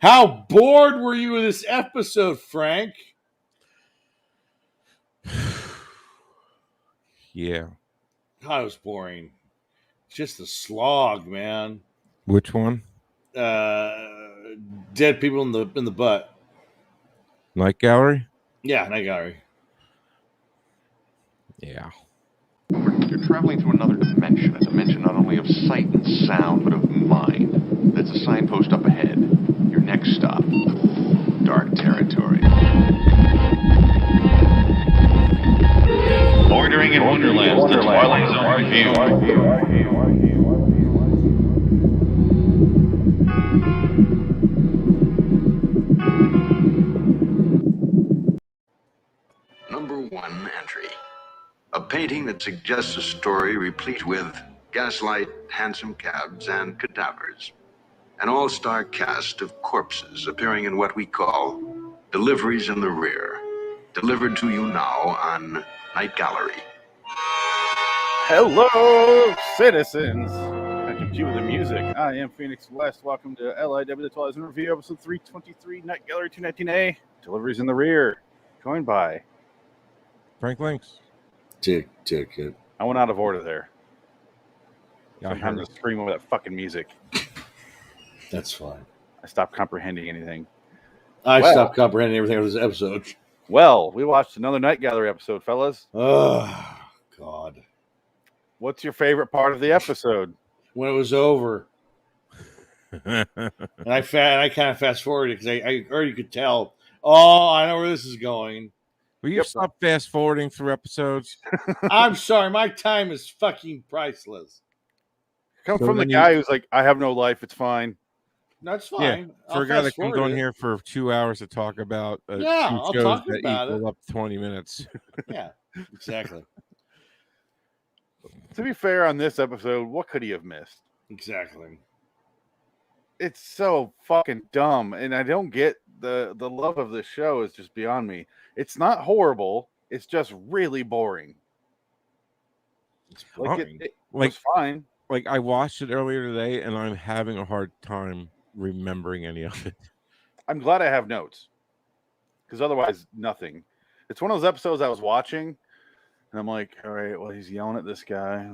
How bored were you with this episode, Frank? Yeah. God, it was boring. Just a slog, man. Which one? Dead people in the butt. Night Gallery? Yeah, Night Gallery. Yeah. You're traveling through another dimension, a dimension not only of sight and sound, but of mind. There's a signpost up ahead. Your next stop, dark territory. Bordering in Wonderland, the Twilight Zone review. Number 1 entry. A painting that suggests a story replete with gaslight, hansom cabs, and cadavers. An all-star cast of corpses appearing in what we call Deliveries in the Rear. Delivered to you now on Night Gallery. Hello, citizens. I can cue the music. I am Phoenix West. Welcome to LIW The Twilight review, episode 323, Night Gallery 219A. Deliveries in the Rear. Joined by Frank Links. Good. I went out of order there. Yeah, I'm having to scream over that fucking music. That's fine. I stopped comprehending anything. I stopped comprehending everything of this episode. Well, we watched another Night Gallery episode, fellas. Oh, God. What's your favorite part of the episode? When it was over. And I kind of fast forwarded because I already could tell. Oh, I know where this is going. Will you stop fast forwarding through episodes? I'm sorry. My time is fucking priceless. Come from the guy who's like, I have no life. It's fine. That's fine. Yeah, for a guy that comes on here for 2 hours to talk about two I'll shows talk that about equal it. up 20 minutes. Yeah, exactly. To be fair, on this episode, what could he have missed? Exactly. It's so fucking dumb, and I don't get the love of this show is just beyond me. It's not horrible. It's just really boring. It's boring. It was fine. Like I watched it earlier today, and I'm having a hard time remembering any of it. I'm glad I have notes, because otherwise, nothing. It's one of those episodes I was watching, and I'm like, all right, well, he's yelling at this guy.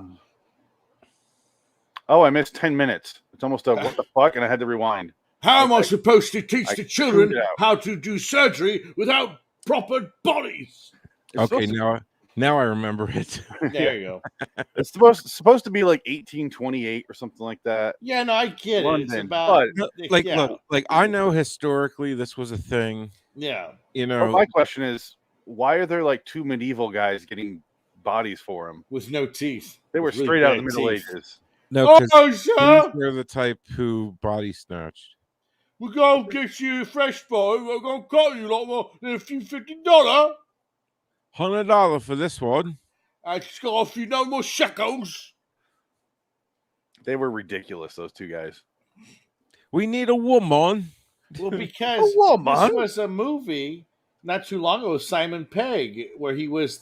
Oh, I missed 10 minutes. It's almost a what the fuck, and I had to rewind. How am I supposed to teach the children how to do surgery without proper bodies? Okay, now I remember it. There you go. It's supposed to be like 1828 or something like that. Yeah, no, I get London, it. It's about look, I know historically this was a thing. Yeah. You know, but my question is, why are there like two medieval guys getting bodies for him with no teeth? They were straight out of the Middle Ages. No, sir, they're the type who body snatched. We're going to get you a fresh body. We're going to cut you lot more than a few $50. $100 for this one. I just got off you no more shekels. They were ridiculous, those two guys. We need a woman. Well, because this was a movie not too long ago with Simon Pegg, where he was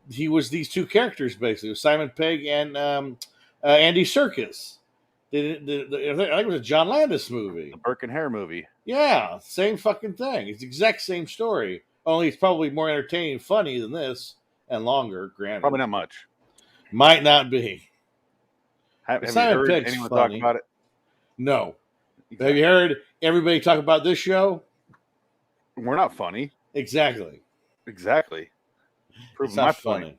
these two characters basically, Simon Pegg and Andy Serkis. I think it was a John Landis movie. The Burke and Hare movie. Yeah, same fucking thing. It's the exact same story. Only it's probably more entertaining and funny than this, and longer, granted. Probably not much. Might not be. Have you heard anyone talk about it? No. Exactly. Have you heard everybody talk about this show? We're not funny. Exactly. Proving my point.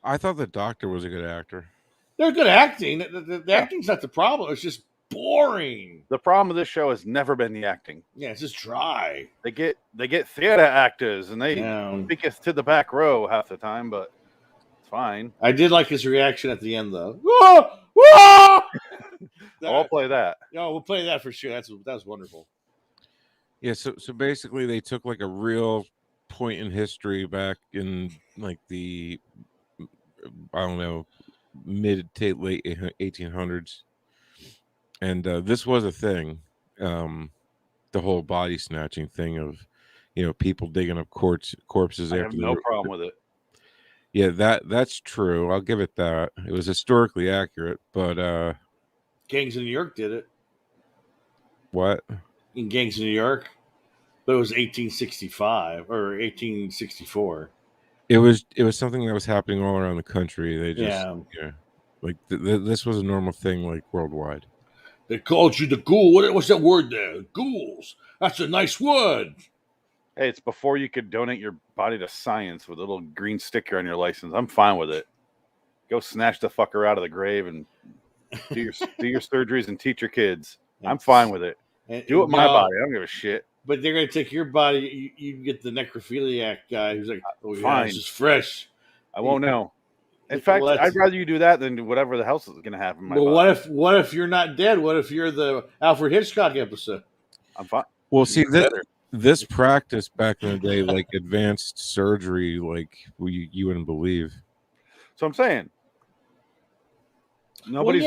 I thought the Doctor was a good actor. They're good acting. The acting's not the problem. It's just boring. The problem with this show has never been the acting. Yeah, it's just dry. They get theater actors, and they take us to the back row half the time, but it's fine. I did like his reaction at the end, though. Whoa! Whoa! I'll play that. Yeah, we'll play that for sure. That was wonderful. Yeah, so basically they took like a real point in history back in like the mid to late 1800s, and this was a thing. The whole body snatching thing of people digging up corpses. I have no problem with it. Yeah, that's true. I'll give it that. It was historically accurate, but Gangs in New York did it. What? in Gangs of New York, but it was 1865 or 1864. It was something that was happening all around the country. They just Yeah. like this was a normal thing like worldwide. They called you the ghoul. What's that word there? Ghouls. That's a nice word. Hey, it's before you could donate your body to science with a little green sticker on your license. I'm fine with it. Go snatch the fucker out of the grave and do your surgeries and teach your kids. I'm fine with it. Do it with my body. I don't give a shit. But they're going to take your body. You get the necrophiliac guy who's like, oh, yeah, Fine. this is fresh. I won't know. In fact, I'd rather you do that than whatever the hell is going to happen. In my body. What if you're not dead? What if you're the Alfred Hitchcock episode? I'm fine. Well, see, this practice back in the day, like advanced surgery, like you wouldn't believe. So I'm saying, nobody's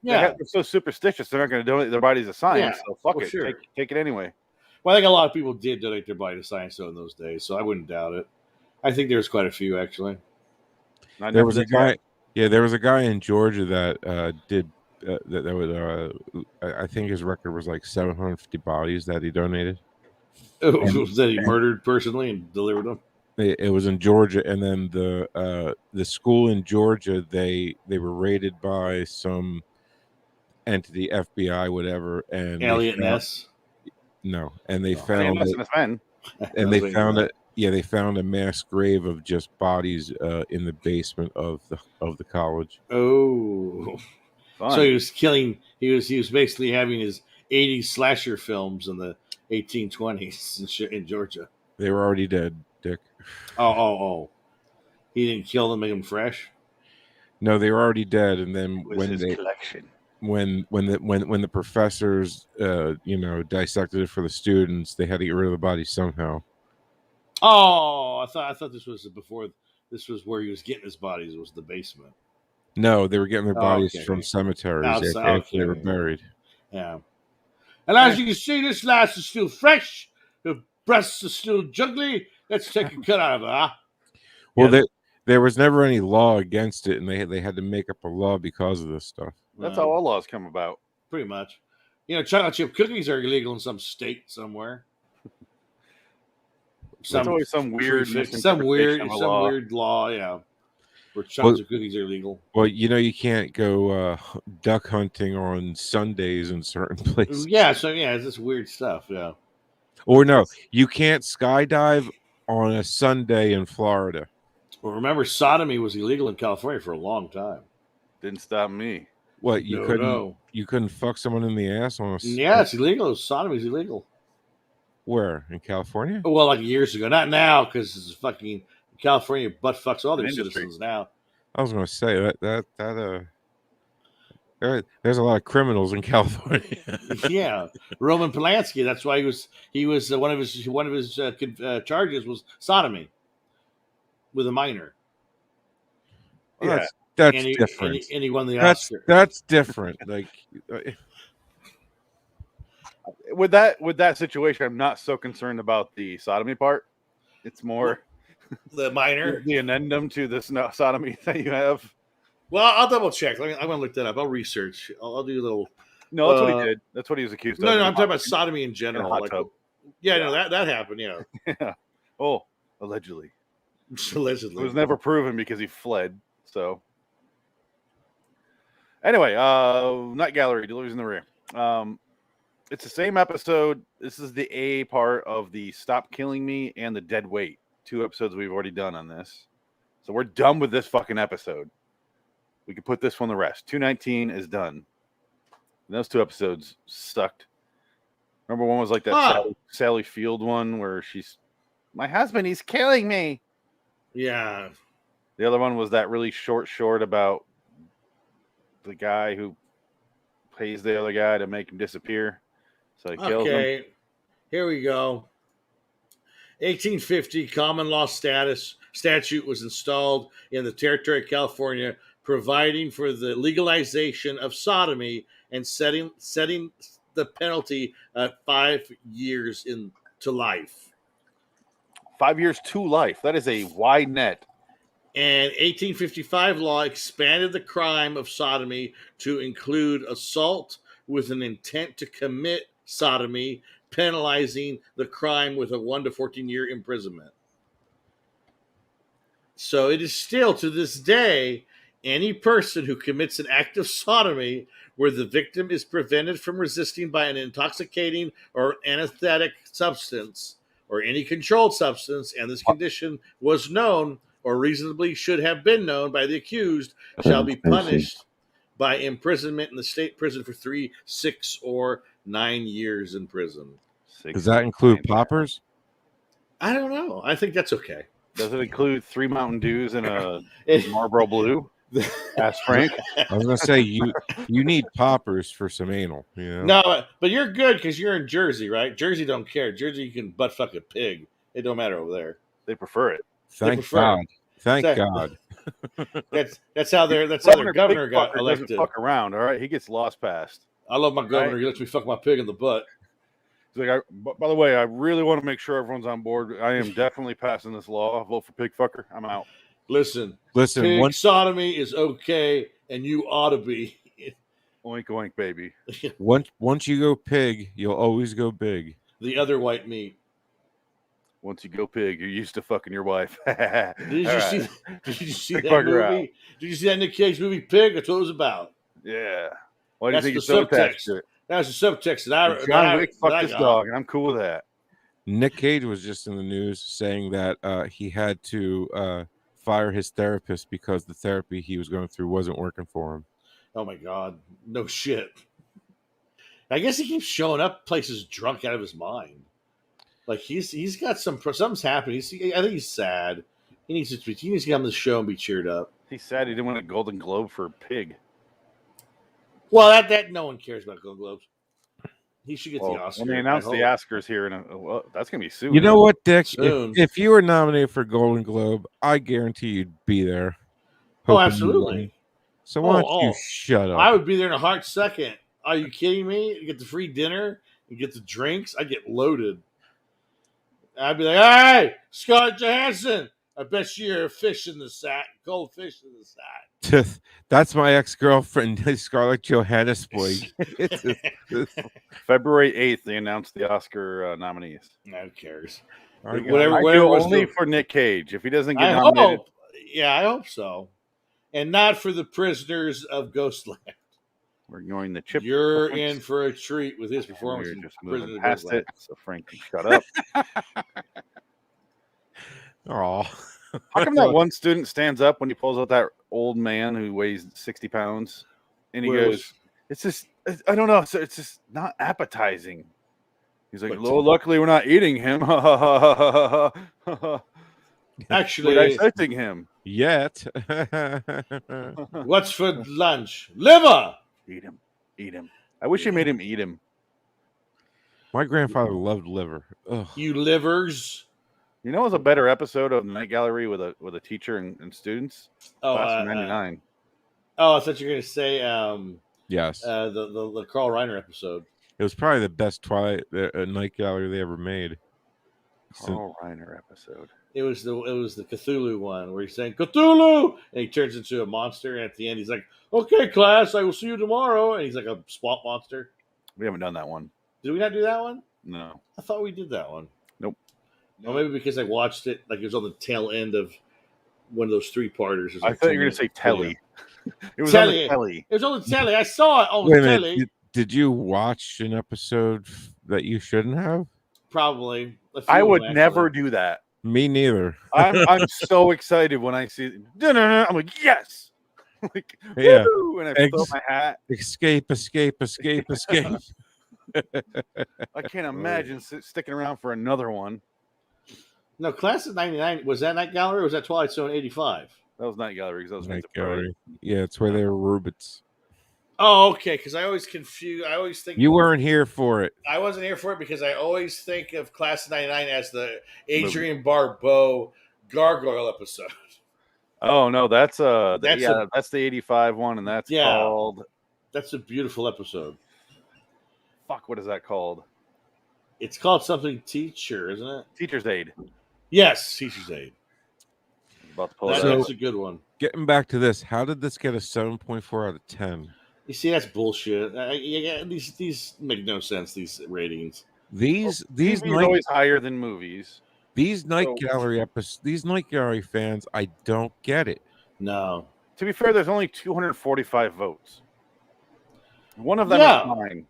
they're so superstitious. They're not going to donate their bodies to science. So fuck it. Sure. Take it anyway. Well, I think a lot of people did donate their body to science though in those days, so I wouldn't doubt it. I think there was quite a few actually. There was a guy. Yeah, there was a guy in Georgia that did that would. I think his record was like 750 bodies that he donated. That he murdered personally and delivered them. It was in Georgia, and then the school in Georgia they were raided by some entity, FBI, whatever, and Alien Ness. No, and they found it, and they found it. Yeah, they found a mass grave of just bodies in the basement of the college. Oh, fun. So he was killing. He was basically having his 80s slasher films in the 1820s in Georgia. They were already dead, Dick. Oh! He didn't kill them, make them fresh. No, they were already dead, and then when the professors, dissected it for the students, they had to get rid of the body somehow. Oh, I thought this was before. This was where he was getting his bodies. It was the basement. No, they were getting their bodies from cemeteries after they were buried. Yeah. And as you can see, this lass is still fresh. The breasts are still juggly. Let's take a cut out of her. Huh? Well, there was never any law against it, and they had to make up a law because of this stuff. That's how all laws come about. Pretty much. Chocolate chip cookies are illegal in some state somewhere. There's always some weird law, yeah. Where chocolate chip cookies are illegal. Well, you can't go duck hunting on Sundays in certain places. Yeah, so it's this weird stuff, yeah. Or no, you can't skydive on a Sunday in Florida. Well, remember, sodomy was illegal in California for a long time. Didn't stop me. What, you couldn't fuck someone in the ass on a Yeah, it's illegal. Sodomy's illegal. Where? In California? Well, like years ago. Not now, because it's fucking California butt fucks all their citizens now. I was going to say there's a lot of criminals in California. Yeah, Roman Polanski. That's why he was one of his charges was sodomy with a minor. Well, that's different. And he won the Oscar. That's different. Like with that situation, I'm not so concerned about the sodomy part. It's more the minor, the addendum to this sodomy that you have. Well, I'll double check. I'm going to look that up. I'll research. I'll do a little. No, that's what he did. That's what he was accused of. No, I'm talking about sodomy in general. No, that happened. Yeah. Yeah. Oh, allegedly. Allegedly. It was never proven because he fled. So. Anyway, Night Gallery, Deliveries in the Rear. It's the same episode. This is the A part of the Stop Killing Me and the Dead Weight. 2 episodes we've already done on this. So we're done with this fucking episode. We can put this one to rest. 219 is done. And those 2 episodes sucked. Remember one was like that Sally Field one where she's, my husband, he's killing me. Yeah. The other one was that really short about the guy who pays the other guy to make him disappear. So he kills him. Here we go. 1850 common law statute was installed in the territory of California, providing for the legalization of sodomy and setting the penalty at 5 years to life. 5 years to life. That is a wide net. And 1855 law expanded the crime of sodomy to include assault with an intent to commit sodomy, penalizing the crime with a 1 to 14-year imprisonment. So it is still, to this day, any person who commits an act of sodomy where the victim is prevented from resisting by an intoxicating or anesthetic substance or any controlled substance, and this condition was known or reasonably should have been known by the accused, shall be punished by imprisonment in the state prison for 3, 6, or 9 years in prison. Does that include poppers? I don't know. I think that's okay. Does it include 3 Mountain Dews and a Marlboro Blue? Ask Frank. I was gonna say you need poppers for some anal. You know? No, but you're good because you're in Jersey, right? Jersey don't care. Jersey, you can butt fuck a pig. It don't matter over there. They prefer it. Thank God. Thank God. That's how their governor got elected. Fuck around, all right. He gets lost past. I love my governor. Right? He lets me fuck my pig in the butt. He's like, by the way, I really want to make sure everyone's on board. I am definitely passing this law. Vote for pig fucker. I'm out. Listen. Pig sodomy is okay, and you ought to be. Oink oink, baby. Once you go pig, you'll always go big. The other white meat. Once you go pig, you're used to fucking your wife. Did you see that movie? Out. Did you see that Nick Cage movie, Pig? That's what it was about. Yeah. Why do you think it's so attached to it? That's the subtext. That John Wick fucked this dog, and I'm cool with that. Nick Cage was just in the news saying that he had to fire his therapist because the therapy he was going through wasn't working for him. Oh my God. No shit. I guess he keeps showing up places drunk out of his mind. Like he's got something's happening. I think he's sad. He needs to come on the show and be cheered up. He's sad he didn't win a Golden Globe for Pig. Well, that no one cares about Golden Globes. He should get the Oscar. When they announce the Oscars here, that's gonna be soon. You know what, Dick? If you were nominated for Golden Globe, I guarantee you'd be there. Oh, absolutely. So why don't you shut up? I would be there in a heart second. Are you kidding me? You get the free dinner, you get the drinks. I get loaded. I'd be like, hey, Scarlett Johansson, I bet you're a fish in the sack, cold fish in the sack. That's my ex-girlfriend, Scarlett Johansson. February 8th, they announced the Oscar nominees. Who cares? Whatever only for Nick Cage. If he doesn't get nominated. I hope so. And not for the prisoners of Ghostland. We're ignoring the chip. You're in for a treat with his performance. Just moving past it, so Frank can shut up. Oh, how come that one student stands up when he pulls out that old man who weighs 60 pounds, and he goes, "It's just, I don't know, it's just not appetizing." He's like, "Luckily, we're not eating him." Actually, we're dissecting him yet. What's for lunch? Liver. Eat him. I wish he made him eat him. My grandfather loved liver. Ugh. You livers. You know, it was a better episode of Night Gallery with a teacher and students. Class of '99. I thought you were going to say yes. The Carl Reiner episode. It was probably the best Twilight Night Gallery they ever made. Carl Reiner episode. It was the Cthulhu one where he's saying Cthulhu, and he turns into a monster, and at the end he's like, "Okay, class, I will see you tomorrow," and he's like a swamp monster. We haven't done that one. Did we not do that one? No, I thought we did that one. Nope. Well, maybe because I watched it like it was on the tail end of one of those 3-parters. I thought you were going to say telly. It was telly. on the telly. It was on the telly. I saw it on the telly. Did you watch an episode that you shouldn't have? Probably. I would never do that. Me neither. I'm so excited when I see it. I'm like, yes. Like, yeah. Woo! And I throw my hat. Escape. I can't imagine sticking around for another one. No, Class of '99, was that Night Gallery or was that Twilight Zone '85? That was Night Gallery because that was Night Gallery. Yeah, it's where they were Rubits. Oh, okay. Because I always confuse. I always think you weren't here for it. I wasn't here for it because I always think of Class of '99 as the Adrienne Barbeau gargoyle episode. Oh no, that's the '85 one, and that's called. That's a beautiful episode. Fuck, what is that called? It's called something Teacher, isn't it? Teacher's Aid. Yes, Teacher's Aid. About to pull that's a good one. Getting back to this, how did this get a 7.4 out of 10? You see, that's bullshit. These make no sense. These ratings. These TV's night always higher than movies. these night gallery fans, I don't get it. No. To be fair, there's only 245 votes. One of them is mine.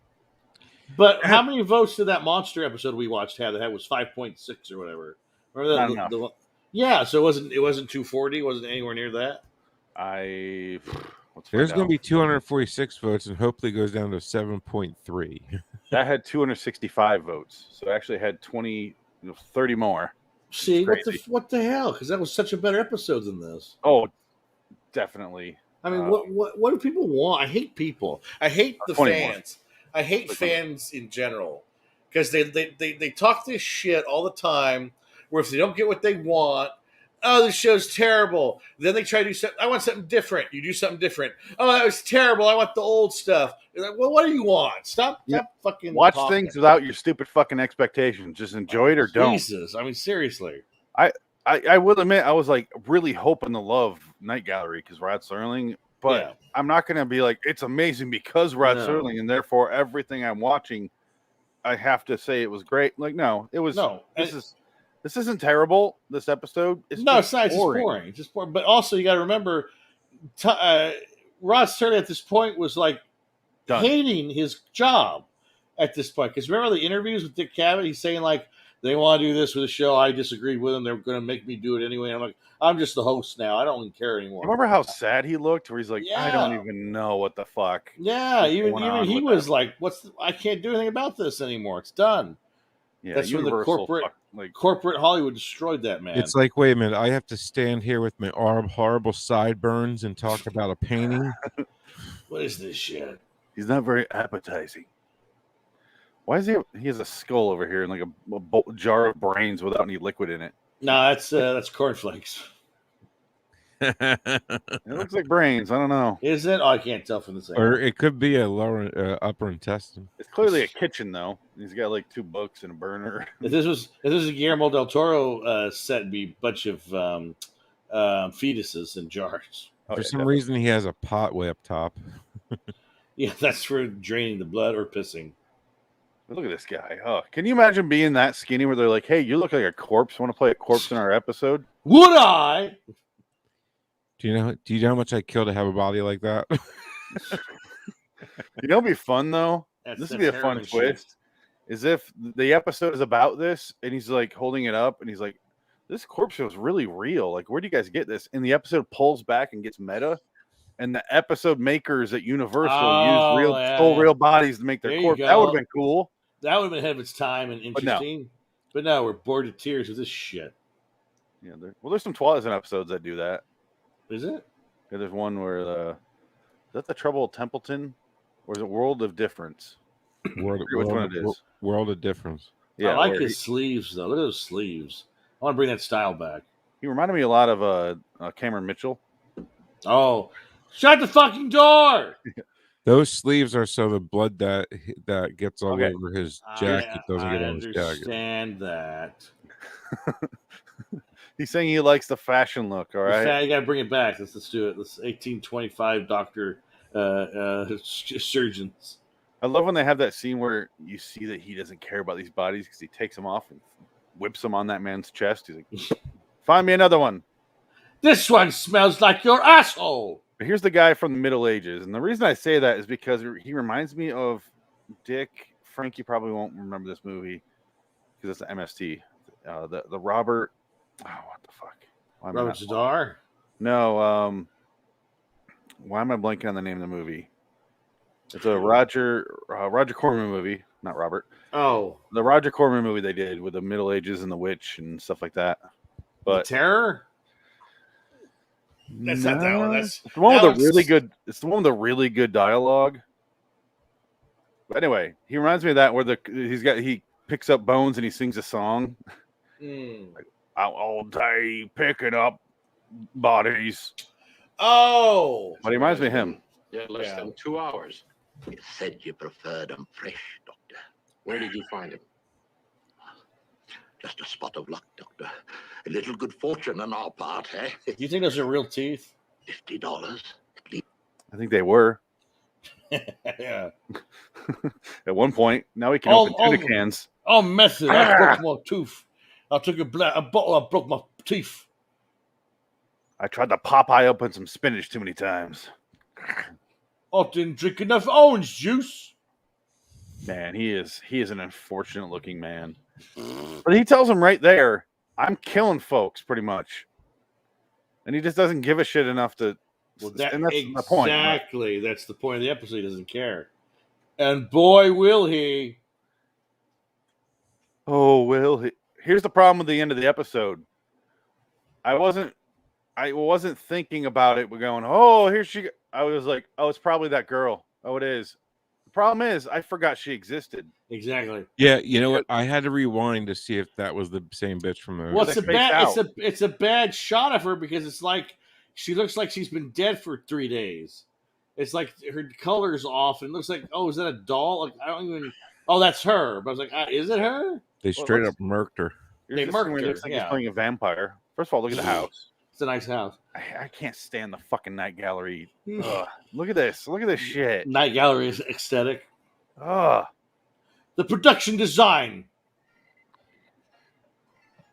But how many votes did that monster episode we watched have? That was 5.6 or whatever. Not enough. Yeah, so it wasn't 240. It wasn't anywhere near that. There's going to be 246 votes, and hopefully goes down to 7.3. That had 265 votes, so it actually had 30 more. See, what the hell? Because that was such a better episode than this. Oh, definitely. I mean, what do people want? I hate people. I hate the fans. I hate fans in general because they talk this shit all the time. Where if they don't get what they want, oh, this show's terrible. Then they try to do something. I want something different. You do something different. Oh, that was terrible. I want the old stuff. You're like, well, what do you want? Stop fucking watch talking. Things without your stupid fucking expectations. Just enjoy it or don't. Jesus, I mean, seriously. I will admit I was like really hoping to love Night Gallery because Rod Serling, but I'm not going to be like it's amazing because Rod Serling, and therefore everything I'm watching, I have to say it was great. Like no, it was no. This isn't terrible. This episode, it's not. It's just boring. It's just boring. But also, you got to remember, Rod Serling at this point was like hating his job at this point. Because remember the interviews with Dick Cavett? He's saying like they want to do this with the show. I disagreed with them. They're going to make me do it anyway. I'm like, I'm just the host now. I don't even care anymore. Remember how sad he looked? Where he's like, I don't even know what the fuck. Yeah, even he was like, I can't do anything about this anymore. It's done. Yeah, that's when the corporate Hollywood destroyed that man. It's like, wait a minute, I have to stand here with my horrible sideburns and talk about a painting. What is this shit? He's not very appetizing. Why is he has a skull over here and like a jar of brains without any liquid in it? No, that's cornflakes. It looks like brains. I don't know. Is it? Oh, I can't tell from the same. Or it could be a lower upper intestine. It's clearly a kitchen, though. He's got like 2 books and a burner. If this was a Guillermo del Toro set, it'd be a bunch of fetuses in jars. For some reason, he has a pot way up top. Yeah, that's for draining the blood or pissing. Look at this guy. Oh, can you imagine being that skinny where they're like, "Hey, you look like a corpse. Want to play a corpse in our episode?" Would I? Do you know how much I kill to have a body like that? You know, it'd be fun though. This would be a fun twist. Is if the episode is about this, and he's like holding it up, and he's like, "This corpse feels really real. Like, where do you guys get this?" And the episode pulls back and gets meta, and the episode makers at Universal use real bodies to make their corpse. That would have been cool. That would have been ahead of its time and interesting. But no, we're bored to tears with this shit. Yeah, there's some Twilight Zone episodes that do that. Is it? Yeah, there's one where is that the Trouble of Templeton, or is it World of Difference? World of Difference. Yeah, I like his sleeves though. Look at those sleeves. I want to bring that style back. He reminded me a lot of Cameron Mitchell. Oh, shut the fucking door! Those sleeves are so the blood that gets all over his jacket doesn't get on his jacket. I understand that. He's saying he likes the fashion look. All right, you gotta bring it back. Let's do it. Let's 1825 doctor surgeons. I love when they have that scene where you see that he doesn't care about these bodies because he takes them off and whips them on that man's chest. He's like, "Find me another one. This one smells like your asshole." But here's the guy from the Middle Ages, and the reason I say that is because he reminds me of Dick. Frank, you probably won't remember this movie because it's an MST. The Robert. Oh, what the fuck? Robert Zadar? No. Why am I blanking on the name of the movie? It's a Roger Corman movie, not Robert. Oh, the Roger Corman movie they did with the Middle Ages and the witch and stuff like that. But The Terror. That's not that one. That's the one with the really good. It's the one with the really good dialogue. But anyway, he reminds me of that where he picks up bones and he sings a song. Like, all day picking up bodies. Oh, but he reminds me of him. Yeah, less than 2 hours. You said you preferred them fresh, Doctor. Where did you find him? Just a spot of luck, Doctor. A little good fortune on our part, eh? Do you think those are real teeth? $50 at least. I think they were. Yeah. At one point, now we can open tuna cans. Oh, method. I broke my tooth. I took a bottle. I broke my teeth. I tried to Popeye open some spinach too many times. I didn't drink enough orange juice. Man, he is an unfortunate looking man. But he tells him right there, I'm killing folks pretty much. And he just doesn't give a shit enough to and that's the point. Exactly. That's the point of the episode. He doesn't care. And boy, will he. Oh, will he. Here's the problem with the end of the episode. I wasn't thinking about it. We're going, oh, here she. I was like, oh, it's probably that girl. Oh, it is. The problem is, I forgot she existed. Exactly. Yeah, you know what? I had to rewind to see if that was the same bitch from the. What's it's a bad shot of her because it's like she looks like she's been dead for 3 days. It's like her color's off and it looks like, oh, is that a doll? Like I don't even. Oh, that's her. But I was like, is it her? They straight up murked her. They murked her. Looks like he's playing a vampire. First of all, look at the house. It's a nice house. I can't stand the fucking Night Gallery. Look at this. Look at this shit. Night Gallery is aesthetic. Ugh. The production design.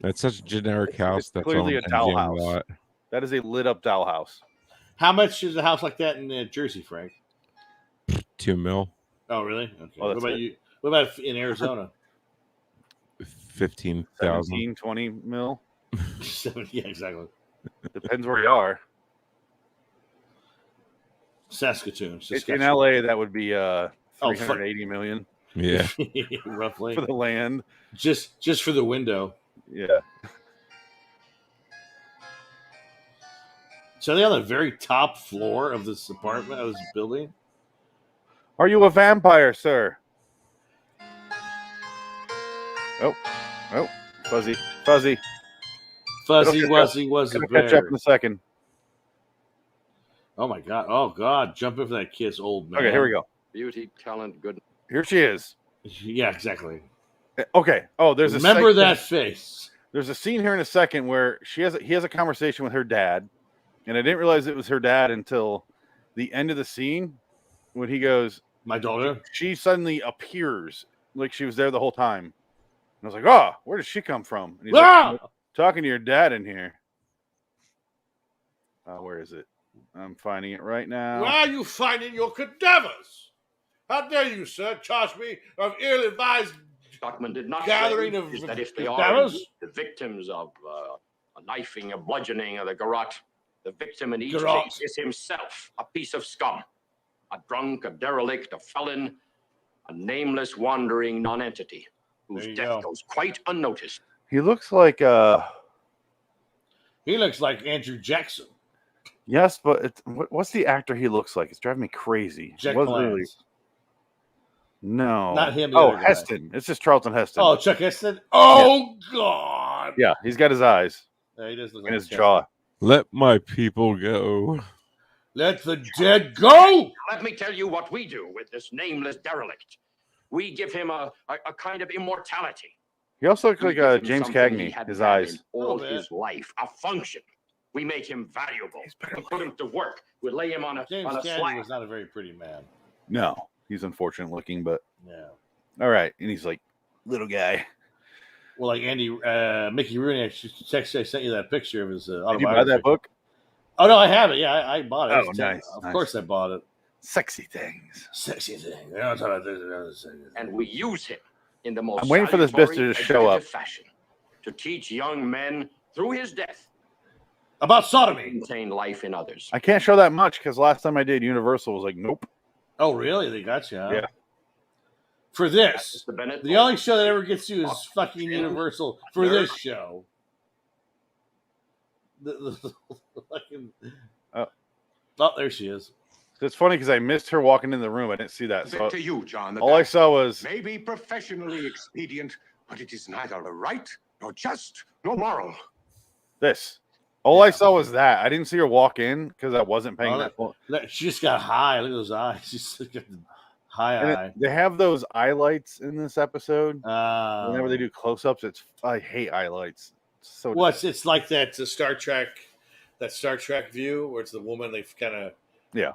That's such a generic house. That's clearly a dollhouse. Lot. That is a lit up dollhouse. How much is a house like that in Jersey, Frank? $2 million. Oh, really? Okay. Oh, what about you? What about in Arizona? 15,000. 17, 20 mil. 7, yeah, exactly. Depends where you are. Saskatoon. In LA, that would be 380 million. Yeah. Roughly. For the land. Just for the window. Yeah. So are they on the very top floor of this apartment, of this building? Are you a vampire, sir? Oh, fuzzy. Fuzzy Wuzzy was a bear. Catch up in a second. Oh my god! Oh god! Jump in for that kiss, old man. Okay, here we go. Beauty, talent, good. Here she is. Yeah, exactly. Okay. Oh, remember that face. There's a scene here in a second where he has a conversation with her dad, and I didn't realize it was her dad until the end of the scene when he goes, "My daughter." She suddenly appears like she was there the whole time. And I was like, "Oh, where did she come from?" And he's like, talking to your dad in here. Where is it? I'm finding it right now. Where are you finding your cadavers? How dare you, sir, charge me of ill-advised Stockman did not gathering say of is that if they cadavers? are the victims of a knifing, a bludgeoning, or the garrote, the victim in each Garrote. case is himself a piece of scum, a drunk, a derelict, a felon, a nameless, wandering nonentity whose death goes quite unnoticed. He looks like He looks like Andrew Jackson. Yes, but what's the actor he looks like? It's driving me crazy. Jack really... No. Not him. Heston. It's just Charlton Heston. Oh, Chuck Heston? Oh, yeah. God. Yeah, he's got his eyes. Yeah, he does look and like his jaw. Let my people go. Let the dead go. Let me tell you what we do with this nameless derelict. We give him a kind of immortality. He also looks like James Cagney. His eyes. All his life, a function. We make him valuable. We put him to work. We lay him on a James on a Cagney slab. was not a very pretty man. No, he's unfortunate looking, but yeah. All right, and he's like little guy. Well, like Mickey Rooney, I sent you that picture of his autobiography. Did you buy that book? Oh no, I have it. Yeah, I bought it. Oh, nice. Of course, I bought it. Sexy things. Sexy thing. We don't talk about this. And we use him in the most. I'm waiting for this bitch to just show up. Fashion, to teach young men through his death about sodomy, maintain life in others. I can't show that much because last time I did, Universal was like, nope. Oh, really? They got you, huh? Yeah. For this, the only show that ever gets you is fucking Universal for this show. Oh, there she is. It's funny because I missed her walking in the room. I didn't see that. So to you, John. All I saw was maybe professionally expedient, but it is neither a right nor just nor moral. This. All I saw was that. I didn't see her walk in because I wasn't paying that. She just got high. Look at those eyes. She's got the high eye. They have those highlights in this episode. Whenever they do close-ups, I hate highlights. So it's like that Star Trek view where it's the woman they kind of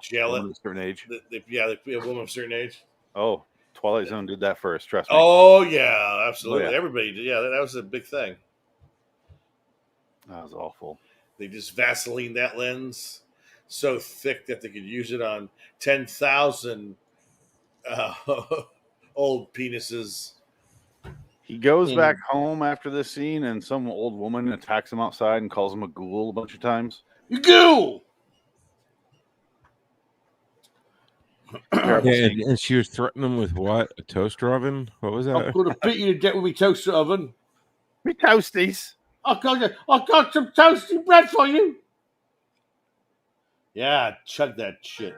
gel it. A certain age. They a woman of a certain age. Oh, Twilight Zone did that first. Trust me. Oh yeah, absolutely. Oh, yeah. Everybody did. Yeah, that was a big thing. That was awful. They just Vaseline that lens so thick that they could use it on 10,000 old penises. He goes back home after this scene, and some old woman attacks him outside and calls him a ghoul a bunch of times. You ghoul! And she was threatening him with what? A toaster oven? What was that? I'm going to beat you to death with my toaster oven. Me toasties. I got some toasty bread for you. Yeah, chug that shit,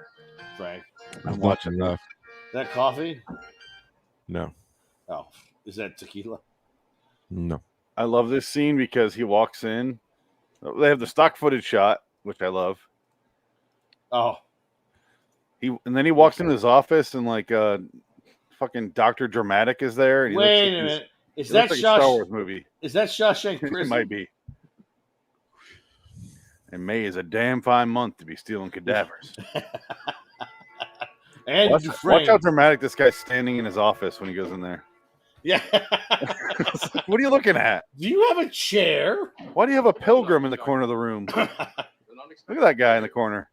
Frank. I'm watching enough. Is that coffee? No. Oh, is that tequila? No. I love this scene because he walks in. They have the stock footage shot, which I love. Oh. And then he walks into his office and like fucking Dr. Dramatic is there. And Wait a minute. Is it that looks like a Star Wars movie? Is that Shawshank Prison? It might be. And May is a damn fine month to be stealing cadavers. And watch how dramatic this guy's standing in his office when he goes in there. Yeah. What are you looking at? Do you have a chair? Why do you have a pilgrim in the corner of the room? Look at that guy in the corner.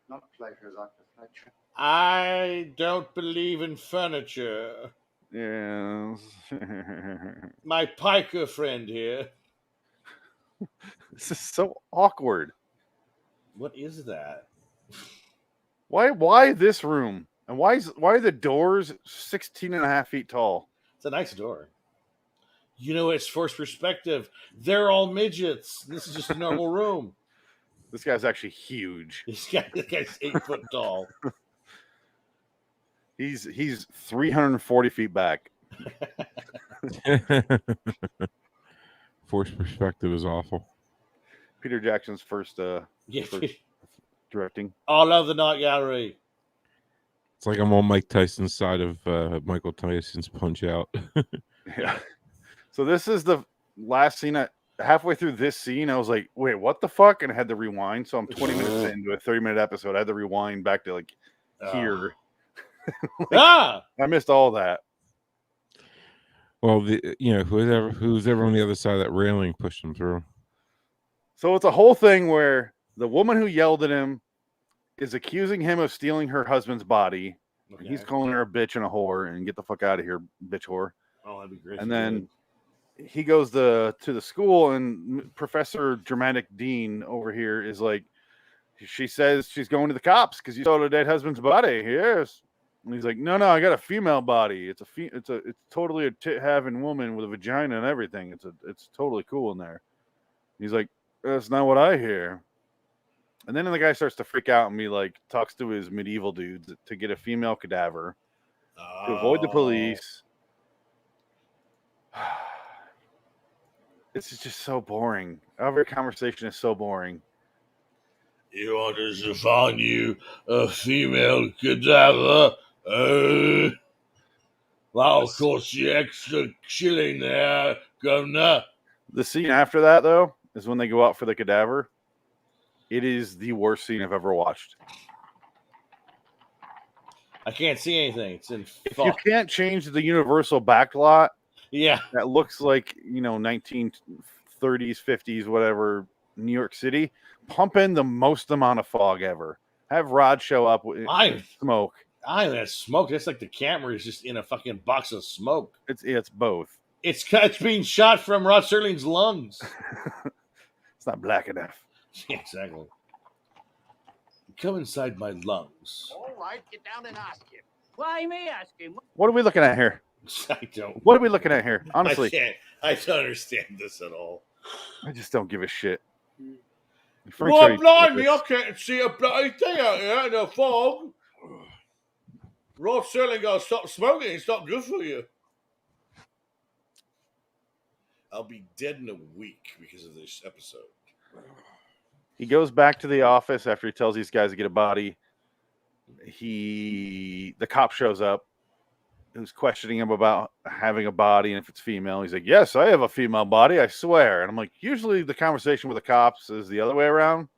Not pleasure, Dr. Fletcher. I don't believe in furniture. Yes. My piker friend here. This is so awkward. What is that? Why this room? And why are the doors 16 and a half feet tall? It's a nice door. You know, it's forced perspective. They're all midgets. This is just a normal room. This guy's actually huge. This guy's 8 foot tall. He's 340 feet back. Forced perspective is awful. Peter Jackson's first directing. All of the Night Gallery. It's like I'm on Mike Tyson's side of Michael Tyson's Punch Out. Yeah. So this is the last scene. Halfway through this scene, I was like, wait, what the fuck? And I had to rewind. So I'm 20 minutes into a 30-minute episode. I had to rewind back to like here. I missed all that. Well, who's ever on the other side of that railing pushed him through. So it's a whole thing where the woman who yelled at him is accusing him of stealing her husband's body. Okay. He's calling her a bitch and a whore and get the fuck out of here, bitch whore. Oh, that'd be great. And then he goes to the school, and Professor Dramatic Dean over here is like, she says she's going to the cops because you stole her dead husband's body. Yes. And he's like, no, I got a female body. It's totally a tit-having woman with a vagina and everything. It's totally cool in there. He's like, that's not what I hear. And then the guy starts to freak out and be like, talks to his medieval dudes to get a female cadaver to avoid the police. This is just so boring. Every conversation is so boring. You want us to find you a female cadaver? Well, of course, the extra shilling there, Governor. The scene after that, though, is when they go out for the cadaver. It is the worst scene I've ever watched. I can't see anything. It's in if you can't change the universal backlot, yeah, that looks like 1930s, 50s, whatever, New York City. Pump in the most amount of fog ever. Have Rod show up with smoke. That's smoke. That's like the camera is just in a fucking box of smoke. It's both. It's being shot from Rod Serling's lungs. It's not black enough. Yeah, exactly. Come inside my lungs. All right, get down and ask him. Why me ask him? What are we looking at here? I don't. What are we looking at here? Honestly, I don't understand this at all. I just don't give a shit. Well, blimey, I can't see a bloody thing out here in the fog. Rod Serling got to stop smoking. It's not good for you. I'll be dead in a week because of this episode. He goes back to the office after he tells these guys to get a body. The cop shows up, who's questioning him about having a body and if it's female. He's like, yes, I have a female body, I swear. And I'm like, usually the conversation with the cops is the other way around.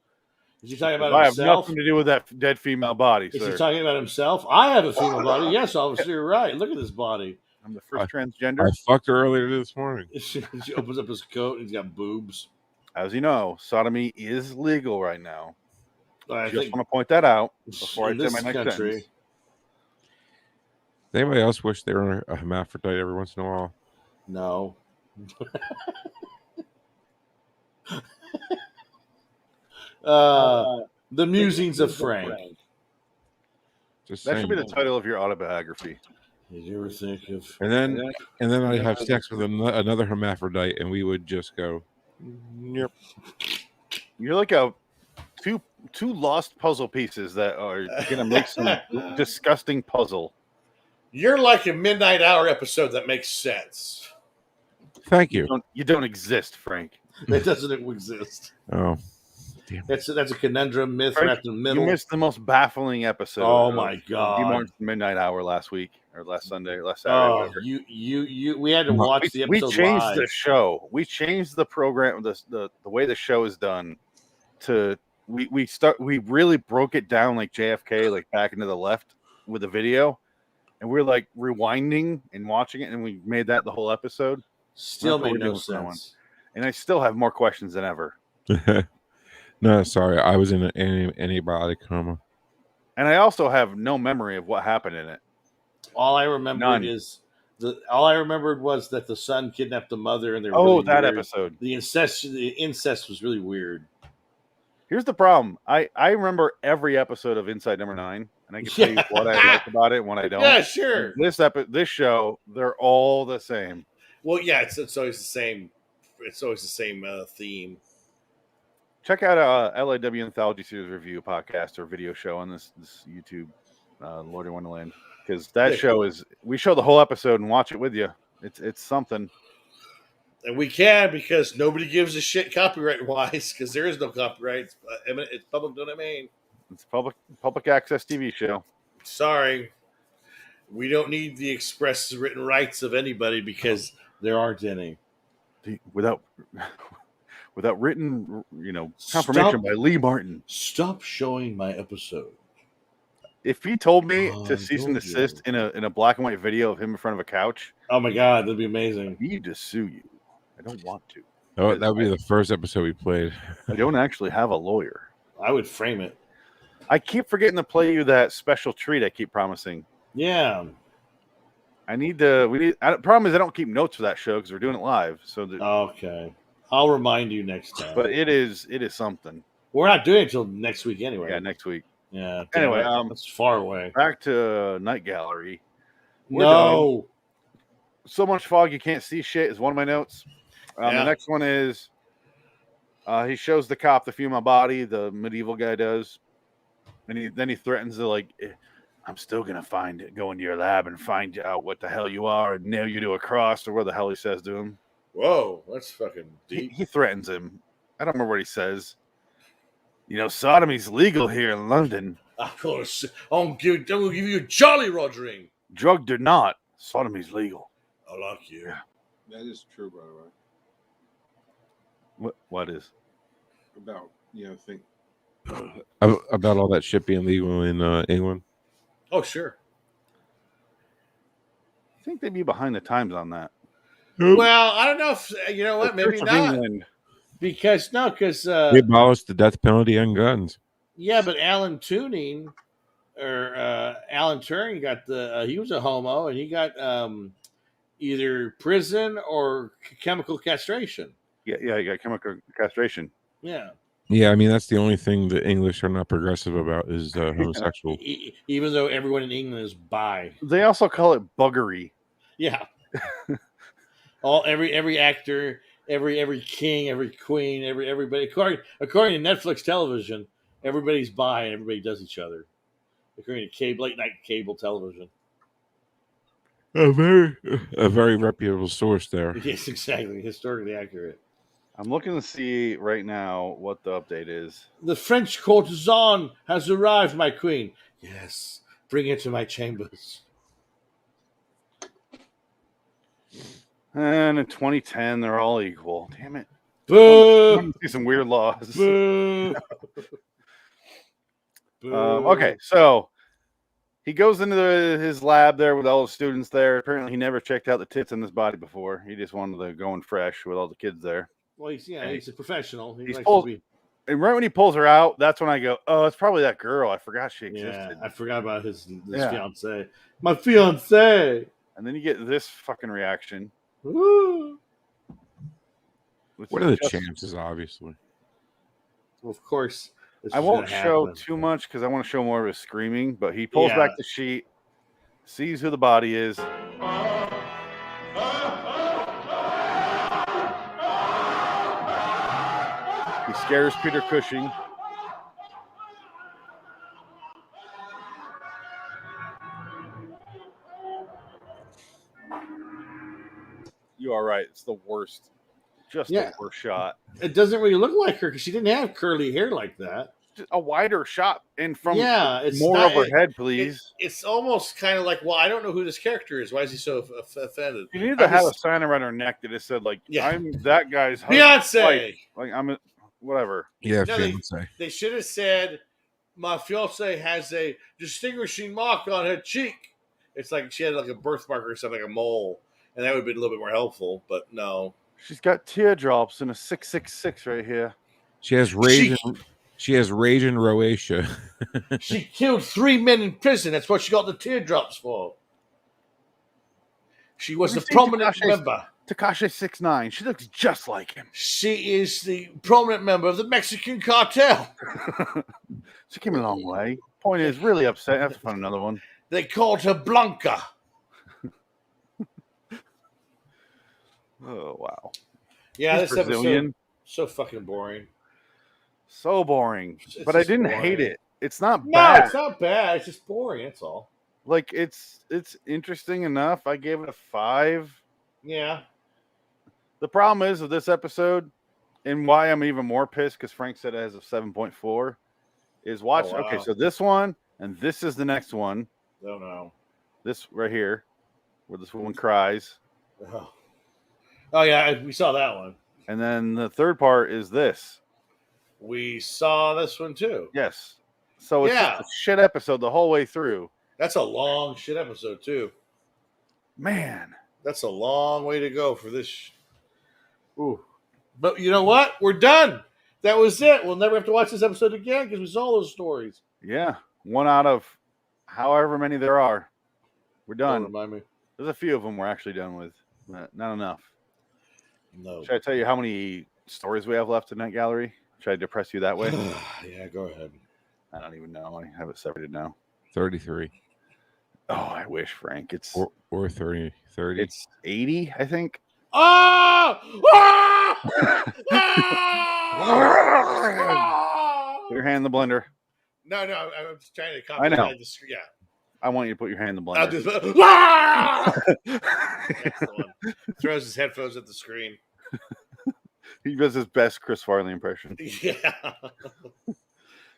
Is he talking about I have himself? nothing to do with that dead female body, Is sir. he talking about himself? I have a female body. Yes, officer, you're right. Look at this body. I'm the first transgender. I fucked her earlier this morning. She opens up his coat and he's got boobs. As you know, sodomy is legal right now. I Just want to point that out before I in say this my next country. sentence. Does anybody else wish they were a hermaphrodite every once in a while? No. The musings of Frank. Just That saying. should be the title of your autobiography. Did you ever think of? And then I'd have sex with another hermaphrodite, and we would just go, yep. You're like two lost puzzle pieces that are gonna make some disgusting puzzle. You're like a midnight hour episode that makes sense. Thank you. You don't exist, Frank. It doesn't exist. Oh, damn. That's a conundrum myth Frank, wrapped in the middle. You missed the most baffling episode. Oh my god! You marked midnight hour last week or last Sunday, last Oh, Saturday. We had to watch the episode. We changed live. the show. We changed the program, the way the show is done. We really broke it down like JFK, like back into the left with the video, and we're like rewinding and watching it, and we made that the whole episode. Still made no sense. And I still have more questions than ever. No, sorry, I was in an antibiotic coma. And I also have no memory of what happened in it. All I remembered was that the son kidnapped the mother, and they were Oh, really that weird. episode. The incest was really weird. Here's the problem. I remember every episode of Inside Number 9, and I can tell you what I like about it and what I don't. Yeah, sure. And this show, they're all the same. Well, yeah, it's always the same. It's always the same theme. Check out LIW Anthology Series Review podcast or video show on this YouTube, Lord of Wonderland, because that show is. We show the whole episode and watch it with you. It's something. And we can because nobody gives a shit copyright wise because there is no copyright. It's public domain. It's public access TV show. Sorry, we don't need the express written rights of anybody because there aren't any. Without written, confirmation by Lee Martin. Stop showing my episode. If he told me to cease and desist in a black and white video of him in front of a couch, oh my god, that'd be amazing. I need to sue you. I don't want to. Oh, that would be the first episode we played. I don't actually have a lawyer. I would frame it. I keep forgetting to play you that special treat I keep promising. Yeah. Problem is I don't keep notes for that show because we're doing it live. So okay, I'll remind you next time. But it is something. We're not doing it until next week anyway. Yeah, next week. Yeah. Anyway, that's far away. Back to Night Gallery. No. So much fog you can't see shit is one of my notes. The next one is he shows the cop the female body, the medieval guy does, and then he threatens to I'm still gonna go into your lab and find out what the hell you are and nail you to a cross, or what the hell he says to him. Whoa, that's fucking deep. He threatens him. I don't remember what he says. Sodomy's legal here in London. Of course, I'll give you a Jolly Roger ring. Drugged or not, sodomy's legal. I like you. Yeah. That is true, by the way. What is? About about all that shit being legal in England. Oh, sure. I think they'd be behind the times on that. Well, I don't know if you know what. Maybe not. Because they abolished the death penalty on guns. Yeah, but Alan Turing got he was a homo and he got either prison or chemical castration. Yeah, he got chemical castration. Yeah. Yeah, I mean that's the only thing the English are not progressive about is homosexual. Even though everyone in England is bi. They also call it buggery. Yeah. Every actor, every king, every queen, everybody according to Netflix television, everybody's bi and everybody does each other. According to late night cable television. A very reputable source there. Yes, exactly. Historically accurate. I'm looking to see right now what the update is. The French courtesan has arrived, my queen. Yes, bring it to my chambers. And in 2010, they're all equal. Damn it. Boo! See some weird laws. Boo! Okay, so he goes into his lab there with all the students there. Apparently, he never checked out the tits in his body before. He just wanted to go in fresh with all the kids there. Well, he's a professional. He likes pulls, to be. And right when he pulls her out, that's when I go, "Oh, it's probably that girl. I forgot she existed." Yeah, I forgot about his fiance. My fiance. And then you get this fucking reaction. Woo. What are the chances? Obviously, well, of course. I won't show too much because I want to show more of his screaming. But he pulls back the sheet, sees who the body is. He scares Peter Cushing. You are right. It's the worst. Just the worst shot. It doesn't really look like her because she didn't have curly hair like that. Just a wider shot and from it's more not, overhead, please. It's almost kind of like, well, I don't know who this character is. Why is he so offended? You need to have a sign around her neck that just said, like, I'm that guy's husband. Beyonce. Like I'm a, whatever. Yeah, no, fiance. They should have said, my fiance has a distinguishing mark on her cheek. It's like she had like a birthmark or something, like a mole. And that would have been a little bit more helpful, but no. She's got teardrops and a 666 right here. She has rage. She has rage and rosacea. She killed 3 men in prison. That's what she got the teardrops for. She was a prominent member. Tekashi 6ix9ine. She looks just like him. She is the prominent member of the Mexican cartel. She came a long way. Point is, really upset. I have to find another one. They called her Blanca. Oh, wow. Yeah, He's this episode so fucking boring. So boring. But I didn't hate it. It's not bad. No, it's not bad. It's just boring. That's all. Like, it's interesting enough. I gave it a 5. Yeah. The problem is with this episode, and why I'm even more pissed, because Frank said it has a 7.4, is watch. Oh, wow. Okay, so this one, and this is the next one. Oh, no. This right here, where this woman cries. Oh, yeah, we saw that one. And then the third part is this. We saw this one, too. Yes. So it's just a shit episode the whole way through. That's a long shit episode, too. Man. That's a long way to go for this. Ooh. But you know what? We're done. That was it. We'll never have to watch this episode again because we saw those stories. Yeah. 1 out of however many there are. We're done. Don't remind me. There's a few of them we're actually done with. But not enough. No. Should I tell you how many stories we have left in that gallery? Should I depress you that way? Yeah, go ahead. I don't even know. I have it separated now. 33. Oh, I wish, Frank. It's or 30. It's 80, I think. Oh! Put your hand in the blender. No, I'm just trying to copy. I know. Yeah. I want you to put your hand in the blender. That's the one. Throws his headphones at the screen. He does his best Chris Farley impression. Yeah.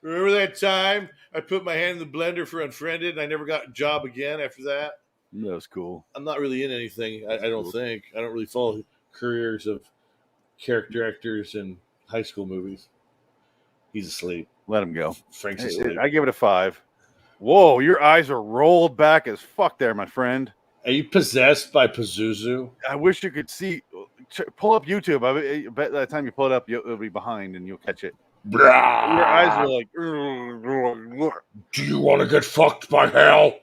Remember that time I put my hand in the blender for Unfriended and I never got a job again after that? That was cool. I'm not really in anything. I don't think. I don't really follow careers of character actors in high school movies. He's asleep. Let him go. Frank's asleep. I give it a 5. Whoa, your eyes are rolled back as fuck there, my friend. Are you possessed by Pazuzu? I wish you could see. Pull up YouTube. I bet by the time you pull it up, it'll be behind and you'll catch it. Your eyes are like. Do you want to get fucked by hell?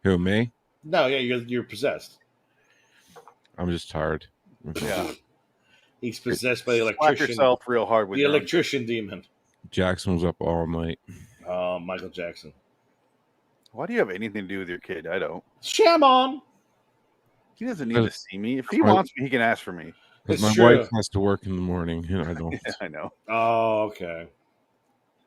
Who, me? No, yeah, you're possessed. I'm just tired. Yeah. He's possessed by the Slap electrician. yourself real hard with the electrician demon. Jackson was up all night. Michael Jackson. Why do you have anything to do with your kid? I don't. Shamon. He doesn't need to see me. If he wants me, he can ask for me. Because my wife has to work in the morning, and I don't. Yeah, I know. Oh, okay.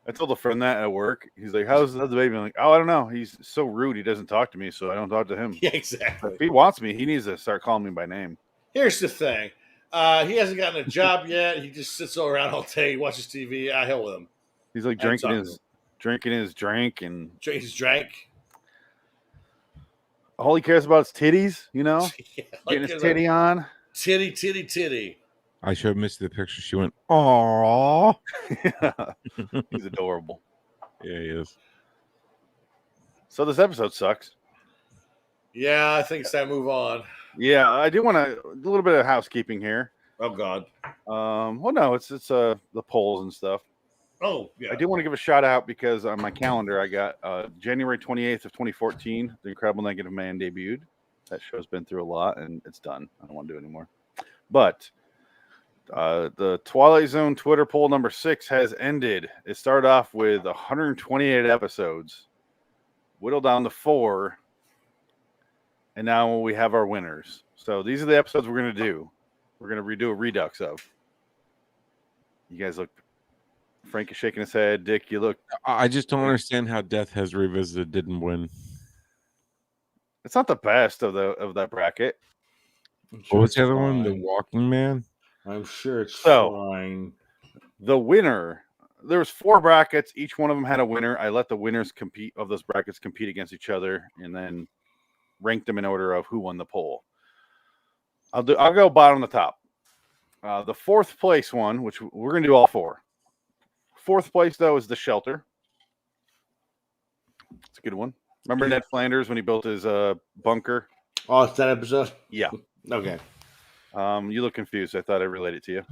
I told a friend that at work. He's like, how's the baby? I'm like, oh, I don't know. He's so rude. He doesn't talk to me, so I don't talk to him. Yeah, exactly. But if he wants me, he needs to start calling me by name. Here's the thing. He hasn't gotten a job yet. He just sits all around all day, watches TV. Hell with him. He's like drinking his drink and his drink. All he cares about is titties, you know? Yeah, getting his titty on. Titty. I showed Missy the picture. She went, "Aww." Yeah. He's adorable. Yeah, he is. So this episode sucks. Yeah, I think it's time to move on. Yeah, I do want to a little bit of housekeeping here. Oh God. Well, no, it's the polls and stuff. Oh yeah. I do want to give a shout out because on my calendar I got January 28th of 2014, The Incredible Negative Man debuted. That show's been through a lot and it's done. I don't want to do it anymore. But the Twilight Zone Twitter poll number 6 has ended. It started off with 128 episodes, whittled down to 4, and now we have our winners. So these are the episodes we're going to do. We're going to redo a redux of. You guys look. Frank is shaking his head. Dick, you look. I just don't understand how Death Has Revisited didn't win. It's not the best of that bracket. What was the other one? The Walking Man? I'm sure it's fine. The winner. There was 4 brackets. Each one of them had a winner. I let the winners of those brackets compete against each other, and then ranked them in order of who won the poll. I'll go bottom to top. The 4th place one, which we're going to do all 4. 4th place though is The Shelter. It's a good one. Remember Ned Flanders when he built his bunker? Oh, it's that episode? Yeah. Okay. You look confused. I thought I related to you.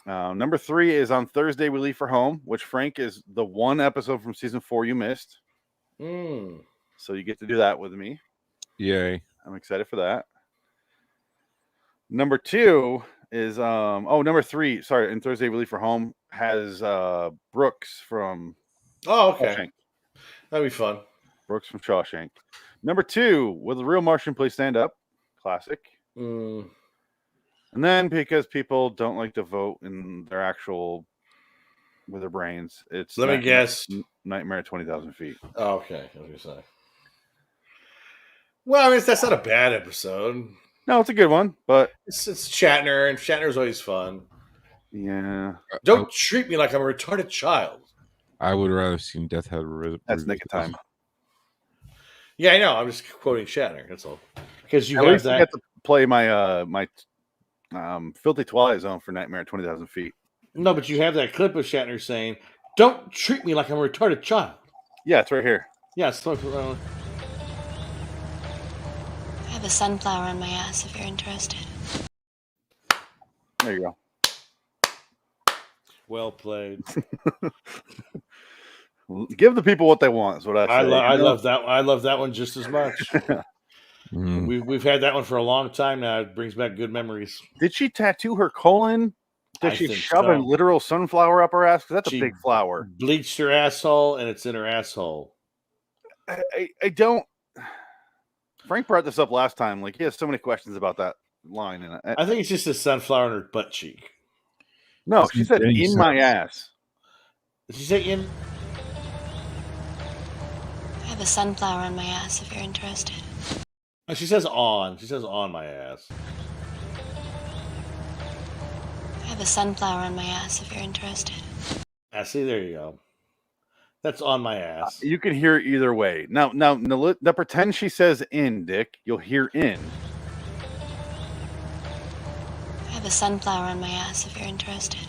Number 3 is On Thursday We Leave for Home, which, Frank, is the one episode from season 4 you missed. So you get to do that with me. Yay. I'm excited for that. Number 2 is number 3, sorry, On Thursday We Leave for Home has Brooks from Shawshank. That'd be fun. Brooks from Shawshank. Number 2, Will the Real Martian Please Stand Up? Classic. And then, because people don't like to vote in their actual with their brains, it's Let me guess. Nightmare at 20,000 Feet. Oh, okay. I was gonna say. Well, I mean, that's not a bad episode. No, it's a good one, but it's Shatner, and Shatner's always fun. Yeah. Don't treat me like I'm a retarded child. I would rather have seen Death Had Revisited. That's Nick of Time. Yeah, I know. I'm just quoting Shatner. That's all. Because you at have least that. I get to play my Filthy Twilight Zone for Nightmare at 20,000 Feet. No, but you have that clip of Shatner saying, "Don't treat me like I'm a retarded child." Yeah, it's right here. Yeah, it's I have a sunflower on my ass if you're interested. There you go. Well played. Give the people what they want. Is what I say. I love that. I love that one just as much. We've had that one for a long time now. It brings back good memories. Did she tattoo her colon? Did she shove a literal sunflower up her ass? Because that's a big flower. Bleached her asshole, and it's in her asshole. I don't. Frank brought this up last time. Like, he has so many questions about that line. And I think it's just a sunflower in her butt cheek. No, she said in my ass. Did she say in? I have a sunflower on my ass if you're interested. Oh, she says on. She says on my ass. I have a sunflower on my ass if you're interested. See, there you go. That's on my ass. You can hear it either way. Now, pretend she says in, Dick. You'll hear in. I have a sunflower on my ass if you're interested.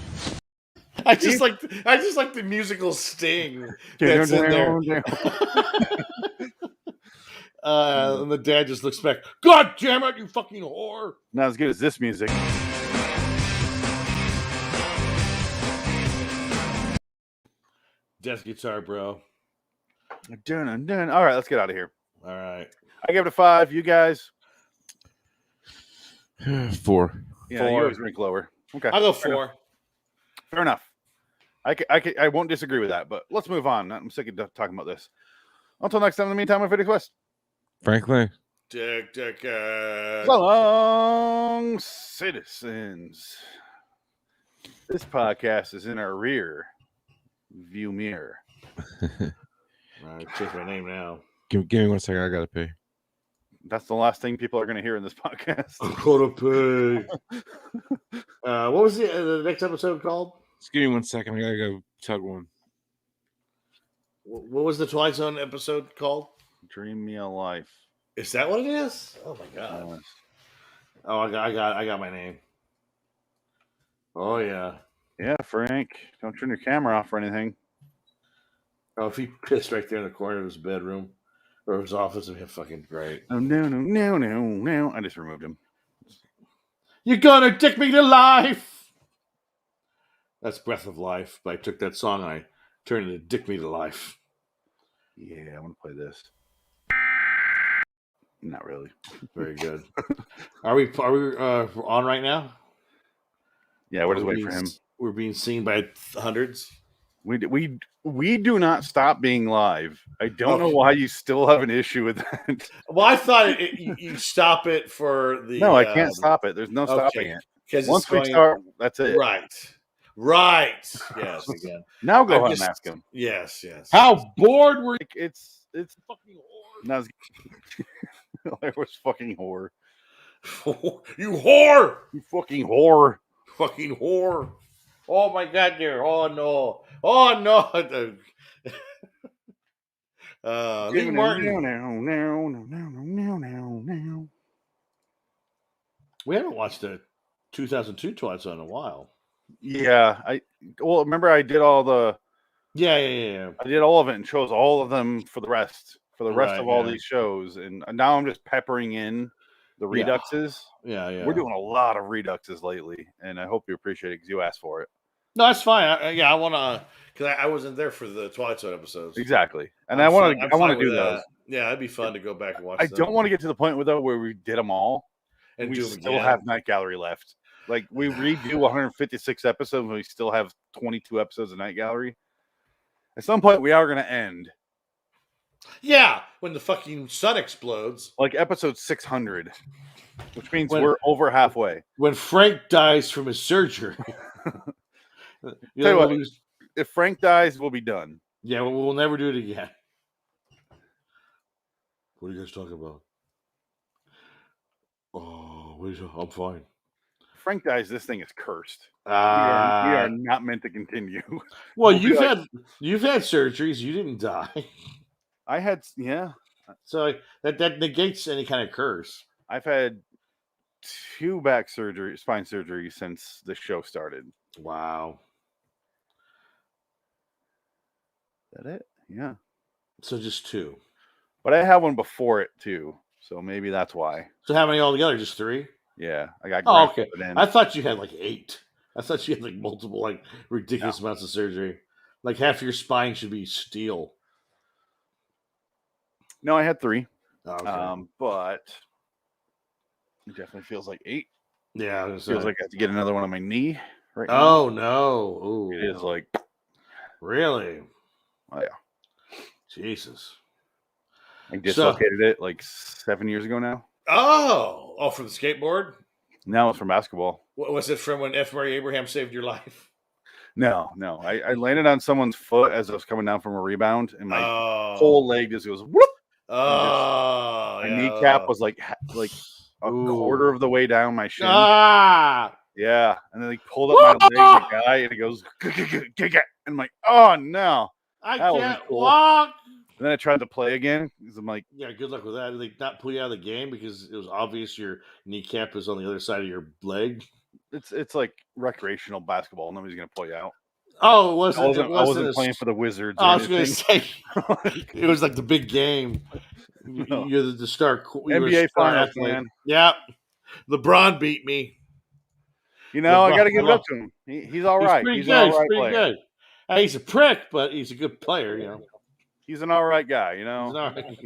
I just like the musical sting that's in there. And the dad just looks back. God damn it, you fucking whore! Not as good as this music. Death guitar, bro. Dun. All right, let's get out of here. All right. I give it a 5. You guys? 4. Yeah, 4. You always rank lower. Okay. I'll go 4. Fair enough. I won't disagree with that, but let's move on. I'm sick of talking about this. Until next time, in the meantime, I'm Felix West. Frankly. Dick. So long, citizens. This podcast is in our rear view mirror. I change my name now. Give me 1 second. I gotta pay. That's the last thing people are going to hear in this podcast. I gotta pay. What was the next episode called? Just give me 1 second. I gotta go tug one. What was the Twilight Zone episode called? Dream Me a Life. Is that what it is? Oh my god! Oh, I got my name. Oh yeah. Yeah, Frank. Don't turn your camera off or anything. Oh, if he pissed right there in the corner of his bedroom or his office, it'd be fucking great. Oh, no. I just removed him. You're gonna dick me to life. That's Breath of Life, but I took that song and I turned it to Dick Me to Life. Yeah, I want to play this. Not really. Very good. Are we on right now? Yeah, we're just waiting for him. We're being seen by hundreds. We do not stop being live. I don't know why you still have an issue with that. Well, I thought you stop it for the. No, I can't stop it. There's no stopping it. Because once we start, that's it. Right. Yes. Again. Now go ahead and ask him. Yes. How bored were you? It's fucking whore. It was fucking whore. You whore! You fucking whore! Fucking whore! Oh my God, there! Oh no! Oh no! Lee Martin. No. We haven't watched the 2002 Twilight Zone in a while. Yeah, remember I did all the. Yeah. I did all of it and chose all of them for the rest of all these shows, and now I'm just peppering in the reduxes. Yeah. We're doing a lot of reduxes lately, and I hope you appreciate it because you asked for it. No, that's fine. I want to, because I wasn't there for the Twilight Zone episodes. Exactly, and I want to do those. Yeah, it'd be fun to go back and watch. I don't want to get to the point where we did them all, and we still have Night Gallery left. Like we redo 156 episodes, and we still have 22 episodes of Night Gallery. At some point, we are going to end. Yeah, when the fucking sun explodes. Like episode 600, which means we're over halfway. When Frank dies from his surgery. Tell you what, if Frank dies, we'll be done. Yeah, we'll never do it again. What are you guys talking about? Oh, I'm fine. If Frank dies, this thing is cursed. We are not meant to continue. Well, you've had surgeries. You didn't die. I had, yeah. So that negates any kind of curse. I've had 2 spine surgeries since the show started. Wow. Is that it? Yeah. So just 2. But I had one before it too. So maybe that's why. So how many altogether? Just 3? Yeah. I got okay. I thought you had like 8. I thought you had like multiple, like ridiculous amounts of surgery. Like half your spine should be steel. No, I had 3. Okay. But it definitely feels like 8. Yeah. It feels like I have to get another one on my knee right now. Oh no. Ooh. It is like really? Oh yeah. Jesus. I dislocated it like 7 years ago now. Oh, from the skateboard? No, it's from basketball. What was it from when F. Murray Abraham saved your life? No. I landed on someone's foot as I was coming down from a rebound, and my whole leg just goes whoop. Oh, my kneecap was like a quarter of the way down my shin. Yeah, and then they pulled up my leg, the guy, and he goes, and I'm like, oh no, I can't walk. And then I tried to play again because I'm like, yeah, good luck with that. Did they not pull you out of the game because it was obvious your kneecap is on the other side of your leg? It's like recreational basketball. Nobody's gonna pull you out. Oh, I wasn't playing for the Wizards. I was going to say it was like the big game. No. You're the star NBA Finals, man. Yeah, LeBron beat me. You know, I got to give it up to him. He's all right. He's good. He's pretty good. He's a prick, but he's a good player. You know, he's an all right guy. You know, right. And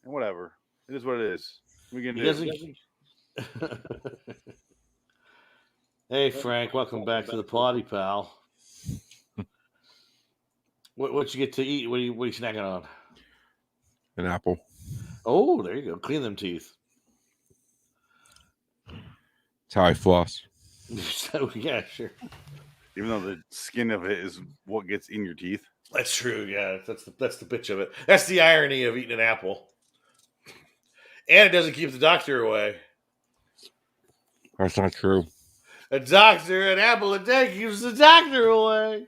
whatever. It is what it is. We can do it. Hey, Frank, welcome back to the party, pal. What you get to eat? What are you snacking on? An apple. Oh, there you go. Clean them teeth. That's how I floss. So, yeah, sure. Even though the skin of it is what gets in your teeth. That's true. Yeah, that's the bitch of it. That's the irony of eating an apple. And it doesn't keep the doctor away. That's not true. An apple a day keeps the doctor away.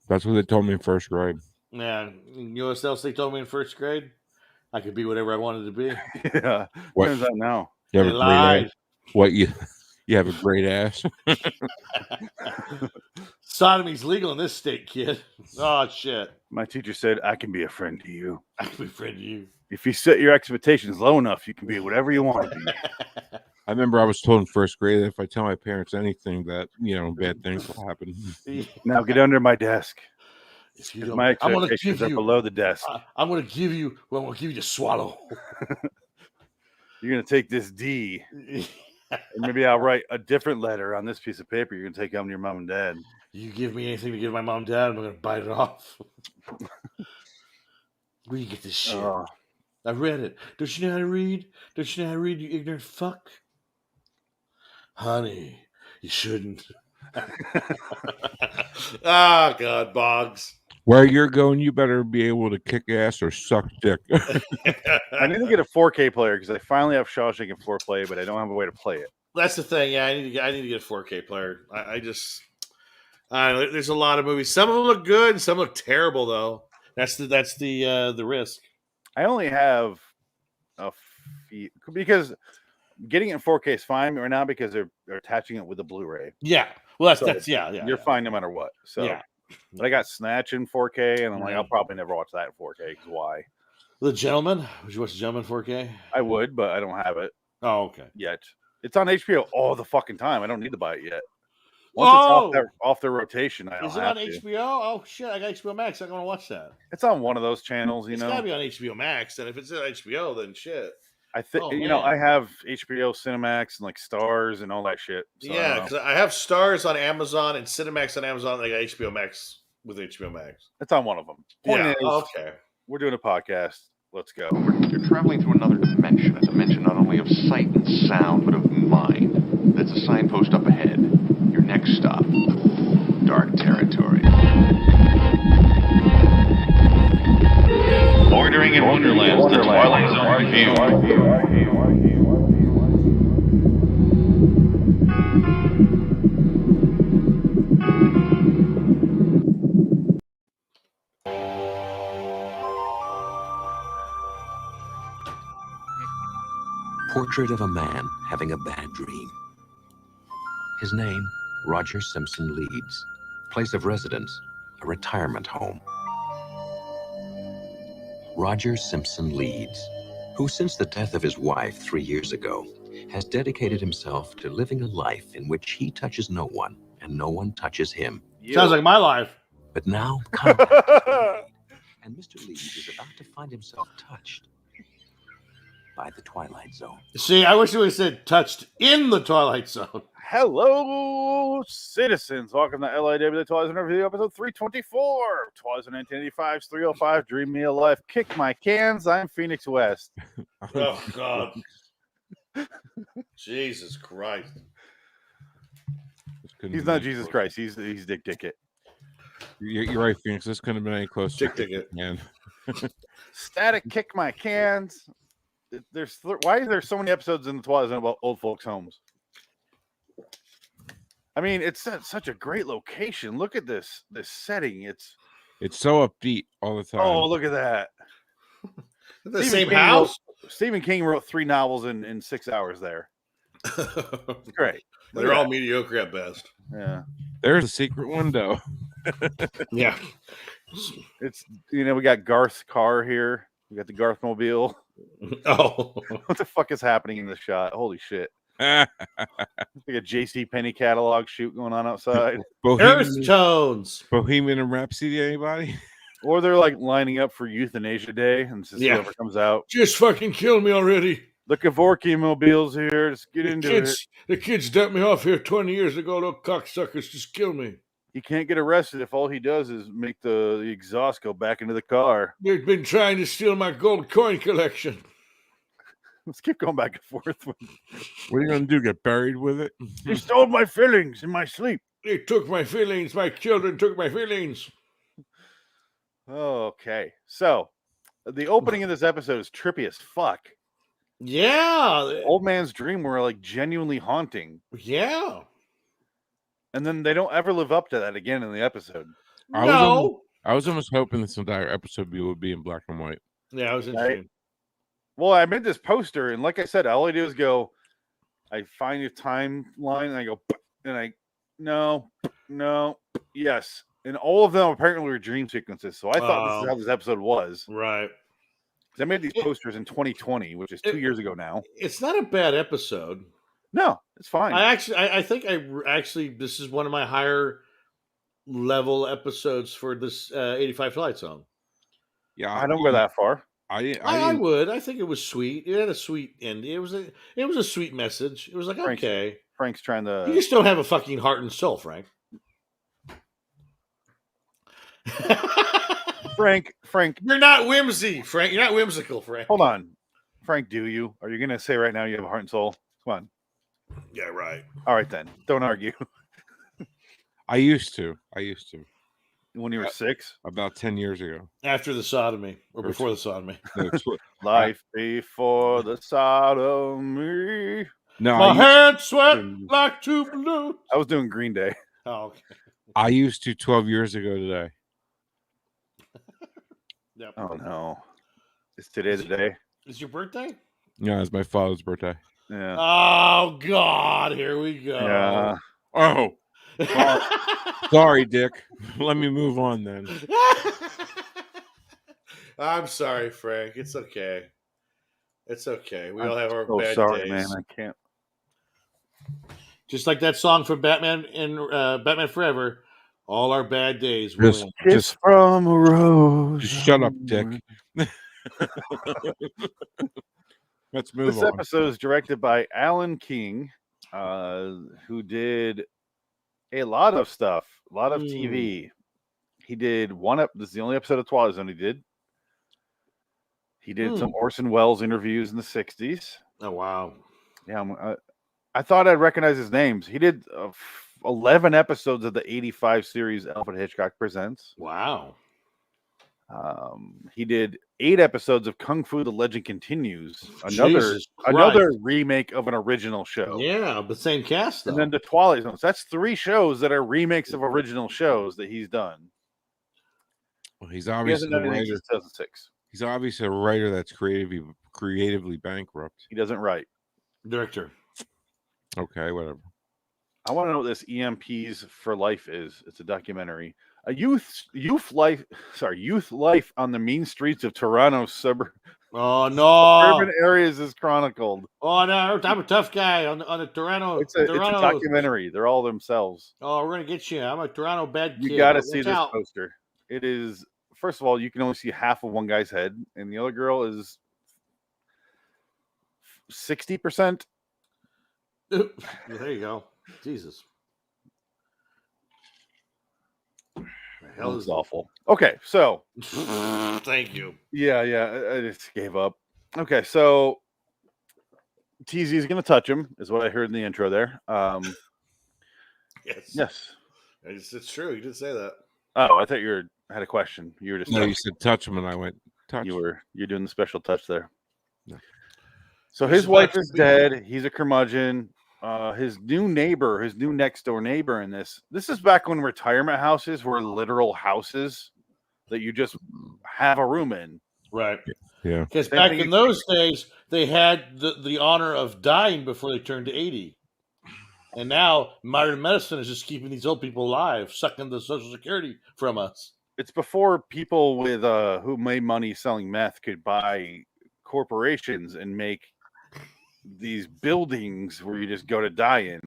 That's what they told me in first grade. Yeah, you know what else they told me in first grade? I could be whatever I wanted to be. Yeah. What turns out now? They lied. What you You have a great ass. Sodomy's legal in this state, kid. Oh shit. My teacher said I can be a friend to you. I can be a friend to you. If you set your expectations low enough, you can be whatever you want to be. I remember I was told in first grade that if I tell my parents anything, that bad things will happen. Now get under my desk. If you don't, My I'm gonna expectations give are you below the desk. I'm gonna give you to swallow. You're gonna take this D, and maybe I'll write a different letter on this piece of paper. You're gonna take home to your mom and dad. You give me anything to give my mom and dad, I'm gonna bite it off. Where you get this shit? I read it. Don't you know how to read? Don't you know how to read, you ignorant fuck? Honey, you shouldn't. Ah, God, Boggs. Where you're going, you better be able to kick ass or suck dick. I need to get a 4K player because I finally have Shawshank in 4K, but I don't have a way to play it. That's the thing. Yeah, I need to get a 4K player. I there's a lot of movies. Some of them look good, and some look terrible though. That's the risk. I only have a few because getting it in 4K is fine right now because they're attaching it with a Blu-ray. Yeah, well, So that's you're fine no matter what. So yeah. But I got Snatch in 4K, and I'm like, I'll probably never watch that in 4K. Because why? The Gentleman. Would you watch The Gentleman 4K? I would, but I don't have it. Oh, okay. Yet it's on HBO all the fucking time. I don't need to buy it yet. Once it's off their rotation, I don't Is it have on to. HBO? Oh shit! I got HBO Max. I'm gonna watch that. It's on one of those channels, It's gotta be on HBO Max. And if it's on HBO, then shit. I think I have HBO Cinemax and like Stars and all that shit. So yeah, because I have Stars on Amazon and Cinemax on Amazon. And I got HBO Max with HBO Max. It's on one of them. Point is, okay. We're doing a podcast. Let's go. You're traveling through another dimension, a dimension not only of sight and sound, but of mind. There's a signpost up ahead. Your next stop, dark territory. Bordering in Wonderland, the Twilight Zone review. Portrait of a man having a bad dream. His name, Roger Simpson Leeds. Place of residence, a retirement home. Roger Simpson Leeds, who since the death of his wife 3 years ago, has dedicated himself to living a life in which he touches no one and no one touches him. Sounds like my life. But now, and Mr. Leeds is about to find himself touched by the Twilight Zone. See, I wish you would have said touched in the Twilight Zone. Hello, citizens. Welcome to LIW The Twilight Zone review, episode 324. Twilight Zone 1985's 305. Dream Me a Life. Kick my cans. I'm Phoenix West. Oh, God. Jesus Christ. He's not Jesus Christ. He's Dick Ticket. You're right, Phoenix. This couldn't have been any closer. Dick Ticket. Man. Static Kick My Cans. Why is there so many episodes in the Twilight Zone about old folks' homes? I mean, it's such a great location. Look at this setting. It's so upbeat all the time. Oh, look at that. The same house? Stephen King wrote 3 novels in 6 hours there. It's great. They're all mediocre at best. Yeah. There's a secret window. Yeah. It's, we got Garth's car here. We got the Garth Mobile. Oh. What the fuck is happening in this shot? Holy shit. Like a J.C. Penney catalog shoot going on outside. Earth tones. Bohemian Rhapsody, anybody? Or they're like lining up for Euthanasia Day, and whoever comes out. Just fucking kill me already. The Kevorkian mobile's here. Just get into it. The kids dumped me off here 20 years ago. Those cocksuckers just kill me. He can't get arrested if all he does is make the exhaust go back into the car. They've been trying to steal my gold coin collection. Let's keep going back and forth. What are you going to do? Get buried with it? He stole my fillings in my sleep. They took my feelings. My children took my feelings. Okay. So, the opening of this episode is trippy as fuck. Yeah. Old man's dream were like genuinely haunting. Yeah. And then they don't ever live up to that again in the episode. I was almost hoping this entire episode would be in black and white. Yeah, I was interested. Well, I made this poster, and like I said, all I do is go I find a timeline and I go, and no, yes. And all of them apparently were dream sequences. So I thought this is how this episode was. Right. I made these posters in 2020, which is 2 years ago now. It's not a bad episode. No, it's fine. I think this is one of my higher level episodes for this 85 Twilight Zone. Yeah, I don't go that far. I would. I think it was sweet. It had a sweet end. It was a sweet message. It was like, okay. Frank's trying to. You just don't have a fucking heart and soul, Frank. Frank. You're not whimsy, Frank. You're not whimsical, Frank. Hold on. Frank, do you? Are you going to say right now you have a heart and soul? Come on. Yeah, right. All right, then. Don't argue. I used to. When you were 6? About 10 years ago. After the sodomy. Or before the sodomy. No, Life before the sodomy. No, my hand sweat like 2 balloons. I was doing Green Day. Oh, okay. I used to 12 years ago today. Yep. Oh, no. Is today the day? Is your birthday? Yeah, it's my father's birthday. Yeah. Oh, God. Here we go. Yeah. Oh. Sorry, Dick. Let me move on then. I'm sorry, Frank. It's okay. It's okay. We all have our bad sorry, days. Man. I can't. Just like that song from Batman in Batman Forever. All our bad days. Just from a rose. Just shut up, Dick. Let's move on. This episode is directed by Alan King, who did a lot of stuff, a lot of TV. He did this is the only episode of Twilight Zone he did. He did some Orson Welles interviews in the 60s. Oh, wow. Yeah, I thought I'd recognize his names. He did 11 episodes of the 85 series Alfred Hitchcock Presents. Wow. He did 8 episodes of Kung Fu: The Legend Continues, another remake of an original show. Yeah, the same cast though. And then the Twilight Zone. So that's 3 shows that are remakes of original shows that he's done. Well, he's obviously a writer. 2006. He's obviously a writer that's creatively bankrupt. He doesn't write. Director. Okay, whatever. I want to know what this EMPs for Life is. It's a documentary. A youth life on the mean streets of Toronto's suburban areas is chronicled. Oh no, I'm a tough guy on the Toronto. It's a documentary. They're all themselves. Oh, we're gonna get you. I'm a Toronto bad kid. You got to see this poster. It is. First of all, you can only see half of one guy's head, and the other girl is 60%. There you go. Jesus. The hell is awful. Okay, so thank you. Yeah, I just gave up. Okay, so TZ is going to touch him, is what I heard in the intro there. Yes. It's true. You did say that. Oh, I thought you had a question. You were just you said touch him, and I went touch. You're doing the special touch there. No. So his wife is dead. He's a curmudgeon. His new next door neighbor in this is back when retirement houses were literal houses that you just have a room in. Right. Yeah. Because back in those days, they had the honor of dying before they turned to 80. And now modern medicine is just keeping these old people alive, sucking the Social Security from us. It's before people with who made money selling meth could buy corporations and make these buildings where you just go to die in.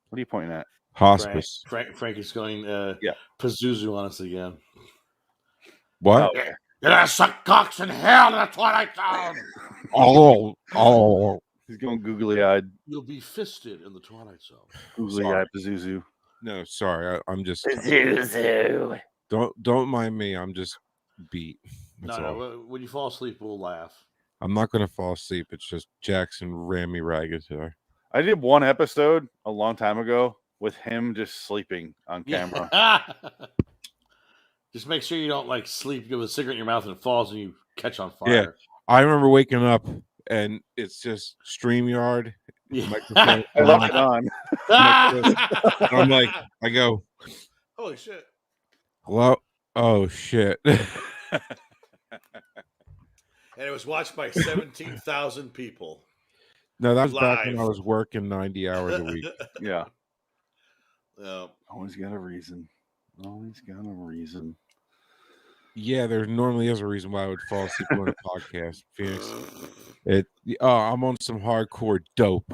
What are you pointing at? Hospice. Frank is going Pazuzu on us again. What? You're gonna suck cocks in hell in the Twilight Zone. Oh. He's going googly-eyed. You'll be fisted in the Twilight Zone. Googly-eyed Pazuzu. No, sorry. I'm just Pazuzu. Don't mind me. I'm just beat. No. When you fall asleep, we'll laugh. I'm not going to fall asleep. It's just Jackson ran me ragged today. I did one episode a long time ago with him just sleeping on camera. Just make sure you don't sleep with a cigarette in your mouth and it falls and you catch on fire. Yeah, I remember waking up and it's just StreamYard. Microphone. I left it on. I'm like, I go, holy shit. Hello? Oh shit. And it was watched by 17,000 people. No, that was back when I Live. was working 90 hours a week. Yeah. Yeah. Always got a reason. Always got a reason. Yeah, there normally is a reason why I would fall asleep on a podcast, Phoenix. I'm on some hardcore dope.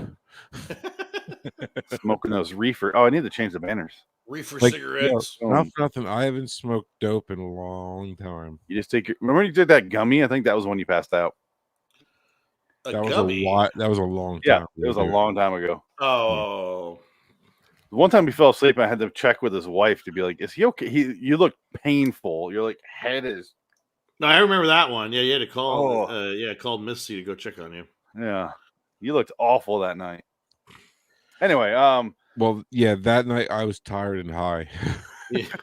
Smoking those reefer. Oh, I need to change the banners. Reefer cigarettes. Not for nothing. I haven't smoked dope in a long time. You just take remember when you did that gummy? I think that was when you passed out. That was a long time. Yeah, it was a long time ago. Oh. One time he fell asleep, and I had to check with his wife to be like, "Is he okay?" You look painful. Your like head is. No, I remember that one. Yeah, you had to call. Oh. Called Missy to go check on you. Yeah, you looked awful that night. Anyway, well, yeah, that night I was tired and high.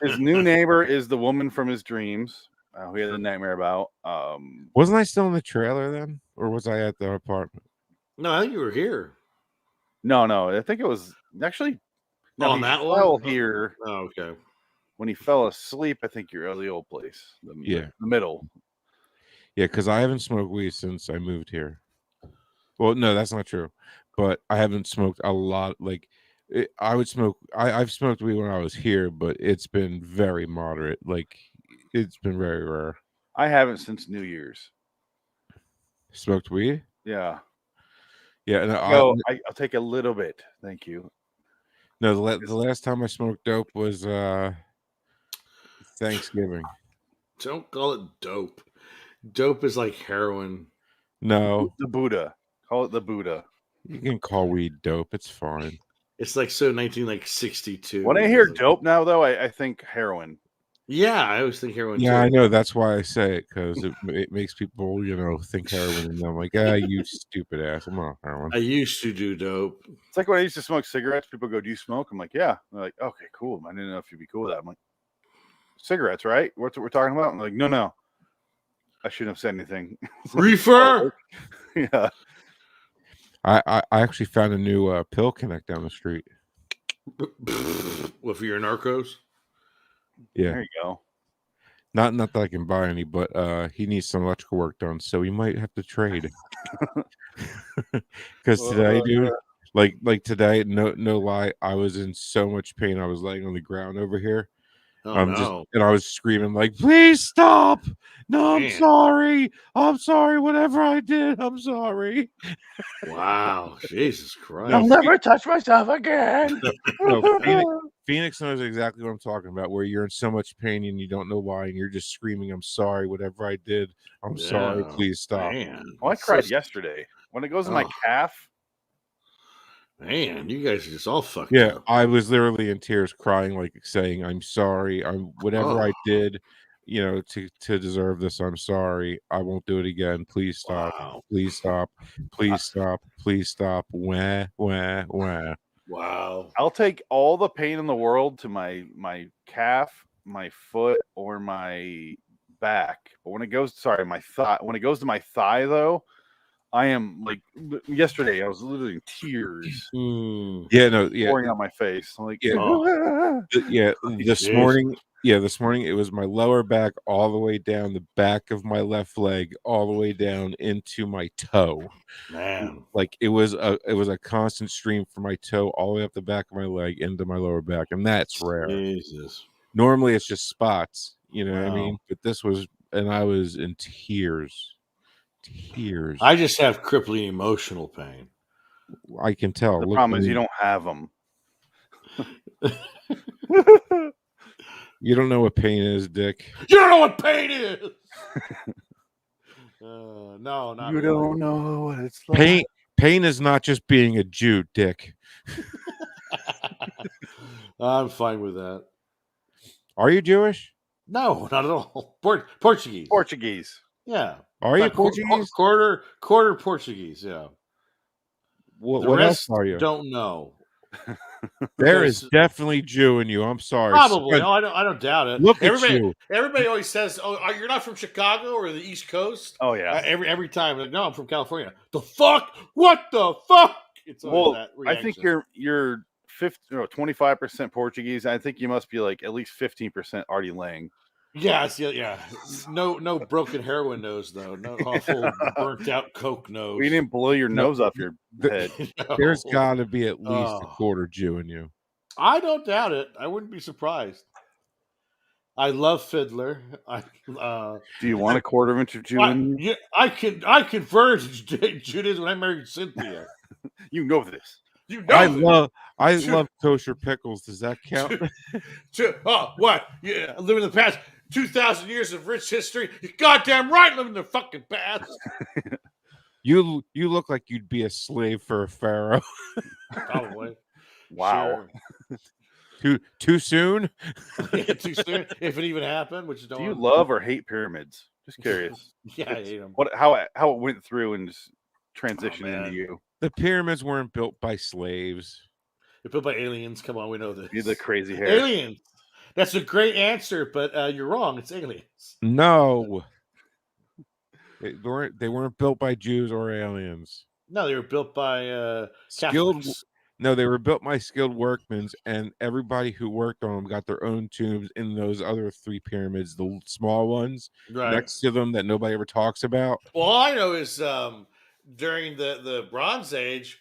His new neighbor is the woman from his dreams. He had a nightmare about. Wasn't I still in the trailer then, or was I at the apartment? No, I think you were here. No, I think it was actually. No, on that fell one here. Oh, okay. When he fell asleep, I think you're at the old place. The middle. Yeah, because I haven't smoked weed since I moved here. Well, no, that's not true. But I haven't smoked a lot. Like, I would smoke. I've smoked weed when I was here, but it's been very moderate. Like, it's been very rare. I haven't since New Year's. Smoked weed? Yeah. Yeah. No, I'll take a little bit. Thank you. No, the last time I smoked dope was Thanksgiving. Don't call it dope. Dope is like heroin. No. The Buddha. Call it the Buddha. You can call weed dope. It's fine. It's like so 1962. When I hear dope now, though, I think heroin. Yeah, I always think heroin. Yeah, too. I know. That's why I say it, because it makes people, think heroin, and I'm like, you stupid ass. I'm not heroin. I used to do dope. It's like when I used to smoke cigarettes. People go, "Do you smoke?" I'm like, "Yeah." They're like, "Okay, cool." I didn't know if you'd be cool with that. I'm like, "Cigarettes, right? What's what we're talking about?" I'm like, "No." I shouldn't have said anything. Reefer. Yeah. I actually found a new pill connect down the street. What, for your narcos? Yeah. There you go. Not that I can buy any, but he needs some electrical work done, so we might have to trade. Because today, dude, like today, no lie, I was in so much pain. I was laying on the ground over here. No. And I was screaming like, "Please stop! No, I'm sorry. I'm sorry. Whatever I did, I'm sorry." Wow, Jesus Christ! I'll never touch myself again. No, Phoenix knows exactly what I'm talking about. Where you're in so much pain and you don't know why, and you're just screaming, "I'm sorry. Whatever I did, I'm sorry. Please stop." Man. I cried yesterday when it goes in my calf. Man, you guys are just all fucked Yeah, up. I was literally in tears, crying, like saying, "I'm sorry. Whatever I did, to deserve this. I'm sorry. I won't do it again. Please stop. Wow. Please stop. Please stop. Please stop." Wah, wah, wah. Wow. I'll take all the pain in the world to my calf, my foot, or my back. But when it goes, my thigh. When it goes to my thigh, though, I am like yesterday. I was literally in tears. Pouring out my face. I'm like, This morning. Yeah, this morning it was my lower back all the way down the back of my left leg, all the way down into my toe. Man, like it was a constant stream from my toe all the way up the back of my leg into my lower back, and that's rare. Jesus. Normally it's just spots, what I mean? But this was, and I was in tears. I just have crippling emotional pain. I can tell. The problem is you don't have them. You don't know what pain is, Dick. You don't know what pain is. No, not you really. don't know what it's like. Pain is not just being a Jew, Dick. I'm fine with that. Are you Jewish? No, not at all. Portuguese. Portuguese. Yeah. Are you Portuguese? Quarter Portuguese. Yeah. What else are you? Don't know. There is definitely Jew in you. I'm sorry. Probably. No, I don't doubt it. Look at you. Everybody always says, "Oh, you're not from Chicago or the East Coast." Oh yeah. Every time, like, no, I'm from California. The fuck? What the fuck? It's always that reaction. I think you're 25% Portuguese. I think you must be like at least 15% Artie Lang. Yes, yeah. No broken heroin nose though. No awful burnt out coke nose. We didn't blow your No, nose off your head. There's got to be at least a Oh. quarter Jew in you. I don't doubt it. I wouldn't be surprised. I love Fiddler. Do you want a quarter inch of Jew in you? I converted Judaism when I married Cynthia. You know this. You know I love kosher pickles. Does that count? What? Yeah, living in the past 2,000 years of rich history. You're goddamn right, living in the fucking past. You look like you'd be a slave for a pharaoh. Probably. Wow. Sure. Too soon? Yeah, too soon. If it even happened, which do you love or hate pyramids? Just curious. Yeah, I hate them. How it went through and just transitioned into you. The pyramids weren't built by slaves. They're built by aliens. Come on, we know this. You're the crazy hair. Aliens. That's a great answer, but you're wrong. It's aliens. No. They weren't built by Jews or aliens. No, they were built by skilled. Catholics. No, they were built by skilled workmen, and everybody who worked on them got their own tombs in those other 3 pyramids, the small ones next to them that nobody ever talks about. Well, all I know is during the Bronze Age,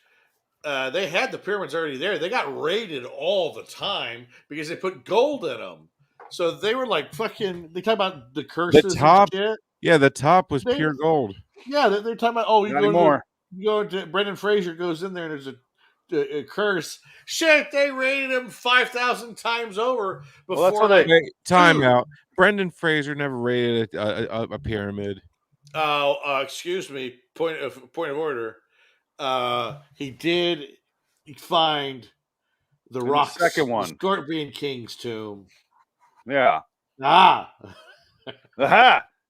they had the pyramids already there. They got raided all the time because they put gold in them. So they were like fucking. They talk about the curses. The top, and shit. Yeah, the top was pure gold. Yeah, they're talking about. You go to Brendan Fraser goes in there and there's a curse. Shit, they raided him 5,000 times over before. Time out. Brendan Fraser never raided a pyramid. Excuse me. Point of order. He did find the rock. The second one, Scorpion King's tomb. Yeah. Aha!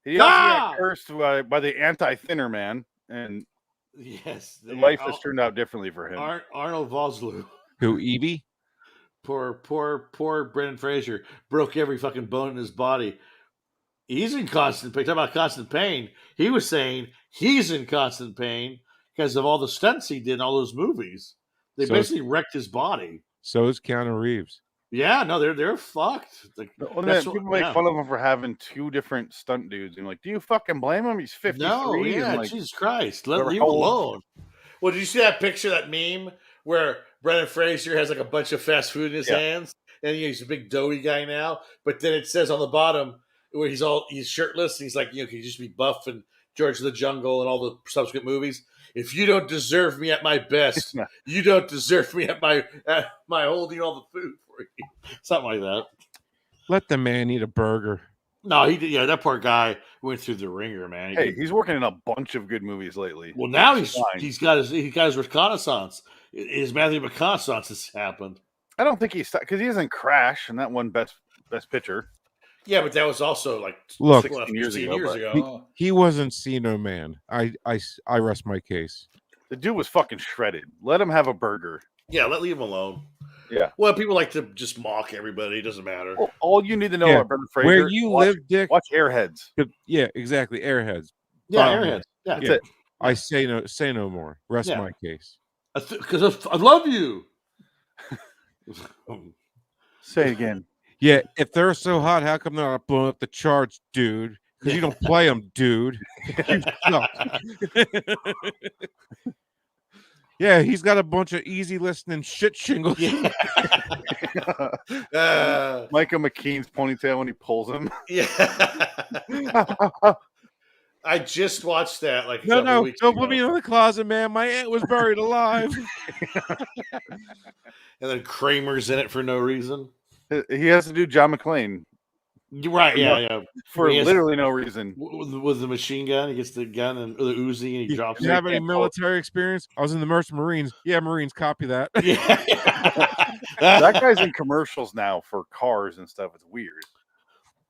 He also got cursed by the anti-thinner man, and yes, life has turned out differently for him. Arnold Vosloo. Who, Evie? Poor Brendan Fraser broke every fucking bone in his body. He's in constant pain. Talk about constant pain. He was saying he's in constant pain because of all the stunts he did in all those movies. They basically wrecked his body. So is Keanu Reeves. Yeah, no, they're fucked. People make fun of him for having 2 different stunt dudes. And like, do you fucking blame him? He's 53. No, yeah, like, Jesus Christ, leave him alone. Well, did you see that picture, that meme where Brendan Fraser has like a bunch of fast food in his hands, and he's a big doughy guy now? But then it says on the bottom where he's shirtless, and he's like, can you just be buff and George of the Jungle and all the subsequent movies? If you don't deserve me at my best, you don't deserve me at my holding all the food for you. Something like that. Let the man eat a burger. No, he did. Yeah, that poor guy went through the ringer, man. He's working in a bunch of good movies lately. Well, now he's got his reconnaissance. His Matthew reconnaissance has happened. I don't think he's because he doesn't Crash, and that won best picture. Yeah, but that was also like 16 years ago. He wasn't See No Man. I rest my case. The dude was fucking shredded. Let him have a burger. Yeah, leave him alone. Yeah. Well, people like to just mock everybody. It doesn't matter. Well, all you need to know about Brendan Fraser, where you live, Dick. Watch Airheads. Yeah, exactly. Airheads. Yeah, Airheads. Yeah, that's it. I say no more. Rest my case. Because I love you. Say it again. Yeah, if they're so hot, how come they're not blowing up the charts, dude? Because you don't play them, dude. You suck. Yeah, he's got a bunch of easy listening shit shingles. Yeah. Micah McKean's ponytail when he pulls him. Yeah. I just watched that like no, don't put me in the closet, man. My aunt was buried alive. And then Kramer's in it for no reason. He has to do John McClane. You're right, yeah. For literally no reason. With the machine gun, he gets the gun and the Uzi, and he drops it. Do you have any military experience? I was in the Merchant Marines. Yeah, Marines, copy that. Yeah. That guy's in commercials now for cars and stuff. It's weird.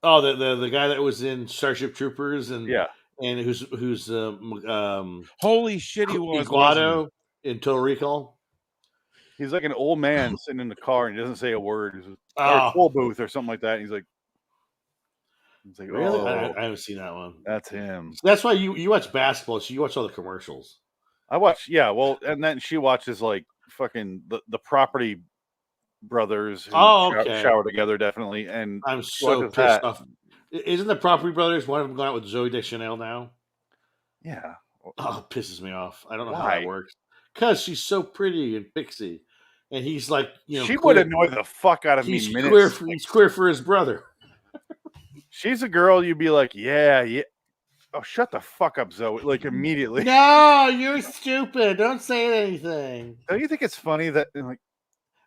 Oh, the guy that was in Starship Troopers and who's holy shit, he was Iguado in Total Recall. He's like an old man sitting in the car and he doesn't say a word. He's or toll booth or something like that. And he's like, really? I haven't seen that one. That's him. So that's why you watch basketball. So you watch all the commercials. I watch, well, and then she watches like fucking the Property Brothers who shower together, definitely. And I'm so pissed off. Isn't the Property Brothers one of them going out with Zoe Deschanel now? Yeah. Oh, it pisses me off. I don't know how Why? that works. Because she's so pretty and pixie, and he's like, she would annoy the fuck out of me. He's queer for his brother. She's a girl. You'd be like, yeah. Oh, shut the fuck up, Zoe! Like immediately. No, you're stupid. Don't say anything. Don't you think it's funny that like?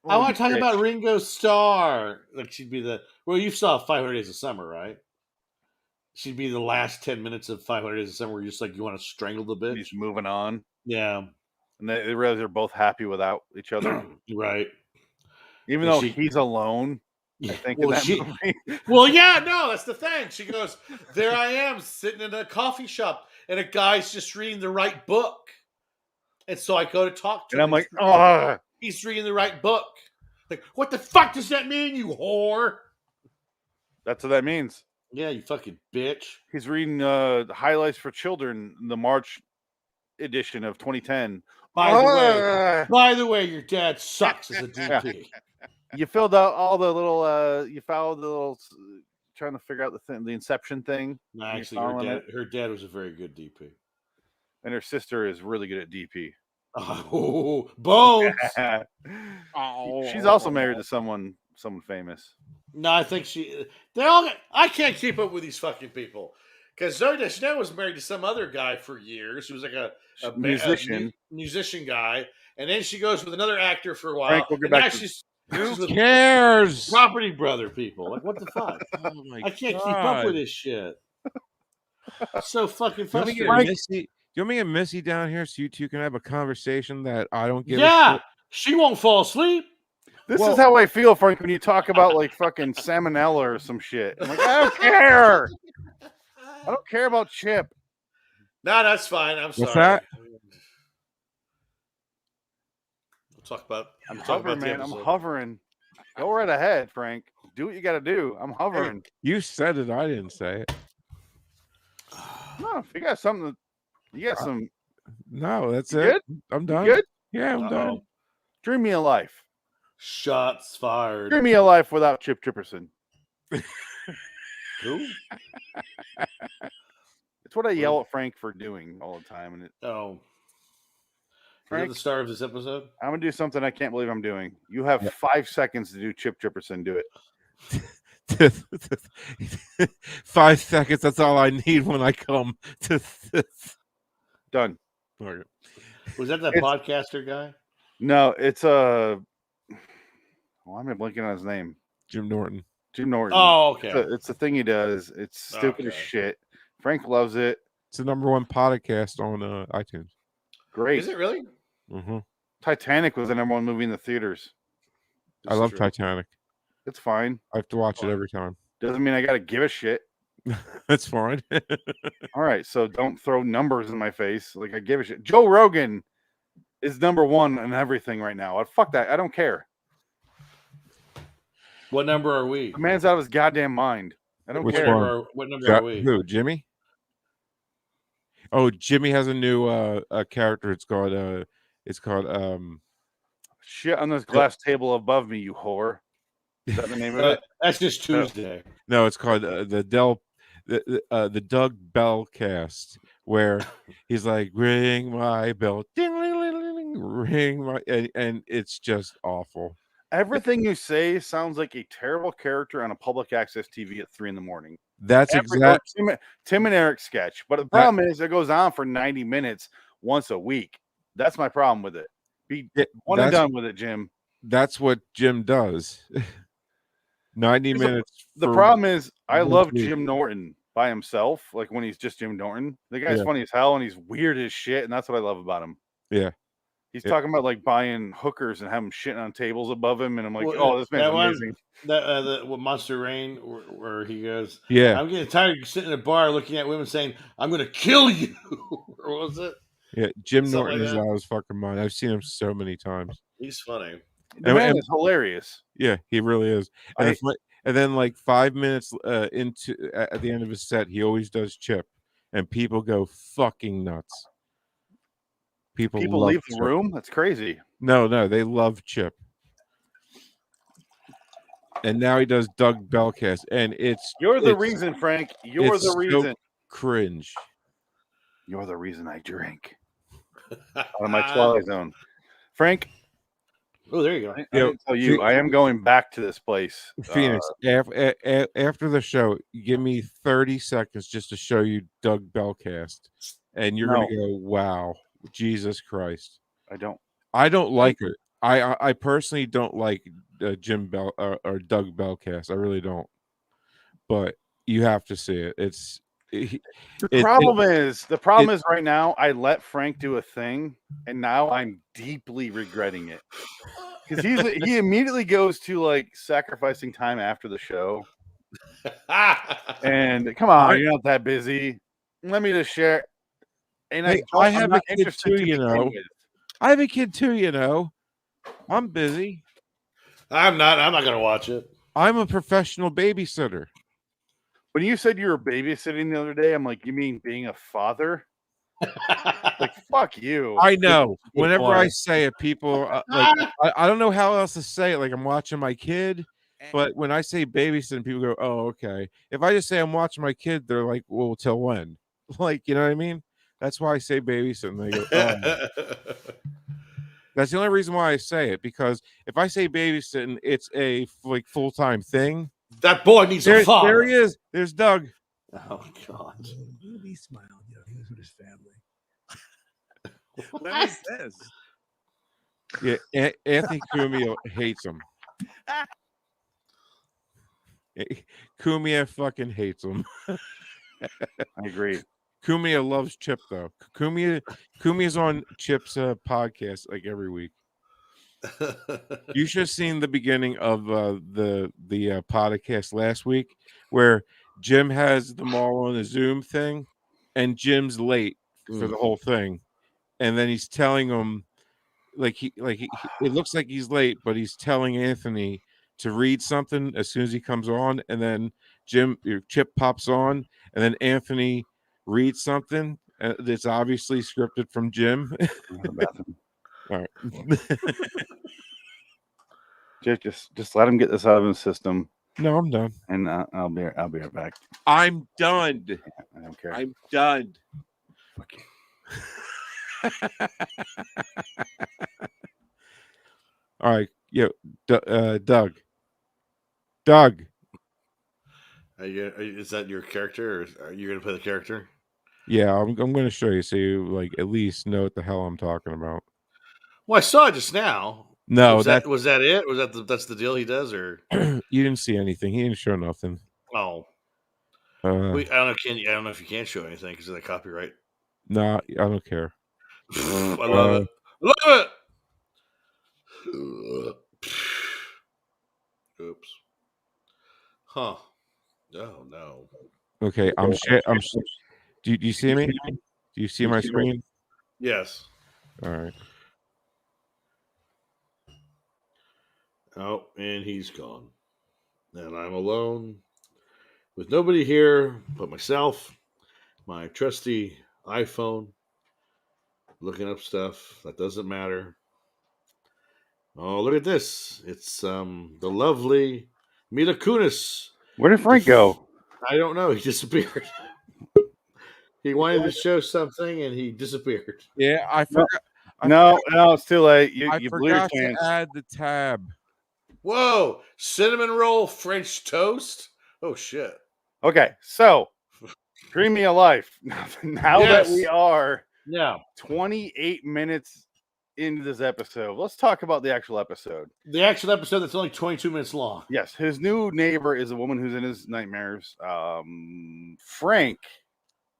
I want to talk about Ringo Starr. Like she'd be you saw 500 Days of Summer, right? She'd be the last 10 minutes of 500 Days of Summer where you're just like, you want to strangle the bitch. He's moving on. Yeah. And they realize they're both happy without each other. Right. Even though he's alone. I think in that movie. Well, yeah, no, that's the thing. She goes, there I am sitting in a coffee shop and a guy's just reading the right book. And so I go to talk to him. And I'm like, oh, he's reading the right book. Like, what the fuck does that mean, you whore? That's what that means. Yeah, you fucking bitch. He's reading Highlights for Children, the March edition of 2010. By the way, your dad sucks as a DP. You filled out all the little. You followed the little. Trying to figure out the Inception thing. No, actually, her dad was a very good DP, and her sister is really good at DP. Oh, bones! She's also married to someone famous. No, I think I can't keep up with these fucking people because Zoe Deschanel was married to some other guy for years. He was like a musician guy, and then she goes with another actor for a while. Frank, we'll get back to who cares? Property Brother people. Like, what the fuck? I can't keep up with this shit. So fucking frustrating. Do you want me to get Missy down here so you two can have a conversation that I don't give a shit? She won't fall asleep. This is how I feel, Frank, when you talk about like fucking salmonella or some shit. I'm like, I don't care. I don't care about Chip. No, that's fine. I'm sorry. What's that? I'm hovering, man. I'm hovering. Go right ahead, Frank. Do what you got to do. I'm hovering. You said it. I didn't say it. No, if you got something, you got some. No, that's it. Good? I'm done. You good? Yeah, I'm done. Dream me a life. Shots fired. Dream me a life without Chip Chipperson. Who? It's what I yell at Frank for doing all the time. And Frank, the star of this episode. I'm gonna do something I can't believe I'm doing. You have 5 seconds to do Chip Chipperson. Do it. 5 seconds. That's all I need when I come to this. Done. Okay. Was that podcaster guy? No, it's why am I blanking on his name? Jim Norton. Jim Norton. Oh, okay. It's the thing he does. It's stupid as shit. Frank loves it. It's the #1 podcast on iTunes. Great. Is it really? Mm-hmm. Titanic was the #1 movie in the theaters. I love Titanic. It's fine. I have to watch it every time. Doesn't mean I got to give a shit. That's fine. All right, so don't throw numbers in my face. Like I give a shit. Joe Rogan is #1 in everything right now. Fuck that. I don't care. What number are we? The man's out of his goddamn mind. I don't care. What number are we? Who? Jimmy? Oh, Jimmy has a new character. It's called shit on this glass table above me, you whore. Is that the name of it? That's just Tuesday. No, it's called the Doug Bell cast, where he's like, ring my bell, ding, ding, ding, ding, ring my, and it's just awful. Everything you say sounds like a terrible character on a public access TV at 3 a.m. That's exactly Tim and Eric sketch. But the problem is it goes on for 90 minutes once a week. That's my problem with it. Be one and done with it, Jim. That's what Jim does. 90 minutes. The problem is I love Jim Norton by himself. Like when he's just Jim Norton. The guy's funny as hell and he's weird as shit. And that's what I love about him. Yeah. He's talking about like buying hookers and having shit on tables above him, and I'm like, "Oh, this man's amazing." What Monster Rain, where he goes, "Yeah, I'm getting tired of sitting in a bar looking at women saying, I'm going to kill you." Or what was it? Yeah, Jim Norton is out of his fucking mind. I've seen him so many times. He's funny. The man is hilarious. Yeah, he really is. And then, like 5 minutes into at the end of his set, he always does Chip, and people go fucking nuts. People leave the room? That's crazy. No, they love Chip. and now he does Doug Bellcast, and you're the reason, Frank. You're the reason. So cringe. You're the reason I drink out of my Twilight Zone, Frank. Oh, there you go. I didn't tell you, I am going back to this place. Phoenix, after the show, give me 30 seconds just to show you Doug Bellcast, and you're going to go, wow, Jesus Christ. I don't like it. I personally don't like Jim Bell or Doug Bellcast. I really don't. But you have to see it. The problem is right now I let Frank do a thing, and now I'm deeply regretting it. Because he immediately goes to like sacrificing time after the show. And come on, you're not that busy. Let me just share. And I have a kid too, you know. I have a kid too, you know. I'm busy. I'm not going to watch it. I'm a professional babysitter. When you said you were babysitting the other day, I'm like, you mean being a father? Like, fuck you. I know. Whenever I say it, people like I don't know how else to say it. Like I'm watching my kid, but when I say babysitting, people go, "Oh, okay." If I just say I'm watching my kid, they're like, "Well, till when?" Like, you know what I mean? That's why I say babysitting. They go, "Oh." That's the only reason why I say it, because if I say babysitting, it's a like full-time thing. That boy needs a father. There he is. There's Doug. Oh God. He smiled. You know, he was with his family. What says? Yeah, Anthony Cumia hates him. Cumia fucking hates him. I agree. Cumia loves Chip though. Cumia's on Chip's podcast like every week. You should have seen the beginning of the podcast last week, where Jim has them all on a Zoom thing, and Jim's late for the whole thing, and then he's telling them it looks like he's late, but he's telling Anthony to read something as soon as he comes on, and then Chip pops on, and then Anthony reads something that's obviously scripted from Jim. All right. just let him get this out of his system. No, I'm done. And I'll be right back. I'm done. I don't care. I'm done. Fuck you. All right, Doug. Is that your character, or are you going to play the character? Yeah, I'm going to show you so you like at least know what the hell I'm talking about. Well, I saw it just now. No, was that it? Was that's the deal he does, or you didn't see anything? He didn't show nothing. Oh, I don't know. I don't know if you can show anything because of the copyright. No, I don't care. I love it. I love it. Oops. Huh. Oh no. Okay, do you see me? Do you see my screen? Yes. All right. Oh, and he's gone. And I'm alone with nobody here but myself, my trusty iPhone, looking up stuff that doesn't matter. Oh, look at this. It's the lovely Mila Kunis. Where did Frank go? I don't know. He disappeared. He wanted to show something and he disappeared. Yeah, I forgot. No, it's too late. You blew your forgot to chance. add the tab. Whoa, cinnamon roll French toast? Oh, shit. Okay, so Dreamy of Life. Now Yes. that we are 28 minutes into this episode, let's talk about the actual episode. The actual episode that's only 22 minutes long. Yes, his new neighbor is a woman who's in his nightmares. Frank,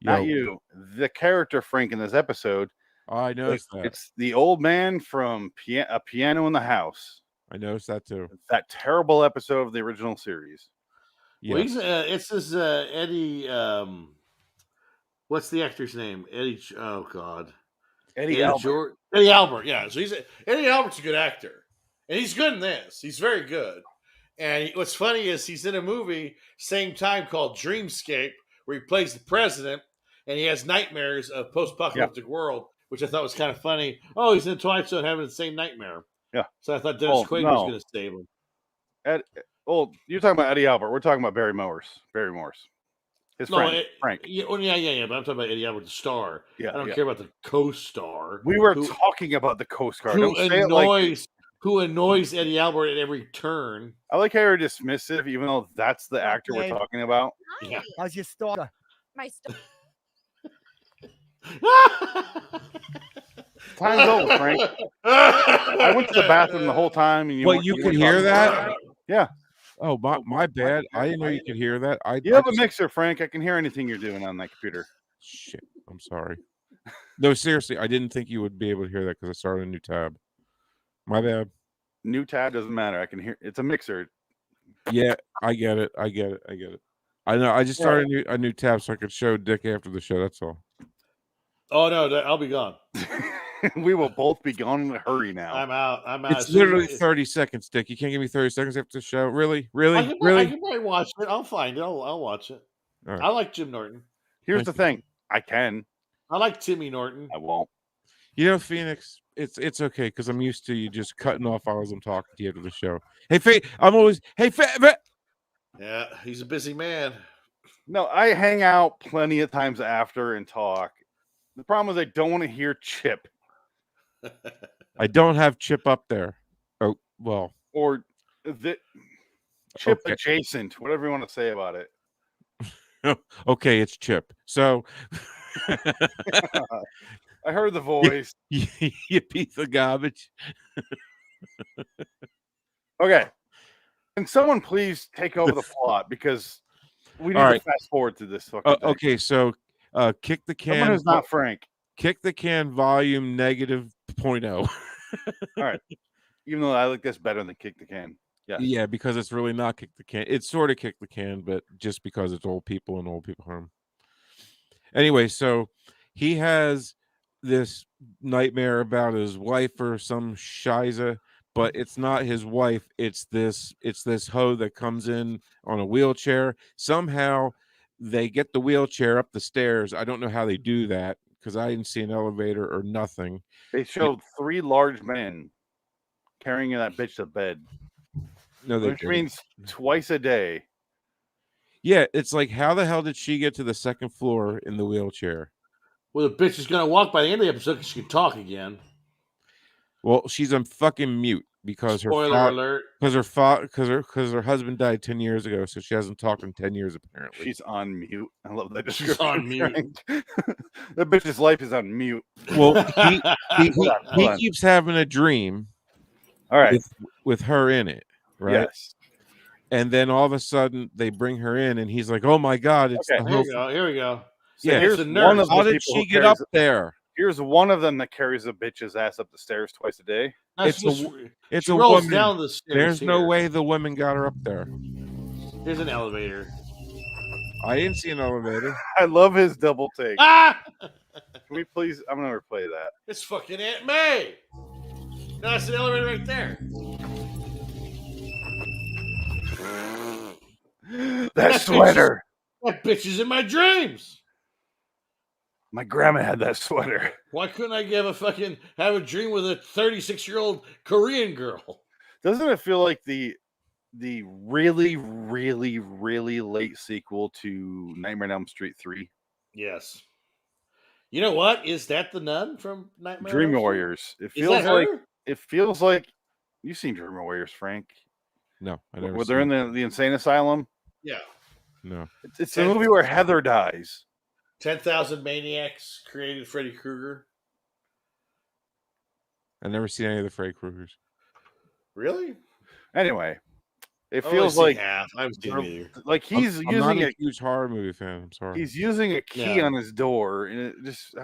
not you. The character Frank in this episode. Oh, I noticed that. It's the old man from A Piano in the House. I noticed that too. That terrible episode of the original series. Well, he's, it's this Eddie. What's the actor's name? Eddie. Oh God. Eddie Albert. Eddie Albert. Yeah. So Eddie Albert's a good actor, and he's good in this. He's very good. And what's funny is he's in a movie same time called Dreamscape, where he plays the president, and he has nightmares of post-apocalyptic world, which I thought was kind of funny. Oh, he's in the Twilight Zone having the same nightmare. Yeah. So I thought Dennis Quaid was going to save him. Well, you're talking about Eddie Albert. We're talking about Barry Morse. His friend, Frank. Yeah, but I'm talking about Eddie Albert, the star. Yeah, I don't care about the co-star. We were talking about the Coast Guard. Who annoys Eddie Albert at every turn. I like how you're dismissive, even though that's the actor we're talking about. Yeah. How's your starter? My star. Time's over, Frank. I went to the bathroom the whole time. And you could hear that? Yeah. Oh, my bad. I didn't know you could hear that. You have a mixer, Frank. I can hear anything you're doing on that computer. Shit. I'm sorry. No, seriously, I didn't think you would be able to hear that because I started a new tab. My bad. New tab doesn't matter. I can hear. It's a mixer. Yeah, I get it. I know. I just started a new tab so I could show Dick after the show. That's all. Oh no, I'll be gone. We will both be gone in a hurry now. I'm out. It's literally 30 seconds, Dick. You can't give me 30 seconds after the show. Really? I can watch it. I'll find it. I'll watch it. Right. I like Jim Norton. Here's the thing. I can. I like Timmy Norton. I won't. You know, Phoenix, it's okay because I'm used to you just cutting off as I'm talking to you after the show. Hey, I'm always, Yeah, he's a busy man. No, I hang out plenty of times after and talk. The problem is I don't want to hear Chip. I don't have Chip up there. Oh, well. Or the Chip adjacent, whatever you want to say about it. Okay, it's Chip. So I heard the voice. You piece of garbage. Okay. Can someone please take over the plot because we need to fast forward to this fucking thing. Okay, so kick the can. Someone who's not Frank. Kick the can volume -0.0. All right. Even though I like this better than kick the can. Yeah. Yeah, because it's really not kick the can. It's sort of kick the can, but just because it's old people and old people home. Anyway, so he has this nightmare about his wife or some shiza, but it's not his wife. It's this hoe that comes in on a wheelchair. Somehow they get the wheelchair up the stairs. I don't know how they do that because I didn't see an elevator or nothing. They showed 3 large men carrying that bitch to bed. No, which means twice a day. Yeah, it's like, how the hell did she get to the second floor in the wheelchair? Well, the bitch is gonna walk by the end of the episode because she can talk again. Well, she's on fucking mute because alert. Because her husband died 10 years ago, so she hasn't talked in 10 years apparently. She's on mute. I love that. She's on mute. That bitch's life is on mute. Well, he keeps having a dream. All right, with her in it, right? Yes. And then all of a sudden they bring her in, and he's like, "Oh my god, it's Here we go. So yeah, here's the nurse. one of how the did people she get up there? Here's one of them that carries a bitch's ass up the stairs twice a day. It's she a rolls woman. down the stairs. There's no way the women got her up there. Here's an elevator. I didn't see an elevator. I love his double take. Ah! Can we please? I'm gonna replay that. It's fucking Aunt May. No, that's the elevator right there. That sweater. That bitch is in my dreams. My grandma had that sweater. Why couldn't I have a dream with a 36-year-old Korean girl? Doesn't it feel like the really, really, really late sequel to Nightmare on Elm Street 3? Yes. You know what? Is that the nun from Nightmare Dream on Elm Street? Warriors. It feels like you've seen Dream Warriors, Frank. No, I never. Where they're in the insane asylum. Yeah. No. It's a movie where Heather dies. 10,000 Maniacs created Freddy Krueger. I never seen any of the Freddy Kruegers. Really? Anyway, it feels like half. I haven't seen either. Like he's I'm using not a huge horror movie fan. I'm sorry. He's using a key on his door, and it just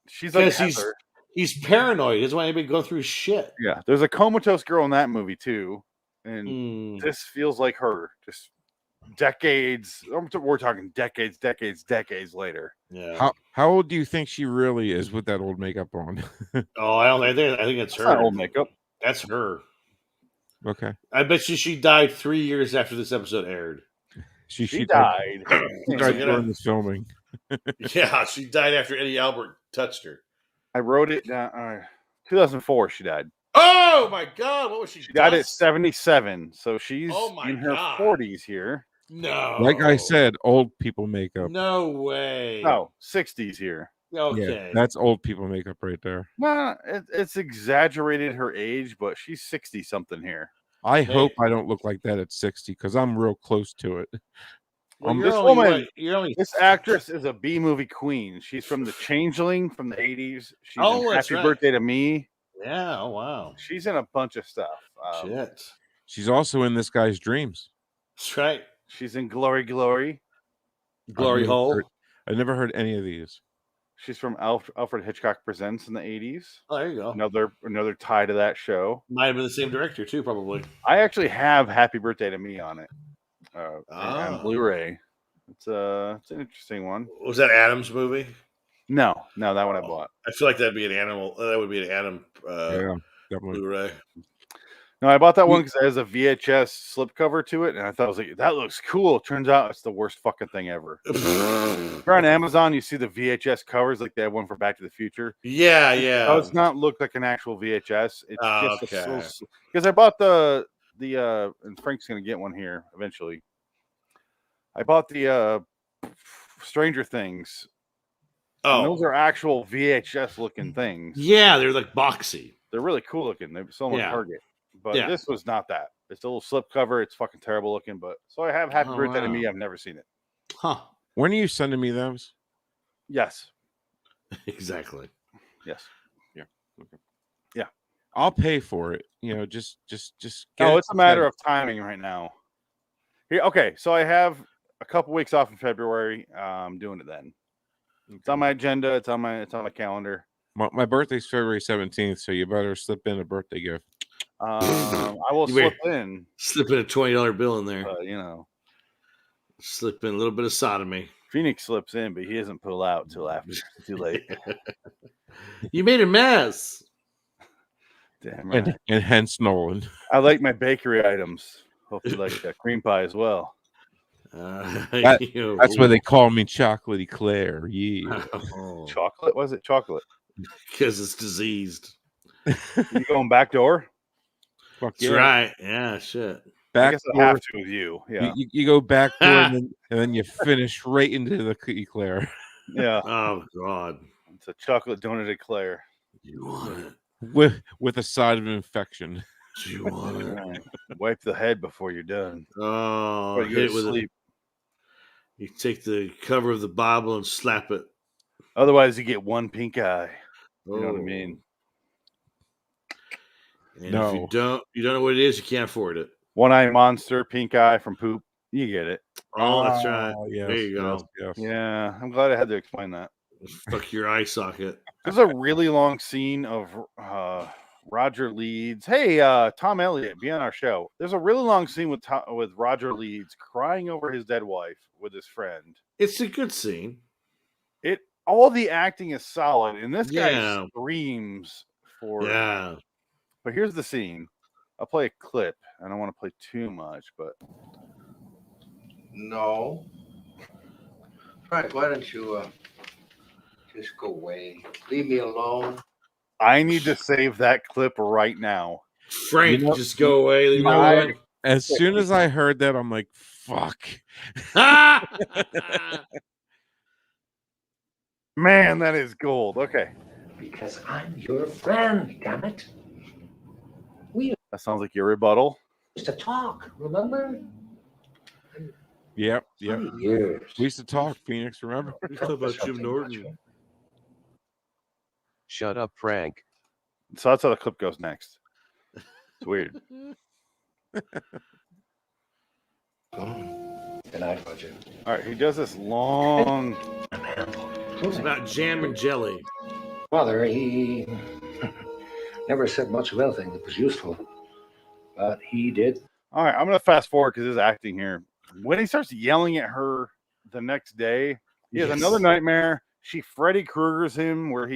she's like Heather. He's paranoid. He doesn't want anybody to go through shit. Yeah, there's a comatose girl in that movie too, and this feels like her. Just decades. We're talking decades later. Yeah. How old do you think she really is with that old makeup on? Oh, I think it's her. Not old makeup. That's her. Okay. I bet you she died 3 years after this episode aired. She died. She died during this filming. Yeah, she died after Eddie Albert touched her. I wrote it down. 2004, she died. Oh my God! What was she? She died at 77, so she's in her 40s here. No, like I said, old people makeup. No way. No, 60s here. Okay, Yeah, that's old people makeup right there. Nah, it's exaggerated her age, but she's 60 something here. I hope I don't look like that at 60 because I'm real close to it. Well, this actress is a B movie queen. She's from The Changeling from the 80s. She's in that's Happy right. Birthday to Me. Yeah. Oh wow. She's in a bunch of stuff. Shit. She's also in this guy's dreams. That's right. She's in Glory, Glory. Glory Hole. I never heard any of these. She's from Alfred Hitchcock Presents in the 80s. Oh, there you go. Another tie to that show. Might have been the same director too, probably. I actually have Happy Birthday to Me on it on Blu-ray. It's an interesting one. Was that Adam's movie? No, that one I bought. I feel like that'd be an animal. That would be an Adam definitely. Blu-ray. No, I bought that one because it has a VHS slipcover to it, and I thought I was like, that looks cool. Turns out it's the worst fucking thing ever. If you're on Amazon, you see the VHS covers, like they have one for Back to the Future. Yeah. It does not look like an actual VHS. It's just okay. because I bought the and Frank's gonna get one here eventually. I bought the Stranger Things. Oh, and those are actual VHS looking things. Yeah, they're like boxy. They're really cool looking. They sold them on Target. But this was not that. It's a little slip cover. It's fucking terrible looking. But so I have Happy Birthday to Me. I've never seen it. Huh. When are you sending me those? Yes. Exactly. Yes. Yeah. Okay. Yeah. I'll pay for it. Just No, it's a matter of timing right now. Here, okay, so I have a couple weeks off in February. I'm doing it then. It's on my agenda. It's on my calendar. My birthday's February 17th, so you better slip in a birthday gift. I will slip in a $20 bill in there. Slip in a little bit of sodomy. Phoenix slips in, but he doesn't pull out till after. It's too late. You made a mess. Damn right. And hence Nolan. I like my bakery items. Hopefully, like that cream pie as well. That's why they call me Chocolate Eclair. Yeah. Chocolate? Was it chocolate? Because it's diseased. You going back door? Fuck That's right. Yeah, shit. I guess I have to with you. Yeah. You go back door and then you finish right into the eclair. Yeah. Oh God. It's a chocolate donut eclair. You want it with a side of infection. Do you want it? Wipe the head before you're done. Oh, you hit it with sleep. You take the cover of the Bible and slap it. Otherwise, you get one pink eye. You know what I mean? And if you don't know what it is, you can't afford it. One eye monster, pink eye from poop. You get it. Oh, that's right. Yes, there you go. Yes. Yeah, I'm glad I had to explain that. Fuck your eye socket. There's a really long scene of Roger Leeds. Hey, Tom Elliott, be on our show. There's a really long scene with Roger Leeds crying over his dead wife with his friend. It's a good scene. All the acting is solid, and this guy screams for. Yeah. But here's the scene. I'll play a clip. I don't want to play too much, but no. Frank, why don't you just go away? Leave me alone. I need to save that clip right now. Frank, just go away. Leave me alone. As soon as I heard that, I'm like, fuck. Man, that is gold. Okay. Because I'm your friend, damn it. That sounds like your rebuttal. Just to talk, remember? Yep. Years. We used to talk, Phoenix, remember? We talk about Jim Norton. Shut up, Frank. So that's how the clip goes next. It's weird. Good night, Roger. All right, he does this long. It's about jam and jelly. Father, he never said much of anything that was useful, but he did. All right, I'm going to fast forward because his acting here. When he starts yelling at her the next day, he has another nightmare. She Freddy Krueger's him where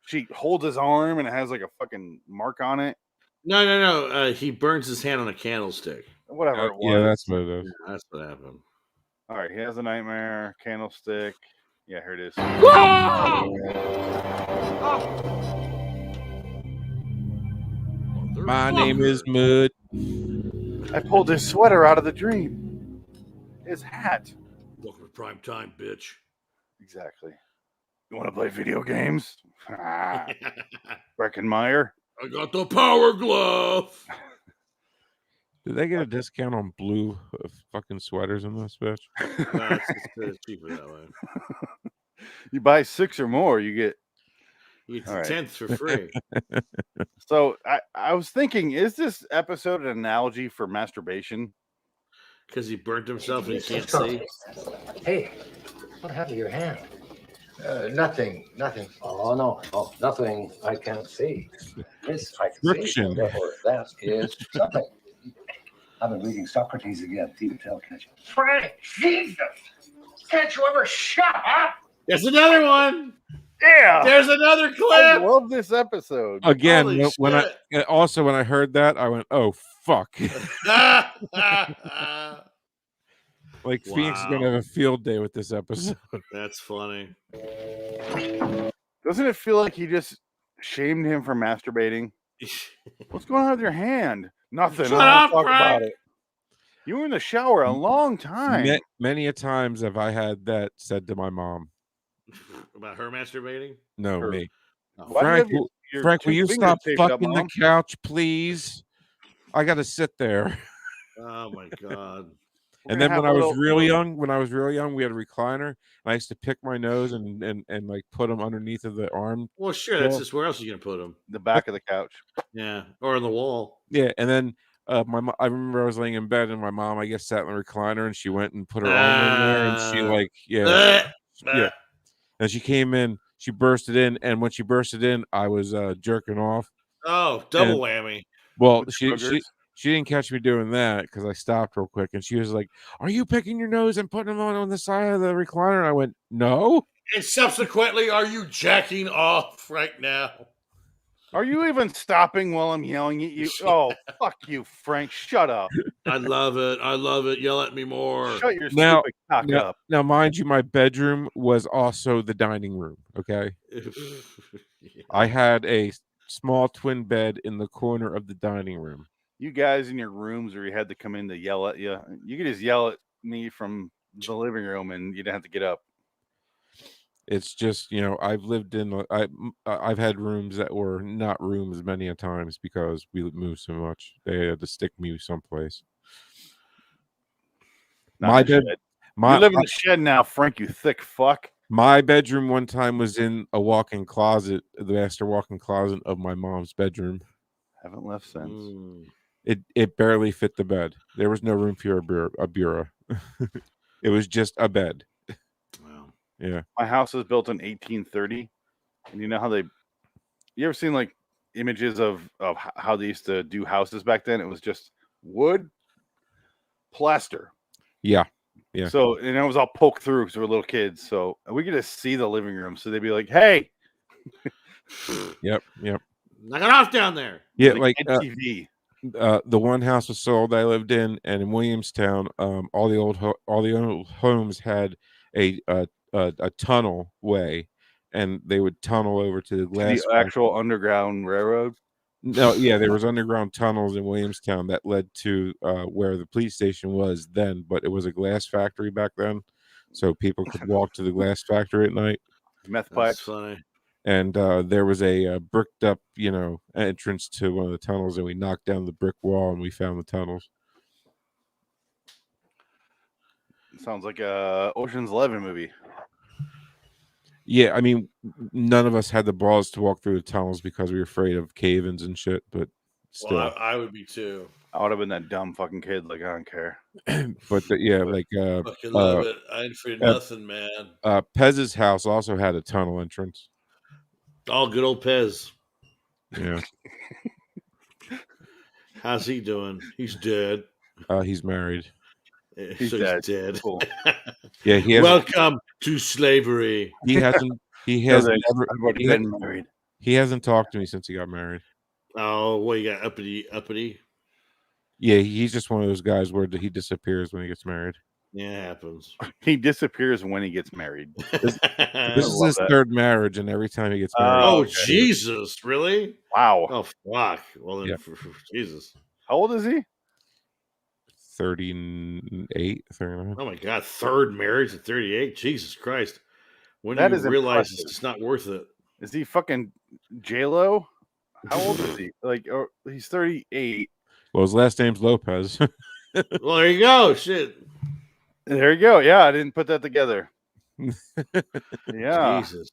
she holds his arm and it has like a fucking mark on it. No. He burns his hand on a candlestick. Whatever it was. Yeah, that's what it is. Yeah, that's what happened. All right, he has a nightmare, candlestick. Yeah, here it is. My name is Mud. I pulled his sweater out of the dream. His hat. Welcome to prime time, bitch. Exactly. You want to play video games? Breckenmeyer. I got the power glove. Did they get a discount on blue fucking sweaters in this bitch? No, it's cheaper that way. You buy 6 or more, you get the 10th for free. So I was thinking, is this episode an analogy for masturbation? Because he burnt himself and he can't see. Hey, what happened to your hand? Nothing. Oh, no. Oh, nothing I can't see. This I can Friction. see. Therefore, that is something. I've been reading Socrates again. Feed tell, catch. Frank, Jesus! Can't you ever shut up? There's another one. Yeah. There's another I clip. love this episode. Again, Holy when I heard that, I went, "Oh fuck!" Like Phoenix is gonna have a field day with this episode. That's funny. Doesn't it feel like he just shamed him for masturbating? What's going on with your hand? Nothing. Shut I up, don't talk Frank. about it. You were in the shower a long time. Many a times have I had that said to my mom. About her masturbating? No, Her. me. Oh. Frank, Frank, will you stop taped up, fucking the Mom? couch, please? I got to sit there. Oh my god. And then when I was real young, we had a recliner, and I used to pick my nose and like put them underneath of the arm. Well, sure. That's just where else are you gonna put them? The back of the couch. Yeah, or on the wall. Yeah, and then I remember I was laying in bed, and my mom, I guess, sat in the recliner, and she went and put her arm in there, and she yeah. And she came in, she bursted in, and when she bursted in, I was jerking off. Oh, double whammy. Well, she didn't catch me doing that because I stopped real quick, and she was like, "Are you picking your nose and putting them on the side of the recliner?" And I went, "No." And subsequently, are you jacking off right now? Are you even stopping while I'm yelling at you? Oh, fuck you, Frank. Shut up. I love it. I love it. Yell at me more. Shut your stupid cock up. Now, mind you, my bedroom was also the dining room. Okay, I had a small twin bed in the corner of the dining room. You guys in your rooms where you had to come in to yell at you, you could just yell at me from the living room and you didn't have to get up. It's just, I've lived in, I've had rooms that were not rooms many a times because we moved so much. They had to stick me someplace. You live in the shed now, Frank, you thick fuck. My bedroom one time was in a walk-in closet, the master walk-in closet of my mom's bedroom. Haven't left since. It barely fit the bed. There was no room for a bureau. It was just a bed. Wow. Yeah. My house was built in 1830, and you know how you ever seen like images of how they used to do houses back then? It was just wood, plaster. Yeah. So, and it was all poked through because we were little kids. So we could just see the living room. So they'd be like, "Hey." Yep. Knock it off down there. Yeah, like TV. The one house was sold I lived in, and in Williamstown, all the old homes had a tunnel way, and they would tunnel over to the glass. The actual underground railroad. No, yeah, there was underground tunnels in Williamstown that led to where the police station was then, but it was a glass factory back then, so people could walk to the glass factory at night. Meth That's pipes. funny. And there was a bricked up, entrance to one of the tunnels, and we knocked down the brick wall, and we found the tunnels. Sounds like a Ocean's 11 movie. Yeah, I mean, none of us had the balls to walk through the tunnels because we were afraid of cave-ins and shit, but still. Well, I would be too. I would have been that dumb fucking kid. Like, I don't care. But fucking love it. I ain't afraid of nothing, man. Pez's house also had a tunnel entrance. Oh, good old Pez. Yeah. How's he doing? He's dead. He's married. He's dead. Cool. Yeah, he has. Welcome to slavery. He hasn't. He has never. Been married. He hasn't talked to me since he got married. Oh, what you got? Uppity. Yeah, he's just one of those guys where he disappears when he gets married. Yeah, it happens. He disappears when he gets married. This is his third marriage, and every time he gets married. Oh, Jesus. Really? Wow. Oh, fuck. Well, then, Yeah. Jesus. How old is he? 38, 39. Oh, my God. Third marriage at 38? Jesus Christ. When That do you is realize impressive. it's not worth it? Is he fucking J-Lo? How old is he? Like, he's 38. Well, his last name's Lopez. Well, there you go. Shit. There you go. Yeah, I didn't put that together. Yeah. Jesus.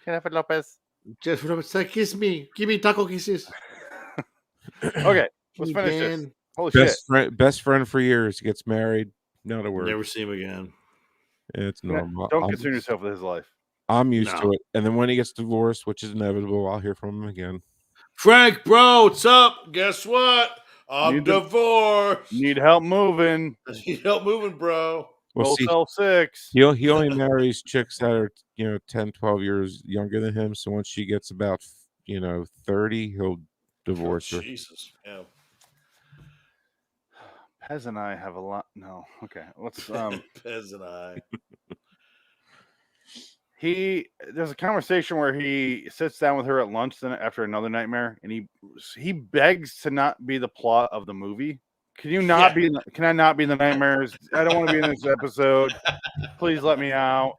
Jennifer Lopez. Jennifer Lopez, kiss me. Give me taco kisses. Okay, let's finish this. Holy Best friend for years gets married. Not a word. Never see him again. It's normal. Don't concern yourself with his life. I'm used to it. And then when he gets divorced, which is inevitable, I'll hear from him again. Frank, bro, what's up? Guess what? I'm divorced. Need help moving. Need help moving, bro. Well, see, Motel 6. He only marries chicks that are 10, 12 years younger than him. So once she gets about 30, he'll divorce her. Jesus, yeah. Pez and I have a lot. No, okay. Let's Pez and I. There's a conversation where he sits down with her at lunch after another nightmare, and he begs to not be the plot of the movie. Can you not be? Can I not be in the nightmares? I don't want to be in this episode. Please let me out.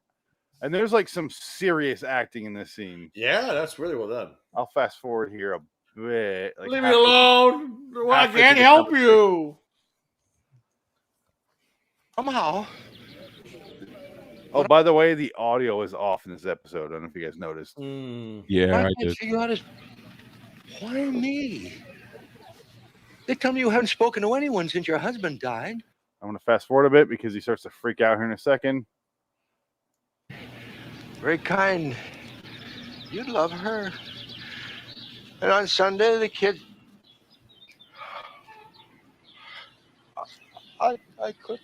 And there's like some serious acting in this scene. Yeah, that's really well done. I'll fast forward here a bit. Like leave me alone. Well, I can't help you. Somehow. Oh, by the way, the audio is off in this episode. I don't know if you guys noticed. Yeah, I did. Why me? They tell me you haven't spoken to anyone since your husband died. I'm going to fast forward a bit because he starts to freak out here in a second. Very kind. You love her. And on Sunday, the kid... I could...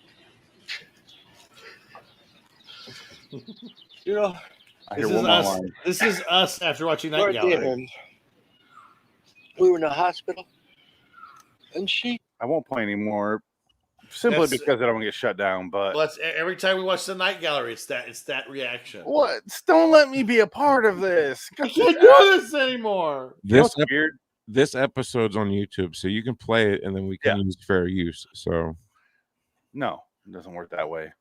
This is us after watching Night Gallery. We were in the hospital, and she... I won't play anymore, simply because I don't want to get shut down. But every time we watch the Night Gallery, it's that reaction. What? Don't let me be a part of this. I can't do this anymore. This episode's on YouTube, so you can play it, and then we can use fair use. So, no, it doesn't work that way.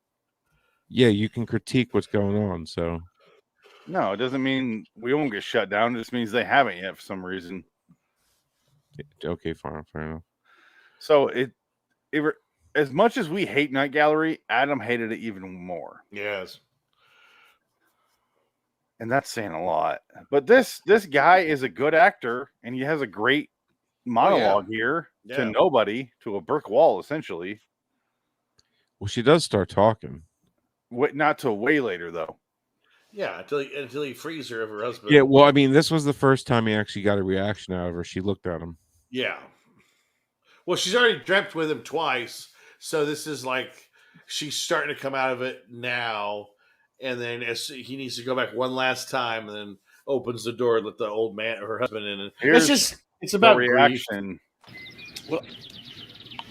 Yeah, you can critique what's going on. So, no, it doesn't mean we won't get shut down. It just means they haven't yet for some reason. Okay, fine, fair enough. So as much as we hate Night Gallery, Adam hated it even more. Yes, and that's saying a lot. But this guy is a good actor, and he has a great monologue here to nobody, to a brick wall, essentially. Well, she does start talking. Not till way later, though. Yeah, until he frees her of her husband. Yeah, well, I mean, this was the first time he actually got a reaction out of her. She looked at him. Yeah. Well, she's already dreamt with him twice, so this is like she's starting to come out of it now. And then as he needs to go back one last time, and then opens the door and let the old man or her husband in. And it's about reaction. Well,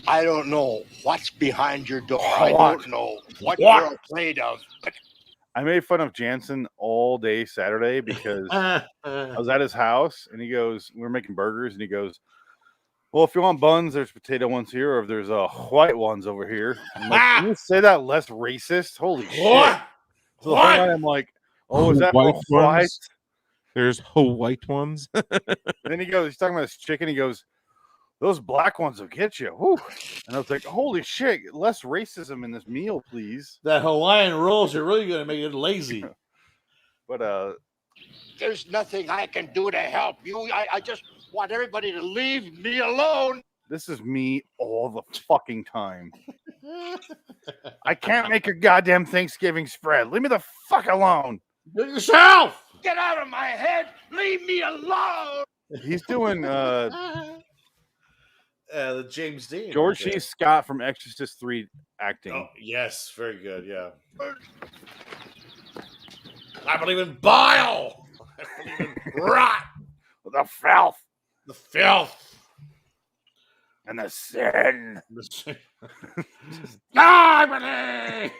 I don't know what's behind your door. I don't know what you're afraid of. But... I made fun of Jansen all day Saturday because I was at his house, and he goes, "We're making burgers," and he goes, "Well, if you want buns, there's potato ones here, or if there's white ones over here." I'm like, can you say that less racist? Holy shit! So the whole night I'm like, "Oh, is that white? There's white ones." Then he's talking about this chicken. He goes, "Those black ones will get you." Whew. And I was like, "Holy shit! Less racism in this meal, please." That Hawaiian rolls are really going to make it lazy. But there's nothing I can do to help you. I just want everybody to leave me alone. This is me all the fucking time. I can't make a goddamn Thanksgiving spread. Leave me the fuck alone. Do it yourself. Get out of my head. Leave me alone. He's doing the James Dean. George C. Scott from Exorcist 3 acting. Oh, yes, very good, yeah. I believe in bile. I believe in rot. The filth. The filth. And the sin. My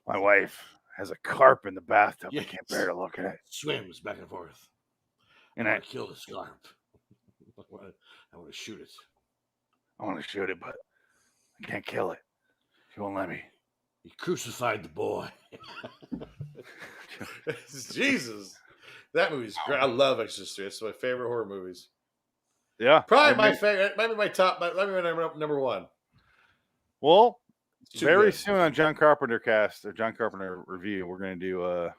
wife has a carp in the bathtub. Yes. I can't bear to look at it. Swims back and forth. And I want to kill the carp. I want to shoot it. I want to shoot it, but I can't kill it. She won't let me. He crucified the boy. Jesus. That movie's great. I love Exorcist 3. It's my favorite horror movies. Yeah. Probably my favorite. Maybe my top. Maybe my number one. Well, very soon on John Carpenter cast or John Carpenter review, we're going to do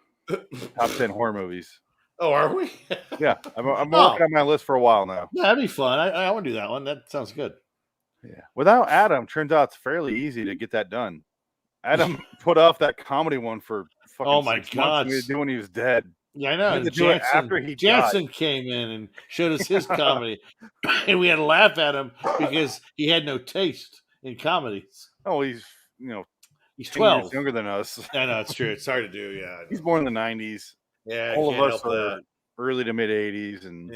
top 10 horror movies. Oh, are we? Yeah. I'm working on my list for a while now. Yeah, that'd be fun. I want to do that one. That sounds good. Yeah. Without Adam, turns out it's fairly easy to get that done. Adam put off that comedy one for fucking 6 months we had to do when he was dead. Yeah, I know. Jansen came in and showed us his comedy, and we had to laugh at him because he had no taste in comedies. Oh, he's 12 years younger than us. I know it's true. It's hard to do. Yeah, he's born in the 90s. Yeah, all of us are early to mid 80s, and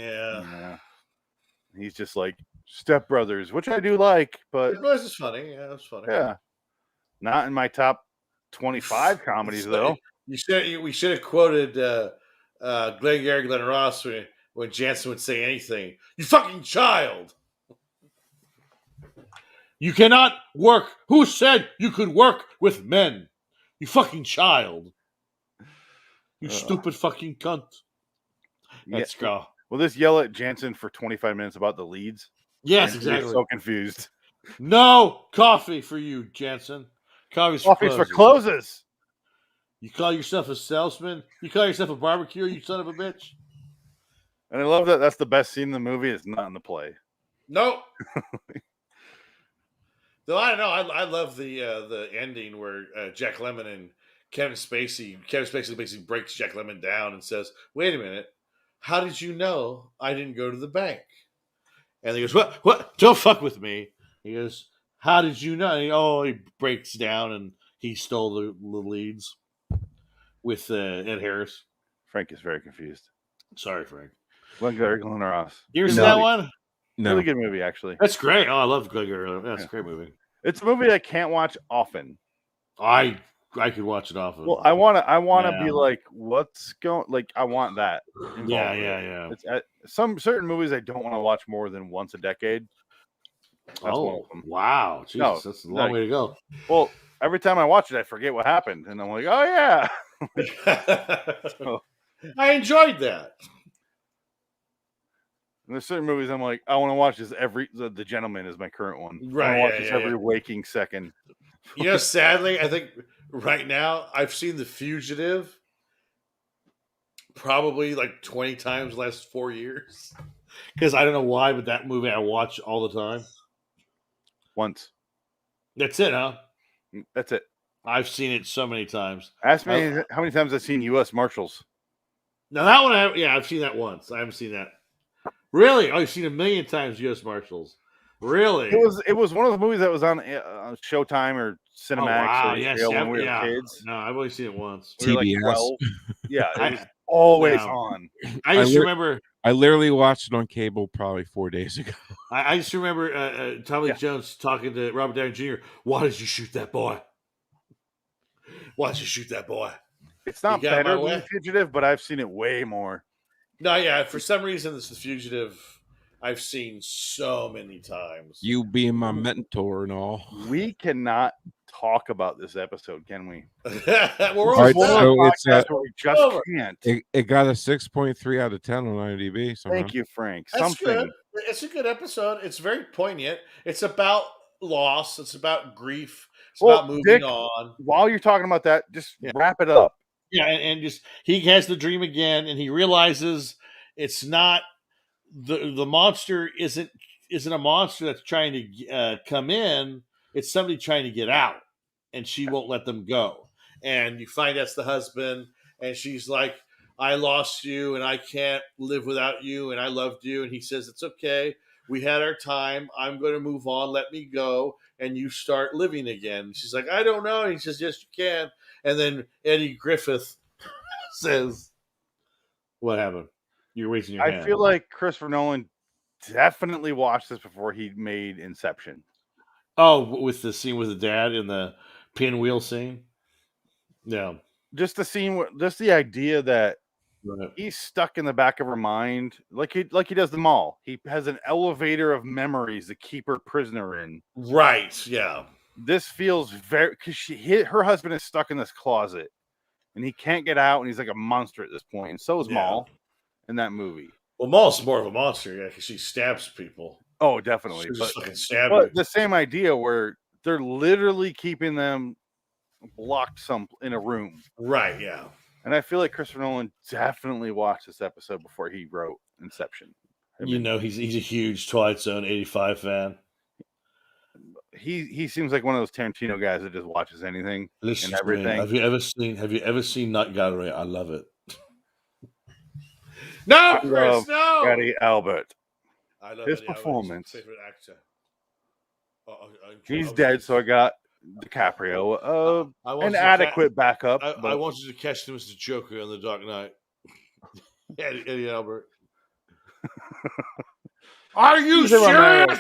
he's just like Step Brothers, which I do like, but Step Brothers is funny. Yeah, it's funny. Yeah, not in my top 25 comedies though. We should have quoted Glenn Ross when Jansen would say anything. You fucking child! You cannot work. Who said you could work with men? You fucking child! You stupid fucking cunt. Let's go. Will this yell at Jansen for 25 minutes about the leads? Yes, exactly. So confused. No coffee for you, Jansen. Coffee's for closes. You call yourself a salesman? You call yourself a barbecue, you son of a bitch? And I love that that's the best scene in the movie. It's not in the play. Nope. Though I don't know. I love the ending where Jack Lemmon and Kevin Spacey basically breaks Jack Lemmon down and says, wait a minute, how did you know I didn't go to the bank? And he goes, what? Don't fuck with me. He goes, how did you know? And he breaks down and he stole the leads with Ed Harris. Frank is very confused. Sorry, Frank. Glenn Ross. You ever seen that one? No. Really good movie, actually. That's great. Oh, I love Glenn Ross. That's a great movie. It's a movie I can't watch often. I could watch it often. Well, I want to be like, what's going? Like, I want that. Yeah. It's some certain movies I don't want to watch more than once a decade. That's one of them. Wow! Jesus, that's a long way to go. Well, every time I watch it, I forget what happened, and I'm like, oh yeah. I enjoyed that. And there's certain movies I'm like, I want to watch this The Gentleman is my current one. Right. I want to watch this every waking second. Sadly, I think right now I've seen The Fugitive probably like 20 times the last 4 years. Because I don't know why, but that movie I watch all the time. Once. That's it, huh? That's it. I've seen it so many times. Ask me how many times I've seen U.S. Marshals. Now that one, I've seen that once. I haven't seen that. Really? Oh, you've seen 1,000,000 times U.S. Marshals. Really? It was one of the movies that was on Showtime or Cinemax or yes, when we were kids. No, I've only seen it once. TBS. We were like 12. Yeah, it was always on. I just remember. I literally watched it on cable probably 4 days ago. I just remember Tommy Lee Jones talking to Robert Downey Jr. Why did you shoot that boy? Why did you shoot that boy? It's not better than The Fugitive, but I've seen it way more. No, yeah. For some reason, this The Fugitive I've seen so many times. You being my mentor and all. We cannot talk about this episode, can we? We just can't. It got a 6.3 out of 10 on IMDb. Somehow. Thank you, Frank. That's good. It's a good episode. It's very poignant. It's about loss. It's about grief. It's about moving on. While you're talking about that, just wrap it up. Yeah, and just he has the dream again, and he realizes it's not the monster isn't a monster that's trying to come in. It's somebody trying to get out, and she won't let them go. And you find that's the husband, and she's like, I lost you, and I can't live without you, and I loved you. And he says, it's okay. We had our time. I'm going to move on. Let me go, and you start living again. She's like, I don't know. And he says, yes, you can. And then Eddie Griffith says, what happened? You're raising your hand. I feel like Christopher Nolan definitely watched this before he made Inception. Oh, with the scene with the dad in the pinwheel scene. Yeah, just the scene, just the idea that right. he's stuck in the back of her mind, like he does the mall. He has an elevator of memories to keep her prisoner in. Right. Yeah. This feels very because her husband is stuck in this closet, and he can't get out, and he's like a monster at this point. And so is Maul in that movie. Well, Maul's more of a monster, yeah, because she stabs people. Oh, definitely. But the same idea where they're literally keeping them locked in a room. Right, yeah. And I feel like Christopher Nolan definitely watched this episode before he wrote Inception. You know, he's a huge Twilight Zone 85 fan. He seems like one of those Tarantino guys that just watches anything and everything. Have you ever seen Night Gallery? I love it. No, Chris, no. Eddie Albert. I love his Eddie performance. Albert's my favorite actor. He's dead, so I got DiCaprio. An adequate backup. I wanted to catch him as the Joker on The Dark Knight. Eddie Albert. Are you serious?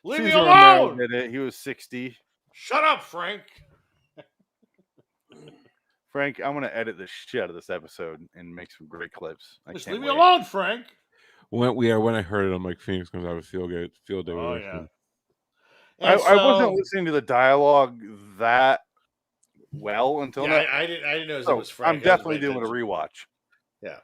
Leave me alone. He was 60. Shut up, Frank. Frank, I'm going to edit the shit out of this episode and make some great clips. Just leave me alone, Frank. When I heard it, I'm like, Phoenix comes out with field day. Oh, yeah. I wasn't listening to the dialogue that well until now. I didn't know it was Frank. I'm definitely doing a rewatch. Yeah.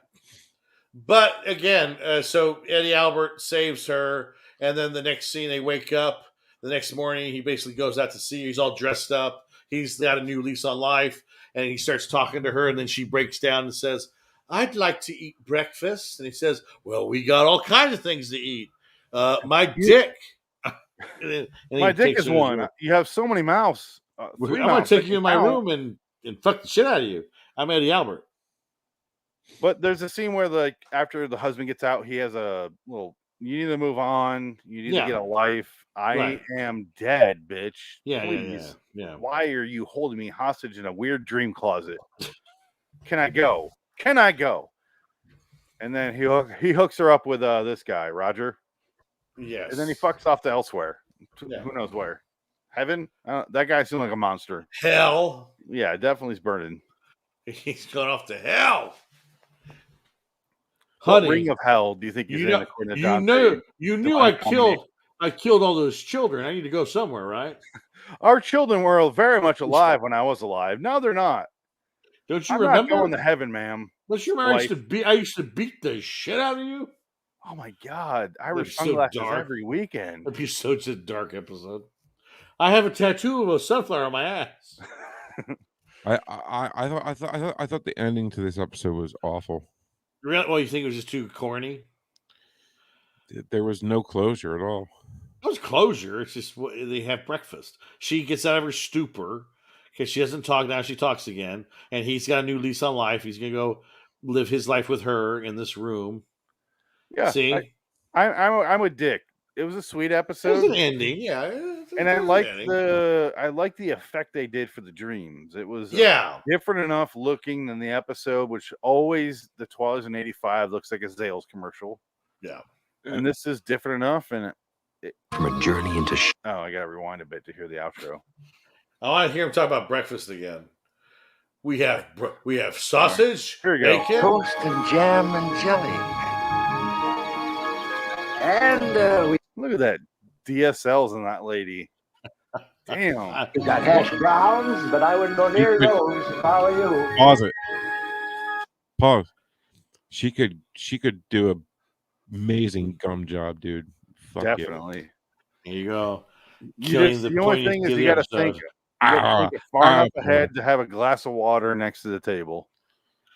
But again, so Eddie Albert saves her, and then the next scene, they wake up. The next morning, he basically goes out to see her. He's all dressed up. He's got a new lease on life, and he starts talking to her, and then she breaks down and says, I'd like to eat breakfast. And he says, well, we got all kinds of things to eat. My dick. And my dick is one. You have so many mouths. I'm going to take you in my room and fuck the shit out of you. I'm Eddie Albert. But there's a scene where, like, after the husband gets out, he has a little, you need to move on. You need to get a life. I am dead, bitch. Yeah, please. Yeah. Why are you holding me hostage in a weird dream closet? Can I go? Can I go? And then he hooks her up with this guy, Roger. Yes. And then he fucks off to elsewhere. Yeah. Who knows where? Heaven? That guy seems like a monster. Hell. Yeah, definitely is burning. He's going off to hell. What Honey, ring of hell do you think he's in? According to you knew I killed all those children. I need to go somewhere, right? Our children were very much alive when I was alive. Now they're not. Don't you I'm remember? Not going to heaven, ma'am. Don't you remember I used to beat the shit out of you? Oh my God. I wear sunglasses every weekend. That'd be such a dark episode. I have a tattoo of a sunflower on my ass. I thought the ending to this episode was awful. Really? Well, you think it was just too corny? There was no closure at all. It was closure. It's just they have breakfast. She gets out of her stupor because she doesn't talk now. She talks again, and he's got a new lease on life. He's gonna go live his life with her in this room. Yeah, see, I'm a dick. It was a sweet episode. It was an ending, yeah. And I like the effect they did for the dreams. It was different enough looking than the episode, which always the Twilight Zone 85 looks like a Zales commercial. Yeah, and this is different enough. And from a journey into I gotta rewind a bit to hear the outro. I want to hear him talk about breakfast again. We have sausage, bacon, toast, and jam and jelly. And look at that DSLs in that lady. Damn. You got hash browns, but I wouldn't go near those if I were you. Pause it. Pause. She could do an amazing gum job, dude. Fuck definitely. Yeah. There you go. The only thing is you got to think far enough ahead to have a glass of water next to the table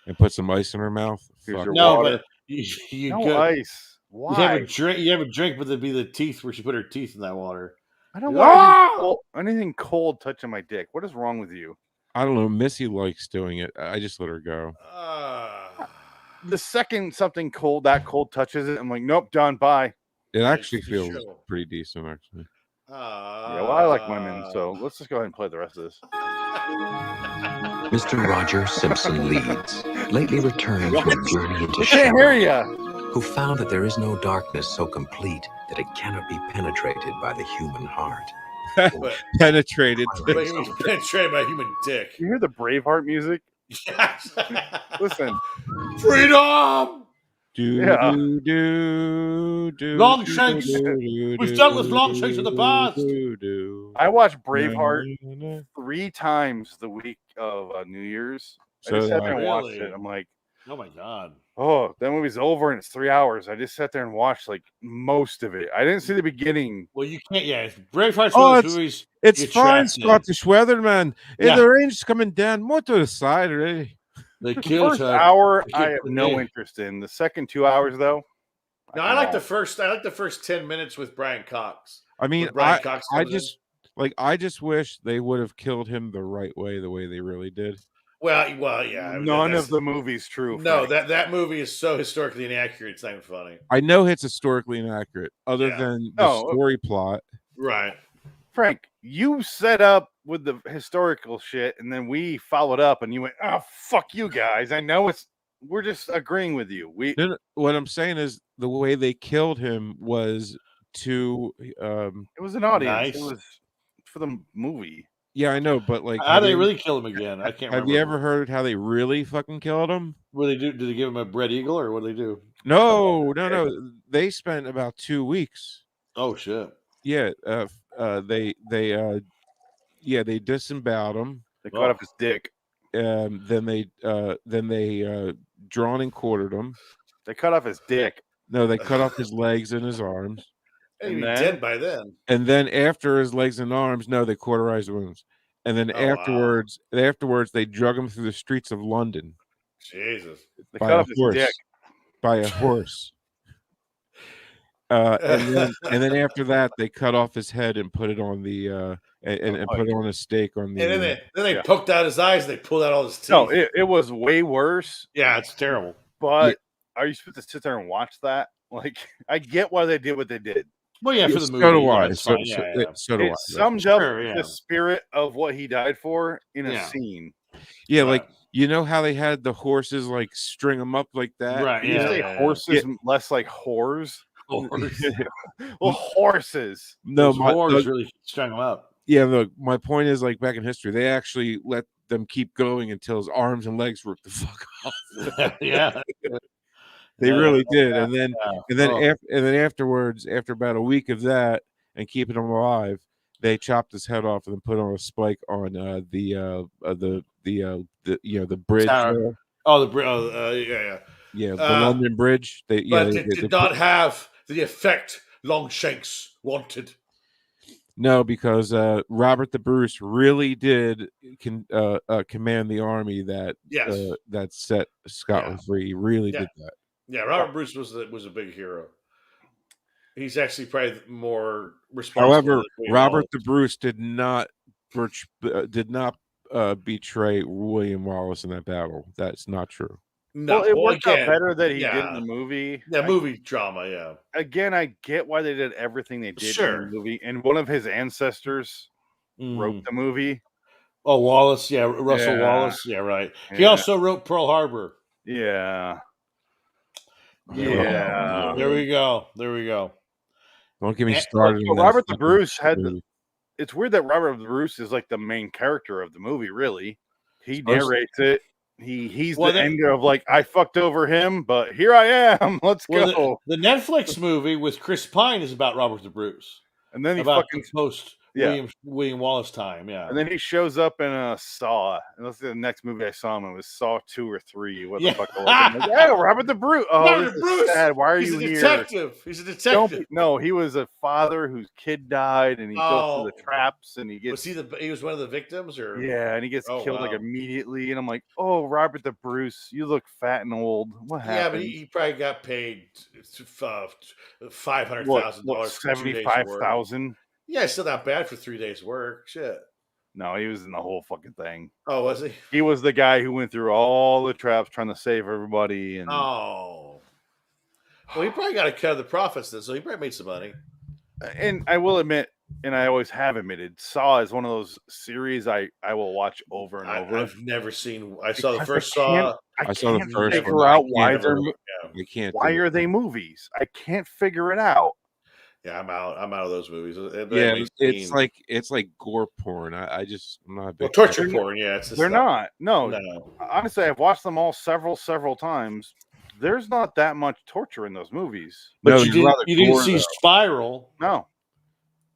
and put some ice in her mouth. No, water. But you no ice. Why? You have a drink, but it'd be the teeth where she put her teeth in that water. I don't want anything cold touching my dick. What is wrong with you? I don't know. Missy likes doing it. I just let her go. The second something that cold touches it, I'm like, nope, done. Bye. It actually feels pretty decent, actually. Yeah, well, I like women, so let's just go ahead and play the rest of this. Mr. Roger Simpson Leeds lately returned from a journey into I can't hear you. who found that there is no darkness so complete that it cannot be penetrated by the human heart. Penetrated. Penetrated by a human dick. You hear the Braveheart music? Listen. Freedom! Yeah. Longshanks. We've dealt with Longshanks in the past. I watched Braveheart 3 times the week of New Year's. I just sat there and watched it. I'm like, oh my god. Oh, that movie's over and it's 3 hours. I just sat there and watched like most of it. I didn't see the beginning. Well, you can't. Yeah, Braveheart's one of those movies. It's fine, Scottish weather, man. Yeah. The range is coming down more to the side already. They The killed first her. hour, I have no interest in. The second 2 hours, though. No, I like the first 10 minutes with Brian Cox. I mean, Brian Cox I just wish they would have killed him the right way, the way they really did. Well, yeah. None of the movie's true. No, that movie is so historically inaccurate. It's not even funny. I know it's historically inaccurate, other than the story plot. Right. Frank, you set up with the historical shit, and then we followed up, and you went, "Oh, fuck you guys! I know we're just agreeing with you." What I'm saying is the way they killed him was to. It was an audience. Nice. It was for the movie. Yeah, I know, but like, how do they really kill him again? I can't. Have you ever heard how they really fucking killed him? What did they do? Did they give him a bread eagle, or what did they do? No. They spent about 2 weeks. Oh shit. Yeah. They disemboweled him. They cut off his dick. Then they drawn and quartered him. They cut off his dick. No, they cut off his legs and his arms. He'd be dead by then. And then after his legs and arms, no, they cauterized wounds. And then afterwards, they drug him through the streets of London. Jesus. They cut off his dick. By a horse. And then after that, they cut off his head and put it on the and put it on a stake on the. And then they poked out his eyes. They pulled out all his teeth. No, it was way worse. Yeah, it's terrible. But are you supposed to sit there and watch that? Like, I get why they did what they did. Well, yeah, for the movie. So do I. So do I. It summed up the spirit of what he died for in a scene. Yeah, like you know how they had the horses like string them up like that. Right. You say horses, less like whores. Well, horses. No, whores really strung them up. Yeah, look, my point is like back in history, they actually let them keep going until his arms and legs ripped the fuck off. Yeah. They really did, and then afterwards, after about a week of that and keeping him alive, they chopped his head off and then put on a spike on the bridge. Tower. Oh, the bridge. Yeah, the London Bridge. They did not have the effect Longshanks wanted. No, because Robert the Bruce really did command the army that that set Scotland free. He really did that. Yeah, Robert Bruce was a big hero. He's actually probably more responsible. However, Robert the Bruce did not betray William Wallace in that battle. That's not true. No, well, it worked out better that he did in the movie. Yeah, movie drama. Yeah. Again, I get why they did everything they did in the movie, and one of his ancestors wrote the movie. Oh, Wallace. Yeah, Russell Wallace. Yeah, right. He also wrote Pearl Harbor. Yeah. Yeah. There we go. Don't get me started. Robert the Bruce had. It's weird that Robert the Bruce is like the main character of the movie. Really, he narrates it. He's the end of like, I fucked over him, but here I am. Let's go. The Netflix movie with Chris Pine is about Robert the Bruce, and then he about fucking post William Wallace time. Yeah, and then he shows up in a Saw. And let's see, the next movie I saw him, it was Saw 2 or 3. What the fuck? I'm like, yeah, Robert the Bruce. Oh, Robert the Bruce. Sad. Why are you here? He's a detective. No, he was a father whose kid died, and he goes through the traps, and he gets. He was one of the victims, or and he gets killed like immediately. And I'm like, oh, Robert the Bruce, you look fat and old. What happened? Yeah, but he probably got paid $500,000, $75,000. Yeah, still not bad for 3 days' work. Shit. No, he was in the whole fucking thing. Oh, was he? He was the guy who went through all the traps trying to save everybody. And well, he probably got a cut of the profits then, so he probably made some money. And I will admit, and I always have admitted, Saw is one of those series I will watch over and over. I've never seen. I saw the Because first I can't- Saw. I saw the can't first figure one. out why they're We can't. why are they movies? I can't figure it out. Yeah, I'm out. I'm out of those movies. Yeah, it's like gore porn. I'm not a big torture porn. Yeah, they're not. No, honestly, I've watched them all several times. There's not that much torture in those movies. But you didn't see Spiral. No,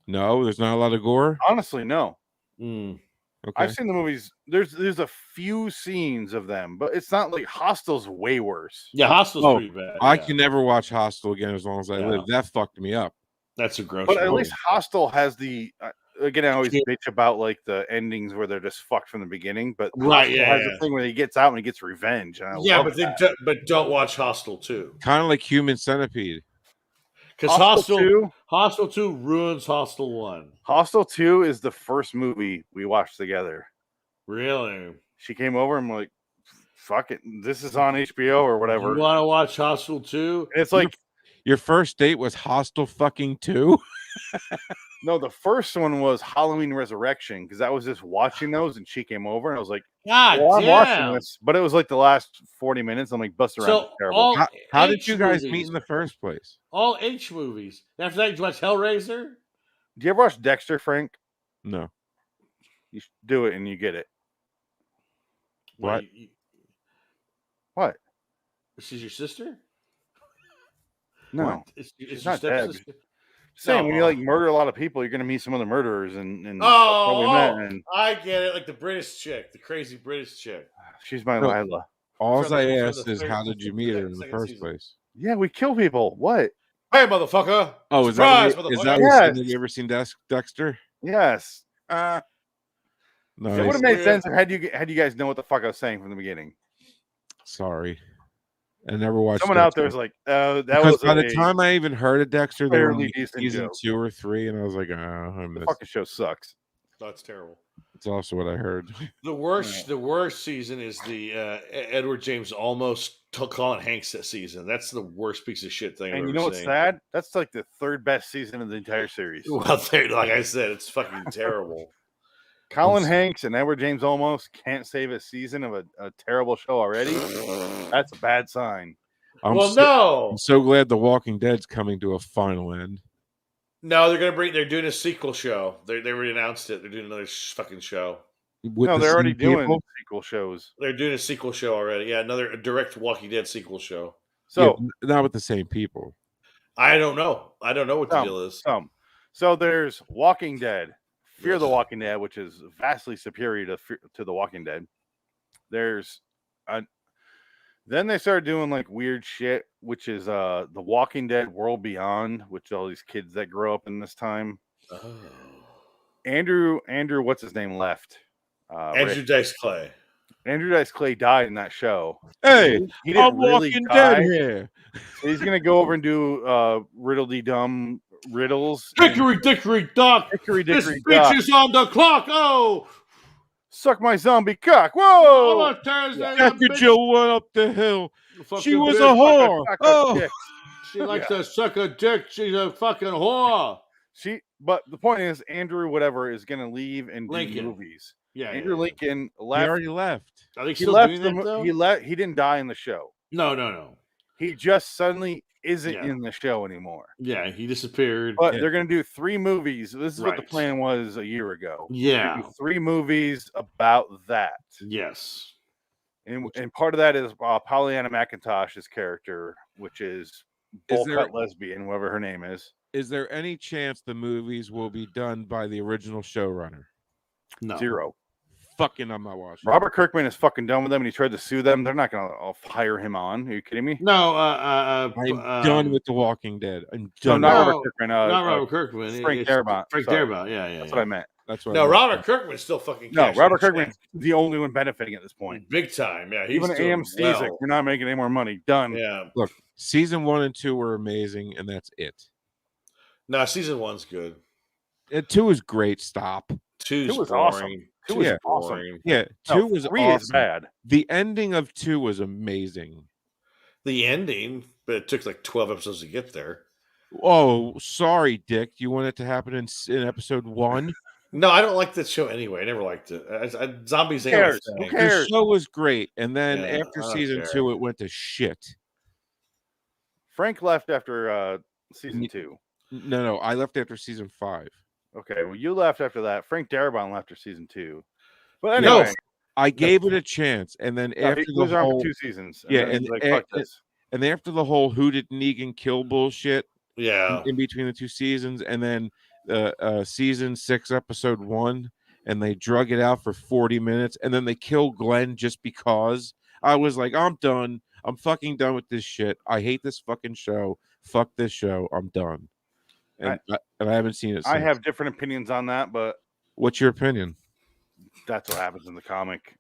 there's not a lot of gore. Honestly, no. Okay. I've seen the movies. There's a few scenes of them, but it's not like Hostel's way worse. Yeah, Hostel's pretty bad. I can never watch Hostel again as long as I live. That fucked me up. That's a gross. But at least Hostel has the again. I always bitch about like the endings where they're just fucked from the beginning. But Hostel has the thing where he gets out and he gets revenge. And but don't watch Hostel 2. Kind of like Human Centipede. Because Hostel 2 ruins Hostel 1. Hostel 2 is the first movie we watched together. Really? She came over and I'm like, fuck it. This is on HBO or whatever. You want to watch Hostel 2? It's like your first date was Hostel fucking 2? No, the first one was Halloween Resurrection because I was just watching those and she came over and I was like, God I'm damn. watching this. But it was like the last 40 minutes. I'm like, bust around. So terrible. How did you guys meet in the first place? All H movies. After that, did you watch Hellraiser? Do you ever watch Dexter, Frank? No. You should do it and you get it. What? What? She's your sister? No. She's not dead. Saying when you like murder a lot of people, you're gonna meet some of the murderers and I get it. Like the British chick, the crazy British chick. She's my Lila. All I asked is how did you meet her in the first place? Yeah, we kill people. What? Hey, motherfucker! Oh, is Surprise, that have you ever seen Dexter? Yes. No. It would have made sense had you guys know what the fuck I was saying from the beginning. Sorry. I never watched. Someone out there was like, that because was by the time I even heard of Dexter, there were season joke. 2 or 3, and I was like, I missed. The fucking show sucks. That's terrible. It's also what I heard. The worst season is the Edward James almost took Colin Hanks that season. That's the worst piece of shit thing. And you know what's sad? That's like the third best season of the entire series. Well, like I said, it's fucking terrible. Colin Hanks and Edward James almost can't save a season of a terrible show already. That's a bad sign. I'm so glad The Walking Dead's coming to a final end. No, they're doing a sequel show. They already announced it. They're doing another fucking show. They're already doing sequel shows. They're doing a sequel show already. Yeah, another direct Walking Dead sequel show. So not with the same people. I don't know. I don't know what the deal is. So there's Walking Dead, Fear the Walking Dead, which is vastly superior to The Walking Dead. There's then they started doing like weird shit, which is The Walking Dead World Beyond, which all these kids that grow up in this time. Oh. Andrew, what's his name left? Andrew Dice Clay. Andrew Dice Clay died in that show. Hey, he didn't I'm really Walking die. Dead here. So he's gonna go over and do riddle-de-dum riddles. Dickory dickory dock. Dickory dickory This dock. bitch is on the clock. Oh, suck my zombie cock. Whoa! How could you run up the hill? She was a bitch. whore. Oh, she likes to suck a dick. She's a fucking whore. But the point is, Andrew whatever is gonna leave and do movies. Yeah, Andrew Lincoln left. He already left. Are they still doing that, though? He didn't die in the show. No. He just suddenly isn't in the show anymore. Yeah, he disappeared. But they're going to do 3 movies. This is what the plan was a year ago. Yeah. 3 movies about that. Yes. And part of that is Pollyanna McIntosh's character, which is bowl-cut lesbian, whoever her name is. Is there any chance the movies will be done by the original showrunner? No. 0. Fucking, I'm not watching. Robert Kirkman is fucking done with them, and he tried to sue them. They're not going to hire him on. Are you kidding me? No. I'm done with The Walking Dead. I'm No, done. not Robert Kirkman. Not Robert Kirkman. Frank Darabont. Frank Darabont. Yeah. That's what I meant. That's what. No, Robert Kirkman's still fucking. No, Robert Kirkman's the only one benefiting at this point. Big time. Yeah, he's even AMC's like, we're not making any more money. Done. Yeah. Look, season 1 and 2 were amazing, and that's it. No, season 1's good. And 2 is great. Stop. 2 was boring. awesome. 2 was awesome. Yeah, 2 was 3 awesome. is bad. The ending of 2 was amazing. The ending, but it took like 12 episodes to get there. Oh, sorry, Dick. You want it to happen in episode 1? No, I don't like that show anyway. I never liked it. Zombies ain't my Who thing. The cares? show was great, and then Yeah, after I don't season care. 2, it went to shit. Frank left after season 2. No, I left after season 5. Okay, well, you left after that. Frank Darabont left after season 2. But anyway, No, I gave it a chance, and then after he was the around whole for 2 seasons. yeah, then he's like, fuck this. and after the whole who did Negan kill bullshit, Yeah, in between the 2 seasons, and then season 6, episode 1, and they drug it out for 40 minutes, and then they kill Glenn just because. I was like, I'm done. I'm fucking done with this shit. I hate this fucking show. Fuck this show. I'm done. And I haven't seen it since. I have different opinions on that, but what's your opinion? That's what happens in the comic.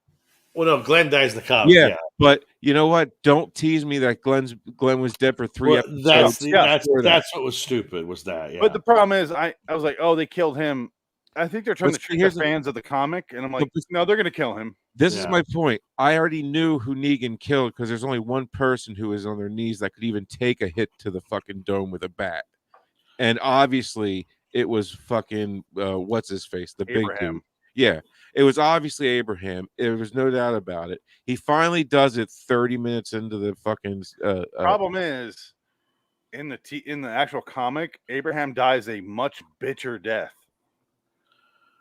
Well, no, Glenn dies in the comic. Yeah, but you know what? Don't tease me that Glenn was dead for 3 episodes. That's what was stupid. Was that? Yeah. But the problem is, I was like, oh, they killed him. I think they're trying to trick the fans of the comic, and I'm like, no, they're going to kill him. This is my point. I already knew who Negan killed because there's only one person who is on their knees that could even take a hit to the fucking dome with a bat, and obviously it was fucking what's his face, the Abraham. big dude. Yeah, it was obviously Abraham. There was no doubt about it. He finally does it 30 minutes into the fucking. Problem is, in the actual comic, Abraham dies a much bitcher death,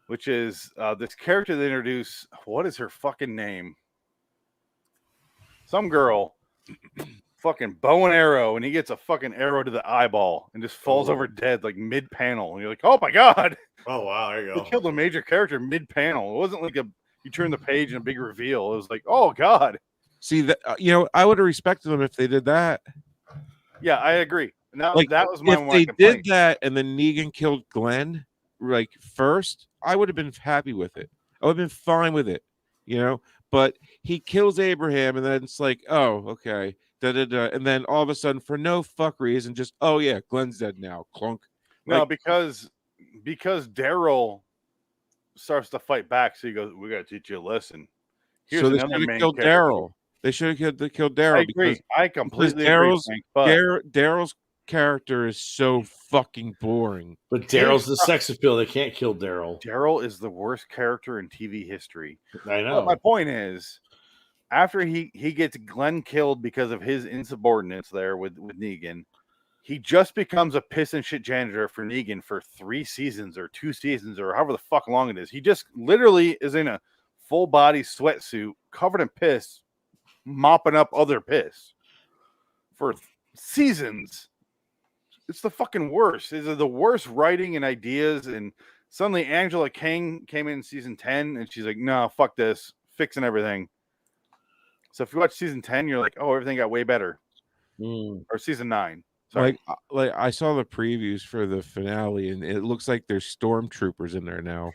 which is this character they introduce. What is her fucking name? Some girl, fucking bow and arrow, and he gets a fucking arrow to the eyeball and just falls over dead like mid panel. And you're like, oh my god! Oh wow, there you go. They killed a major character mid panel. It wasn't like you turn the page and a big reveal. It was like, oh god. See that I would have respected them if they did that. Yeah, I agree. Now Like that was my if one they complaint. did that and then Negan killed Glenn like first, I would have been happy with it. I would have been fine with it, But he kills Abraham, and then it's like, oh, okay, and then all of a sudden, for no fuck reason, just oh yeah, Glenn's dead now. Clunk. No, because Daryl starts to fight back, so he goes, "We got to teach you a lesson." Here's So they another should have main killed character. Daryl. They should have killed Daryl. I agree. I completely agree. Frank, but Daryl's character is so fucking boring. But Daryl's the sex appeal. They can't kill Daryl. Daryl is the worst character in TV history. I know. But my point is, after he gets Glenn killed because of his insubordinates there with Negan, he just becomes a piss and shit janitor for Negan for 3 seasons or 2 seasons or however the fuck long it is. He just literally is in a full body sweatsuit covered in piss, mopping up other piss for seasons. It's the fucking worst. These are the worst writing and ideas. And suddenly Angela Kang came in season 10 and she's like, no, fuck this, fixing everything. So if you watch season 10, you're like, oh, everything got way better. Or season 9. Sorry. Like I saw the previews for the finale, and it looks like there's stormtroopers in there now.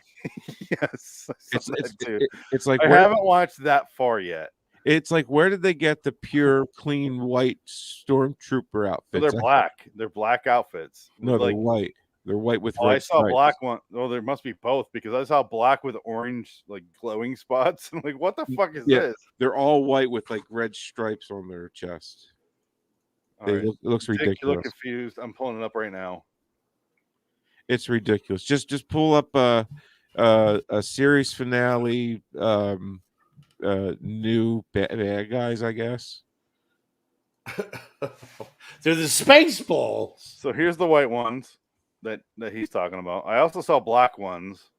Yes, it's like I haven't watched that far yet. It's like, where did they get the pure, clean white stormtrooper outfits? So they're black. They're black outfits. No, they're white. They're white with red I saw stripes. black one. Oh, there must be both because I saw black with orange, like glowing spots. I'm like, what the fuck is this? They're all white with like red stripes on their chest. It looks ridiculous. You look confused. I'm pulling it up right now. It's ridiculous. Just pull up a series finale. New bad guys, I guess. They're the Spaceballs. So here's the white ones that he's talking about. I also saw black ones.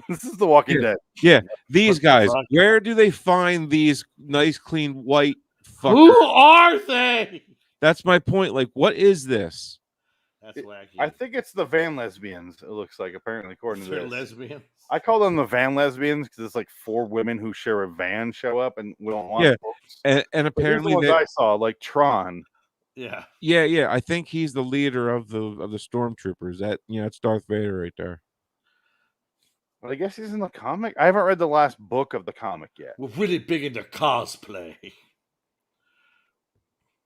This is The Walking Dead. Yeah, these guys. Where do they find these nice, clean, white fuckers? Who are they? That's my point. Like, what is this? That's wacky. I think it's the van lesbians. It looks like, apparently, according to They're this. lesbians. I call them the van lesbians because it's like 4 women who share a van show up and we don't want and apparently the ones I saw, like Tron. Yeah. I think he's the leader of the stormtroopers. That it's Darth Vader right there. Well, I guess he's in the comic. I haven't read the last book of the comic yet. We're really big into cosplay.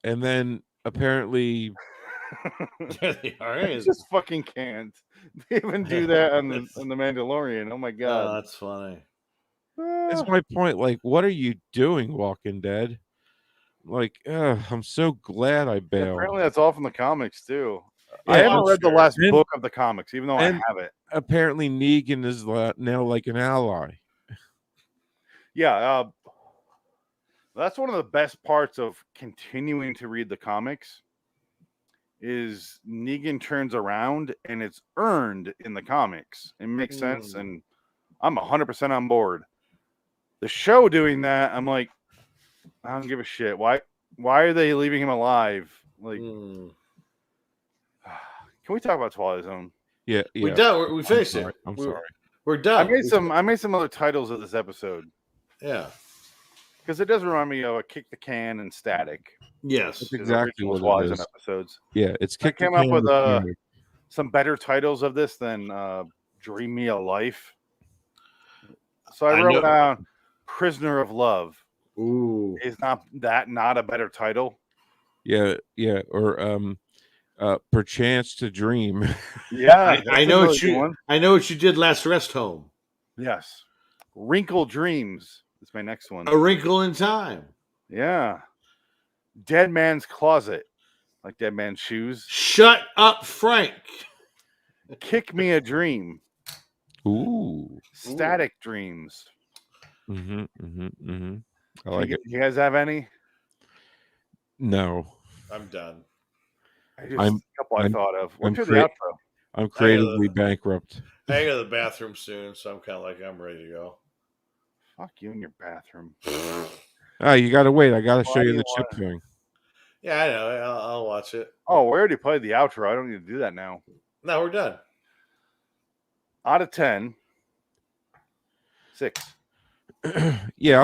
And then apparently they are. I just fucking can't. They even do that on the Mandalorian. Oh my god. Oh, that's funny. That's my point. Like, what are you doing, Walking Dead? Like, I'm so glad I bailed. Apparently that's all from the comics too. I haven't read the last And- book of the comics, even though I and have it. Apparently, Negan is now like an ally. Yeah, that's one of the best parts of continuing to read the comics. Is Negan turns around and it's earned in the comics. It makes sense, and I'm 100% on board. The show doing that, I'm like, I don't give a shit. Why are they leaving him alive? Like, can we talk about Twilight Zone? Yeah. We done. We finished it. I'm sorry. We're done. I made some other titles of this episode. Yeah, because it does remind me of a Kick the Can and Static. Yes, that's exactly what Twilight it Zone is. Episodes. Yeah, it's I Kick the came up Can with some better titles of this than Dream Me a Life. So I wrote down Prisoner of Love. Ooh, is not a better title? Yeah, or Perchance to Dream. Yeah, I know what you. I know what you did last rest home. Yes, Wrinkle Dreams is my next one. A Wrinkle in Time. Yeah, Dead Man's Closet, like Dead Man's Shoes. Shut up, Frank. Kick Me a Dream. Ooh, Static Dreams. I like it. You guys have any? No, I'm done. A couple I thought of. What's the outro? I'm creatively bankrupt. I go to the bathroom soon, so I'm kind of like I'm ready to go. Fuck you in your bathroom. You gotta wait. I gotta show you the chip thing. Yeah, I know. I'll watch it. Oh, we already played the outro. I don't need to do that now. No, we're done. Out of 10, 6. Yeah,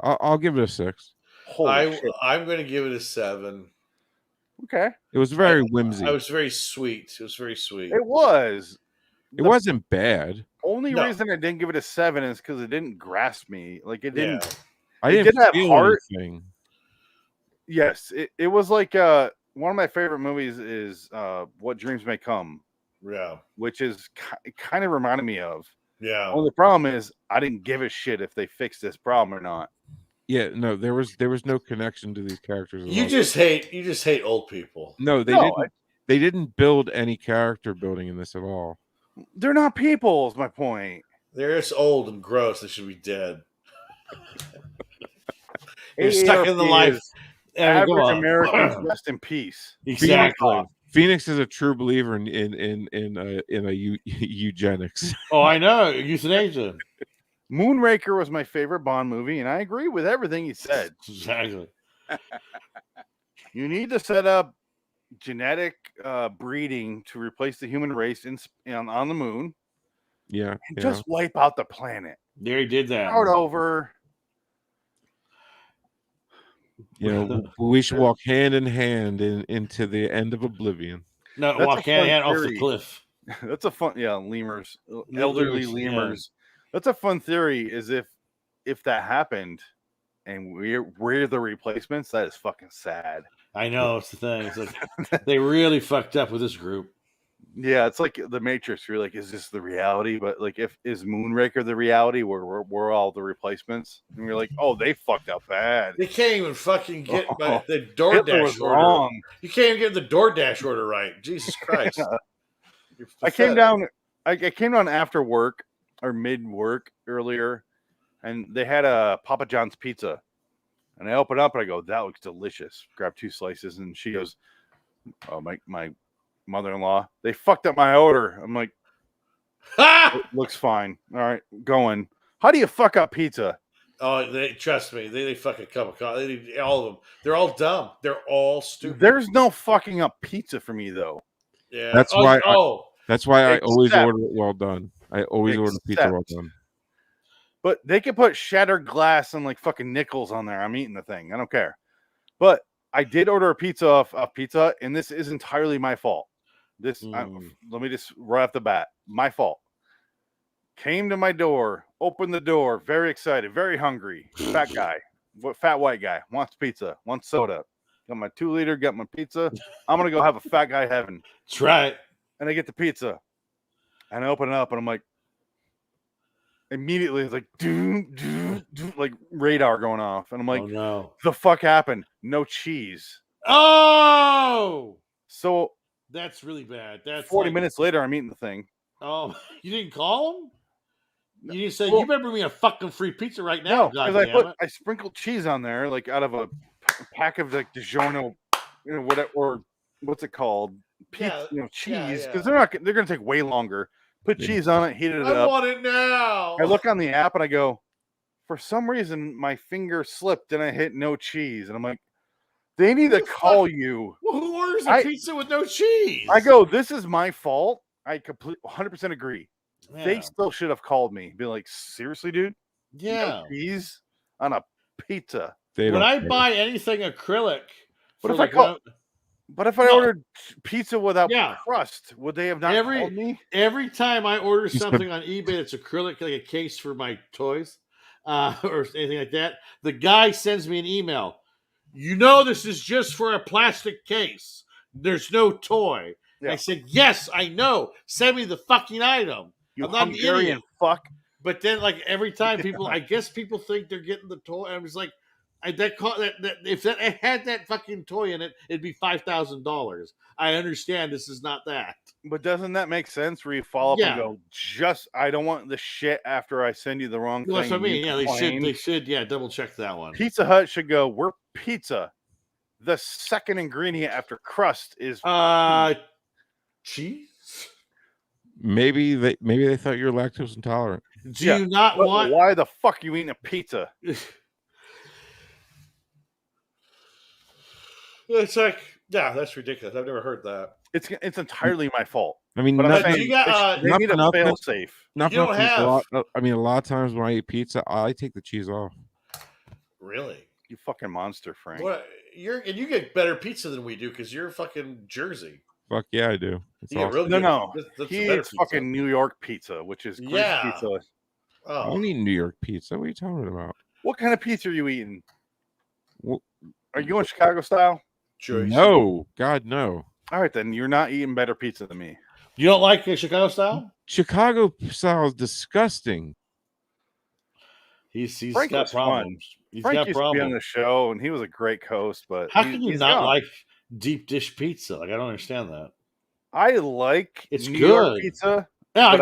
I'll give it a 6. I'm going to give it a 7. Okay. It was very whimsy. It was very sweet. It was very sweet. It was. It wasn't bad. Only reason I didn't give it a 7 is because it didn't grasp me. Like it didn't. Yeah. I didn't have feel heart. anything. Yes, it was like one of my favorite movies is What Dreams May Come. Yeah. Which is kind of reminded me of. Yeah. Well, the problem is I didn't give a shit if they fixed this problem or not. Yeah, no, there was no connection to these characters. You just hate old people. No, they didn't build any character building in this at all. They're not people, is my point. They're just old and gross. They should be dead. You're stuck in the life. Average Americans rest in peace. Exactly. Phoenix is a true believer in eugenics. Oh, I know, euthanasia. Moonraker was my favorite Bond movie, and I agree with everything he said. Exactly. You need to set up genetic breeding to replace the human race on the moon. Yeah, and just wipe out the planet. There he did that. Start over. You know, we should walk hand in hand into the end of oblivion. No, walk hand in hand off the cliff. That's a fun, lemurs, elderly lemurs. That's a fun theory. Is if that happened, and we're the replacements, that is fucking sad. I know, it's the thing. It's like they really fucked up with this group. Yeah, it's like the Matrix. You're like, is this the reality? But like, is Moonraker the reality where we're all the replacements? And we're like, oh, they fucked up bad. They can't even fucking get the DoorDash order wrong. You can't even get the DoorDash order right. Jesus Christ! I came down after work or mid work earlier, and they had a Papa John's pizza, and I open up and I go, that looks delicious. Grab 2 slices, and she goes, oh, my mother-in-law, they fucked up my order. I'm like, it looks fine. All right, going. How do you fuck up pizza? Oh, trust me. They fuck a cup of coffee. All of them. They're all dumb. They're all stupid. There's no fucking up pizza for me though. Yeah, that's why. I always order it well done. I always order pizza well done. But they can put shattered glass and like fucking nickels on there. I'm eating the thing. I don't care. But I did order a pizza off pizza, and this is entirely my fault. Let me just right off the bat, my fault. Came to my door, opened the door, very excited, very hungry. Fat guy, fat white guy, wants pizza, wants soda. Got my 2-liter, got my pizza. I'm gonna go have a fat guy heaven. That's right. And I get the pizza, and I open it up, and I'm like, immediately it's like, like radar going off, and I'm like, oh, no. The fuck happened? No cheese. Oh, so That's really bad. That's 40 minutes later, I'm eating the thing. Oh, you didn't call him? You didn't say, you better bring me a fucking free pizza right now, No, because I sprinkled cheese on there, like out of a pack of like DiGiorno, whatever, or what's it called? Pizza, cheese, because they're going to take way longer. Put cheese on it, heated it up. I want it now. I look on the app and I go, for some reason, my finger slipped and I hit no cheese. And I'm like, they need to call you. Well, who orders a pizza with no cheese? I go, this is my fault. I 100% agree. Yeah. They still should have called me. Be like, seriously, dude? Yeah. No cheese on a pizza. When I buy anything acrylic, But if I ordered pizza without crust, would they have not called me? Every time I order something on eBay that's acrylic, like a case for my toys or anything like that, the guy sends me an email. You know this is just for a plastic case. There's no toy. Yeah. I said, yes, I know. Send me the fucking item. You I'm not Hungarian an idiot. Fuck. But then, like, every time I guess people think they're getting the toy. I was like, if that had that fucking toy in it, it'd be $5,000. I understand this is not that. But doesn't that make sense? Where you follow up and go, I don't want the shit after I send you the wrong thing. That's what I mean. Yeah, they should double check that one. Pizza Hut should go, we're pizza. The second ingredient after crust is cheese. Maybe they thought you were lactose intolerant. Do you not want? Why the fuck are you eating a pizza? It's like, that's ridiculous. I've never heard that. It's entirely my fault. I mean, but nothing, they need a fail safe. A lot of times when I eat pizza, I take the cheese off. Really? You fucking monster, Frank. What? You get better pizza than we do because you're fucking Jersey. Fuck yeah, I do. No. He eats fucking New York pizza, which is grease pizza. Oh. I don't eat New York pizza. What are you talking about? What kind of pizza are you eating? Are you going Chicago style? Sure. No. God, no. All right, then. You're not eating better pizza than me. You don't like Chicago style? Chicago style is disgusting. He's got problems. Frank used to be on the show, and he was a great host. But how can you not like deep dish pizza? Like, I don't understand that. I like New York pizza. Yeah,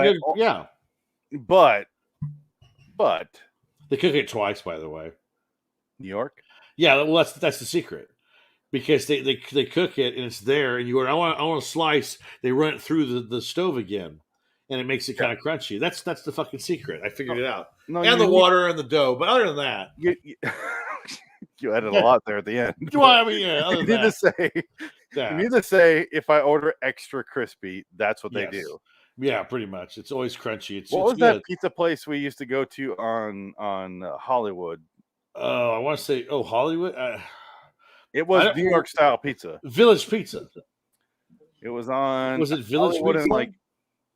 but they cook it twice, by the way. New York. Yeah, well, that's the secret, because they cook it and it's there, and you order. I want a slice. They run it through the stove again, and it makes it kind of crunchy. That's the fucking secret. I figured it out. And the water and the dough, but other than that, you added a lot there at the end. Well, I mean, other you than need to say if I order extra crispy, that's what they do. Yeah, pretty much. It's always crunchy. What was that pizza place we used to go to on Hollywood? Oh, I want to say, Hollywood. It was New York style pizza. Village Pizza. It was on. Was it Village Hollywood Pizza? And like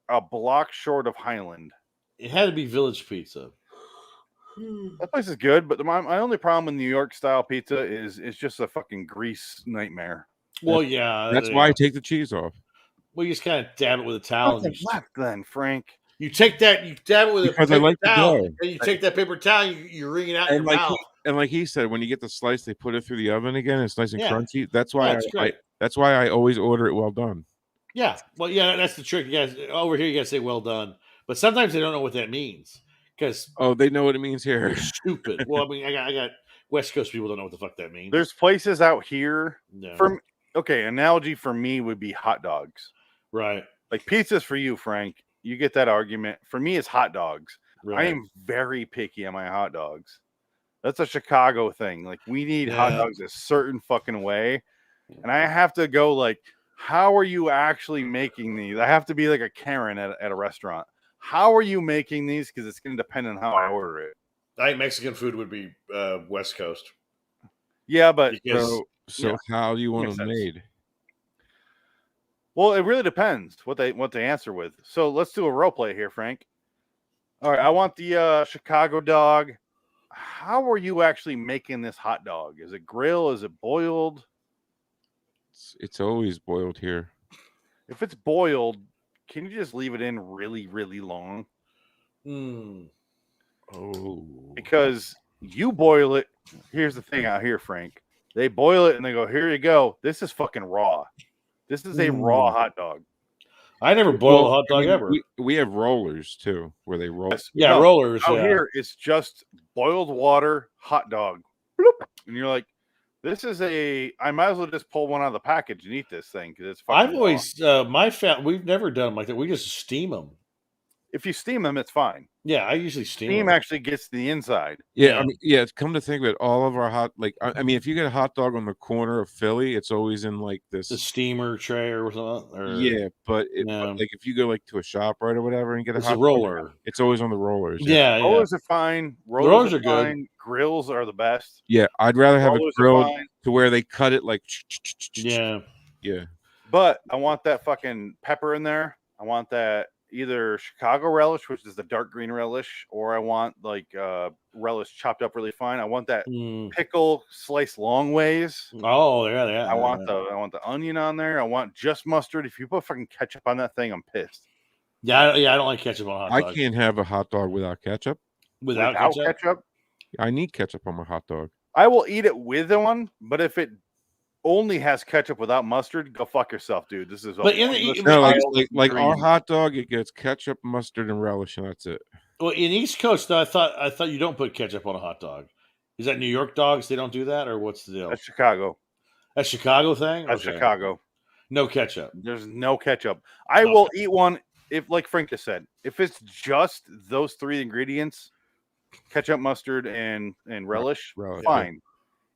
a block short of Highland. It had to be Village Pizza. That place is good, but my only problem with New York style pizza is it's just a fucking grease nightmare. Well, yeah, that's why I take the cheese off. Well, you just kind of dab it with a towel. What's left then, Frank? You take that, you dab it with because a paper towel, and you take that paper towel, you wring it out in your mouth. And like he said, when you get the slice, they put it through the oven again. It's nice and crunchy. That's why that's why I always order it well done. Yeah, well, yeah, that's the trick. You guys over here, you guys say well done, but sometimes they don't know what that means because they know what it means here. They're stupid. Well, I mean, I got West Coast people don't know what the fuck that means. There's places out here. Analogy for me would be hot dogs. Right. Like pizza's for you, Frank. You get that argument. For me, it's hot dogs. Right. I am very picky on my hot dogs. That's a Chicago thing. Like we need hot dogs a certain fucking way. And I have to go like, how are you actually making these? I have to be like a Karen at a restaurant. How are you making these? Because it's going to depend on how I order it. I think Mexican food would be West Coast. Yeah, but so how do you want them made? Well, it really depends what they answer with. So let's do a role play here, Frank. All right, I want the Chicago dog. How are you actually making this hot dog? Is it grill? Is it boiled? It's always boiled here. If it's boiled, can you just leave it in really, really long? Oh. Because you boil it. Here's the thing out here, Frank. They boil it and they go, here you go. This is fucking raw. This is a raw hot dog. I never boiled a hot dog ever. We have rollers too, where they roll. Yes, Yeah, rollers. Out yeah. here, it's just boiled water hot dog, bloop, and you're like, "This is a." I might as well just pull one out of the package and eat this thing because it's. I've always we've never done them like that. We just steam them. If you steam them, it's fine. Yeah, I usually steam them. Actually gets the inside. Yeah, I mean, come to think of it, all of our I mean, if you get a hot dog on the corner of Philly, it's always in like this the steamer tray or something. But like if you go like to a shop or whatever and get a hot roller, dog, it's always on the rollers. Yeah, rollers are fine. Rollers are fine. Good. Grills are the best. Yeah, I'd rather have it grilled to where they cut it like. Yeah. But I want that fucking pepper in there. I want that. Either Chicago relish, which is the dark green relish, or I want like relish chopped up really fine. I want that pickle sliced long ways. Oh yeah. I want the onion on there. I want just mustard. If you put fucking ketchup on that thing, I'm pissed. Yeah, I don't like ketchup on hot dog. I can't have a hot dog without ketchup. Without ketchup? I need ketchup on my hot dog. I will eat it with one, but if it only has ketchup without mustard, go fuck yourself, dude. This is like our hot dog, it gets ketchup, mustard, and relish, and that's it. Well, in East Coast, though, I thought you don't put ketchup on a hot dog. Is that New York dogs? They don't do that, or what's the deal? That's Chicago. That's Chicago thing. That's Chicago. No ketchup. There's no ketchup. I will eat one if, like Frank just said, if it's just those three ingredients, ketchup, mustard, and relish, fine.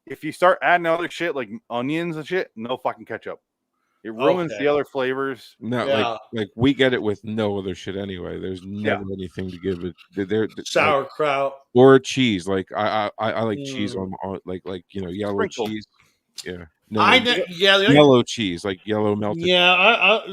If you start adding other shit like onions and shit, no fucking ketchup. It ruins the other flavors. No, like we get it with no other shit anyway. There's never anything to give it. Sauerkraut or cheese. Like I like cheese on like yellow Sprinkle. cheese. Yeah. Yellow cheese, like yellow melted. Yeah,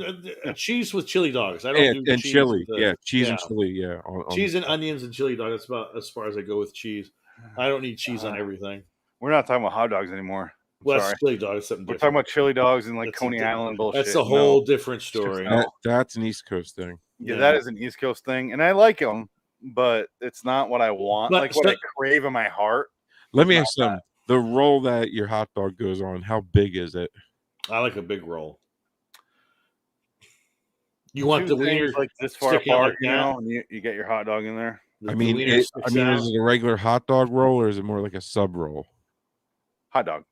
cheese with chili dogs. I don't do and cheese chili. with Cheese and chili. Yeah, cheese and onions and chili dog. That's about as far as I go with cheese. I don't need cheese on everything. We're not talking about hot dogs anymore. That's chili dogs. Something different. We're talking about chili dogs and like Coney Island bullshit. That's a whole different story. That's an East Coast thing. Yeah, that is an East Coast thing, and I like them, but it's not what I want. Like what I crave in my heart. Let me ask you something. The roll that your hot dog goes on, how big is it? I like a big roll. You want the wiener like this far apart, and you get your hot dog in there. I mean, is it a regular hot dog roll or is it more like a sub roll? Hot dog.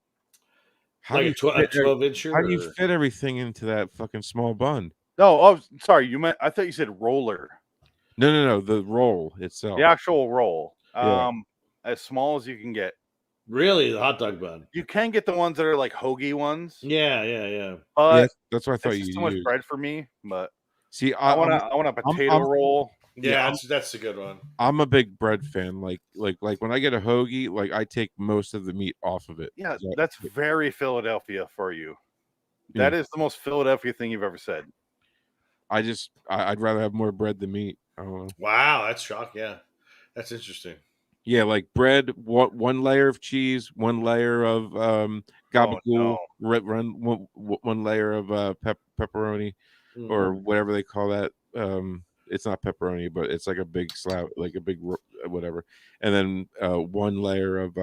How like do a 12-incher? How do you fit everything into that fucking small bun? No, oh, sorry. I thought you said roller. No. The roll itself. The actual roll. Yeah. As small as you can get. Really, the hot dog bun. You can get the ones that are like hoagie ones. Yeah. That's what I thought you used. Too much bread for me, but see, I want a potato roll. Yeah, that's a good one. I'm a big bread fan. Like when I get a hoagie, like I take most of the meat off of it. Yeah, that's very Philadelphia for you. That is the most Philadelphia thing you've ever said. I'd rather have more bread than meat. I don't know. Wow, that's shocking. Yeah, that's interesting. Yeah, like bread, one layer of cheese, one layer of gabagool, one layer of pepperoni, or whatever they call that. It's not pepperoni, but it's like a big slab, like a big whatever, and then one layer of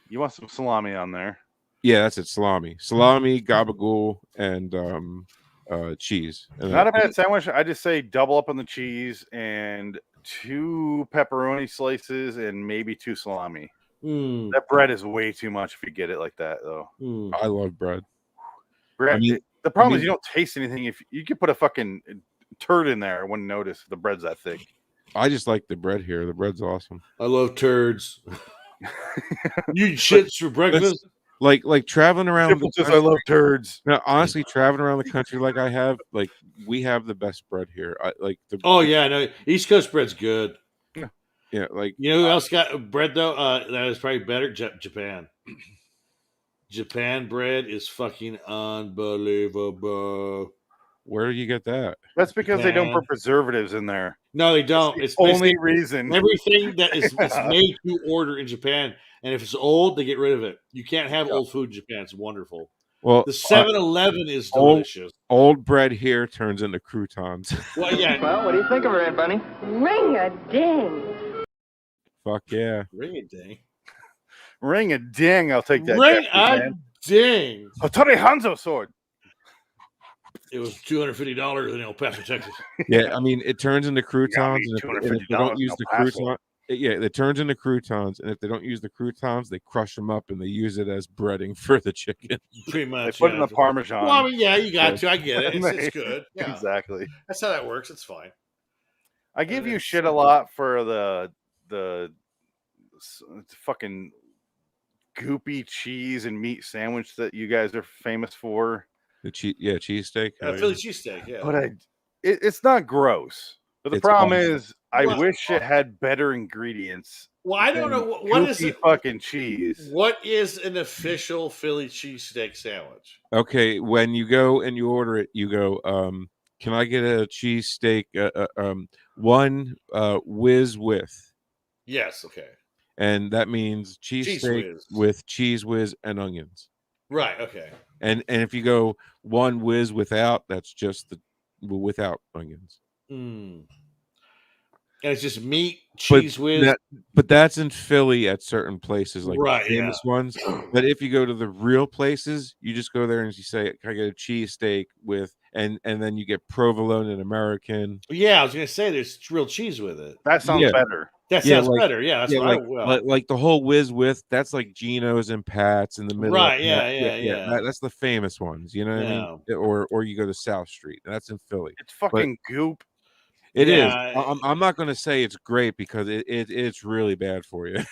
You want some salami on there? Yeah, that's it. Salami, gabagool, and cheese. And not a bad sandwich. I just say double up on the cheese and 2 pepperoni slices and maybe 2 salami. That bread is way too much if you get it like that, though. I love bread. The problem is you don't taste anything. If you could put a fucking turd in there, I wouldn't notice the bread's that thick. I just like the bread here. The bread's awesome. I love turds. You eat shits for breakfast? Like traveling around. I love turds. No, honestly, traveling around the country like I have, like we have the best bread here. Oh yeah, no, East Coast bread's good. Yeah, like you know who else got bread though? That is probably better. Japan. Japan bread is fucking unbelievable. Where do you get that? That's because they don't put preservatives in there. No, they don't. It's the only reason. Everything that is made to order in Japan, and if it's old, they get rid of it. You can't have old food in Japan. It's wonderful. Well, the 7-Eleven is delicious. Old bread here turns into croutons. Well, yeah. Well, what do you think of her, Aunt Bunny? Ring-a-ding. Fuck yeah. Ring-a-ding. Ring-a-ding. I'll take that. Ring-a-ding. Hattori Hanzo sword. It was $250 in El Paso, Texas. Yeah, I mean, it turns into croutons, and if they don't $250 use in the El Paso. crouton, it turns into croutons, and if they don't use the croutons, they crush them up and they use it as breading for the chicken. Pretty much. They put in the Parmesan. Well, I mean, yeah, you got to. I get it. It's good. Yeah. Exactly. That's how that works. It's fine. I give you shit a lot for the fucking goopy cheese and meat sandwich that you guys are famous for. The cheesesteak. Philly cheesesteak, yeah. But it's not gross. But the problem is, I wish it had better ingredients. Well, I don't know what is it. Fucking cheese. What is an official Philly cheesesteak sandwich? Okay, when you go and you order it, you go, can I get a cheesesteak, one whiz with? Yes, okay. And that means cheesesteak with cheese whiz and onions. Right, okay. And if you go one whiz without, that's just the without onions. And it's just meat, cheese whiz. But that's in Philly at certain places, like right, famous ones. But if you go to the real places, you just go there and you say, "Can I get a cheesesteak with?" And then you get provolone and American. Yeah, I was gonna say there's real cheese with it. That sounds better. That sounds better. Yeah, that's like the whole whiz with. That's like Geno's and Pat's in the middle. Right. Yeah. That's the famous ones. You know what I mean? Or you go to South Street. That's in Philly. It's fucking goop. It is. I'm not going to say it's great because it's really bad for you.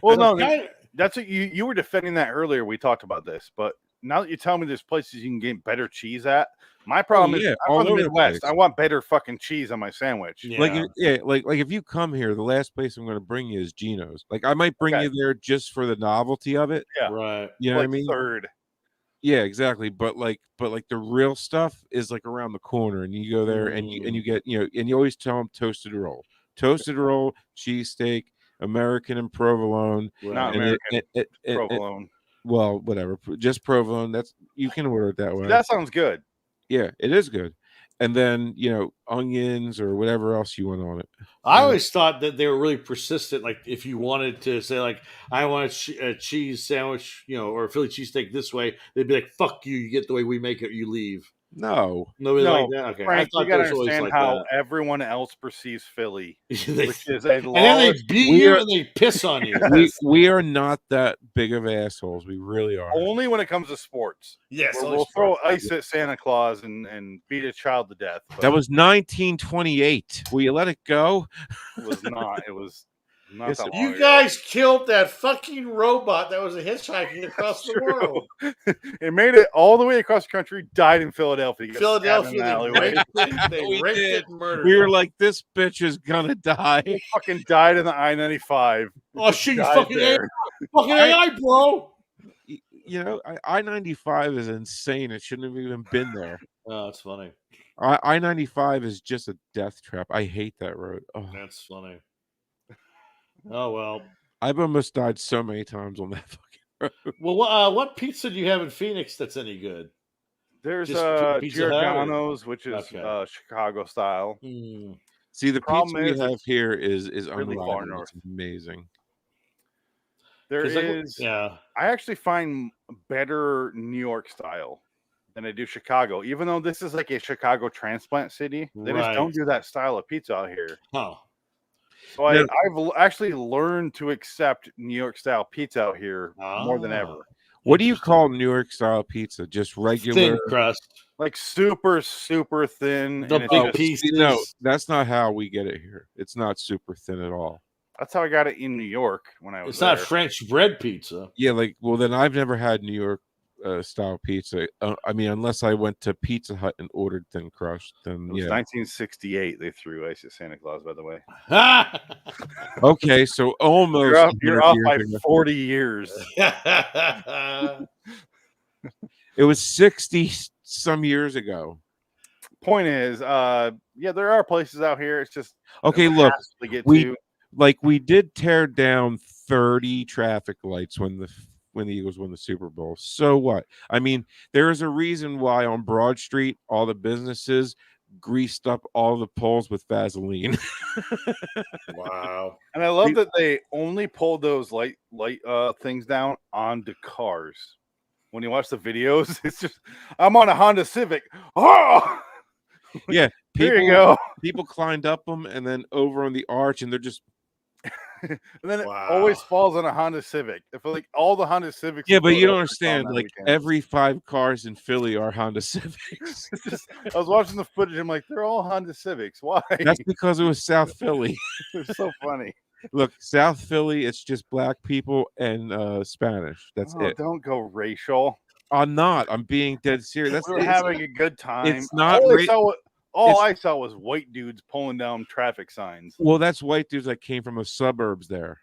Well, no, that's what you were defending that earlier. We talked about this, but now that you tell me there's places you can get better cheese at, my problem is I'm from the Midwest. I want better fucking cheese on my sandwich. Yeah. Like if you come here, the last place I'm going to bring you is Geno's. Like I might bring you there just for the novelty of it. Yeah, right. You know what I mean? Third. Yeah, exactly. But like the real stuff is like around the corner, and you go there and you get and you always tell them toasted roll, cheesesteak, American and provolone, not and American provolone. Well, whatever, just provolone. That's you can order it that way. That sounds good. Yeah, it is good. And then onions or whatever else you want on it. I always thought that they were really persistent. Like if you wanted to say like I want a cheese sandwich, or a Philly cheesesteak this way, they'd be like, "Fuck you! You get the way we make it. You leave." Nobody like that. Okay, Frank, you gotta understand how everyone else perceives Philly, which is a and then they beat you and they piss on you. We are not that big of assholes. We really are. Only when it comes to sports. Yes, we'll throw ice at Santa Claus and beat a child to death. That was 1928. Will you let it go? It was not. It was not that long You ago. guys killed that fucking robot that was a hitchhiking across the world. It made it all the way across the country. Died in Philadelphia. They raped it and murdered We it. were like, this bitch is gonna die. He fucking died in the I-95. Oh shit! You fucking AI, bro. I-95 is insane. It shouldn't have even been there. Oh, that's funny. I-95 is just a death trap. I hate that road. Oh. That's funny. Oh well, I've almost died so many times on that fucking road. Well, what pizza do you have in Phoenix that's any good? There's Pizza Giordano's, which is Chicago style. See, the pizza we have here is really far unrivaled. north. It's amazing. There is, I actually find better New York style than I do Chicago, even though this is like a Chicago transplant city. They just don't do that style of pizza out here. Oh. So I've actually learned to accept New York style pizza out here more than ever. What do you call New York style pizza? Just regular thin crust, like super thin. The big pieces. No, that's not how we get it here. It's not super thin at all. That's how I got it in New York when I was. It's not French bread pizza. Yeah, then I've never had New York style pizza. I mean, unless I went to Pizza Hut and ordered thin crust, then it was 1968. They threw ice at Santa Claus, by the way. Okay, so almost you're off by 40 years. It was 60 some years ago. Point is, there are places out here. It's just okay. Look, we did tear down 30 traffic lights when the Eagles won the Super Bowl. So what? I mean, there is a reason why on Broad Street all the businesses greased up all the poles with Vaseline. Wow. And I love that they only pulled those light things down onto cars. when you watch the videos, it's just I'm on a Honda Civic. Oh, Yeah, here you go. People climbed up them and then over on the arch, and they're just. And then it always falls on a Honda Civic. I feel like all the Honda Civics. Yeah, but you don't understand. Like every 5 cars in Philly are Honda Civics. I was watching the footage. I'm like, they're all Honda Civics. Why? That's because it was South Philly. It's so funny. Look, South Philly, it's just black people and Spanish. That's it. Don't go racial. I'm not. I'm being dead serious. We're having a good time. It's not. All I saw was white dudes pulling down traffic signs. Well, that's white dudes that came from the suburbs there.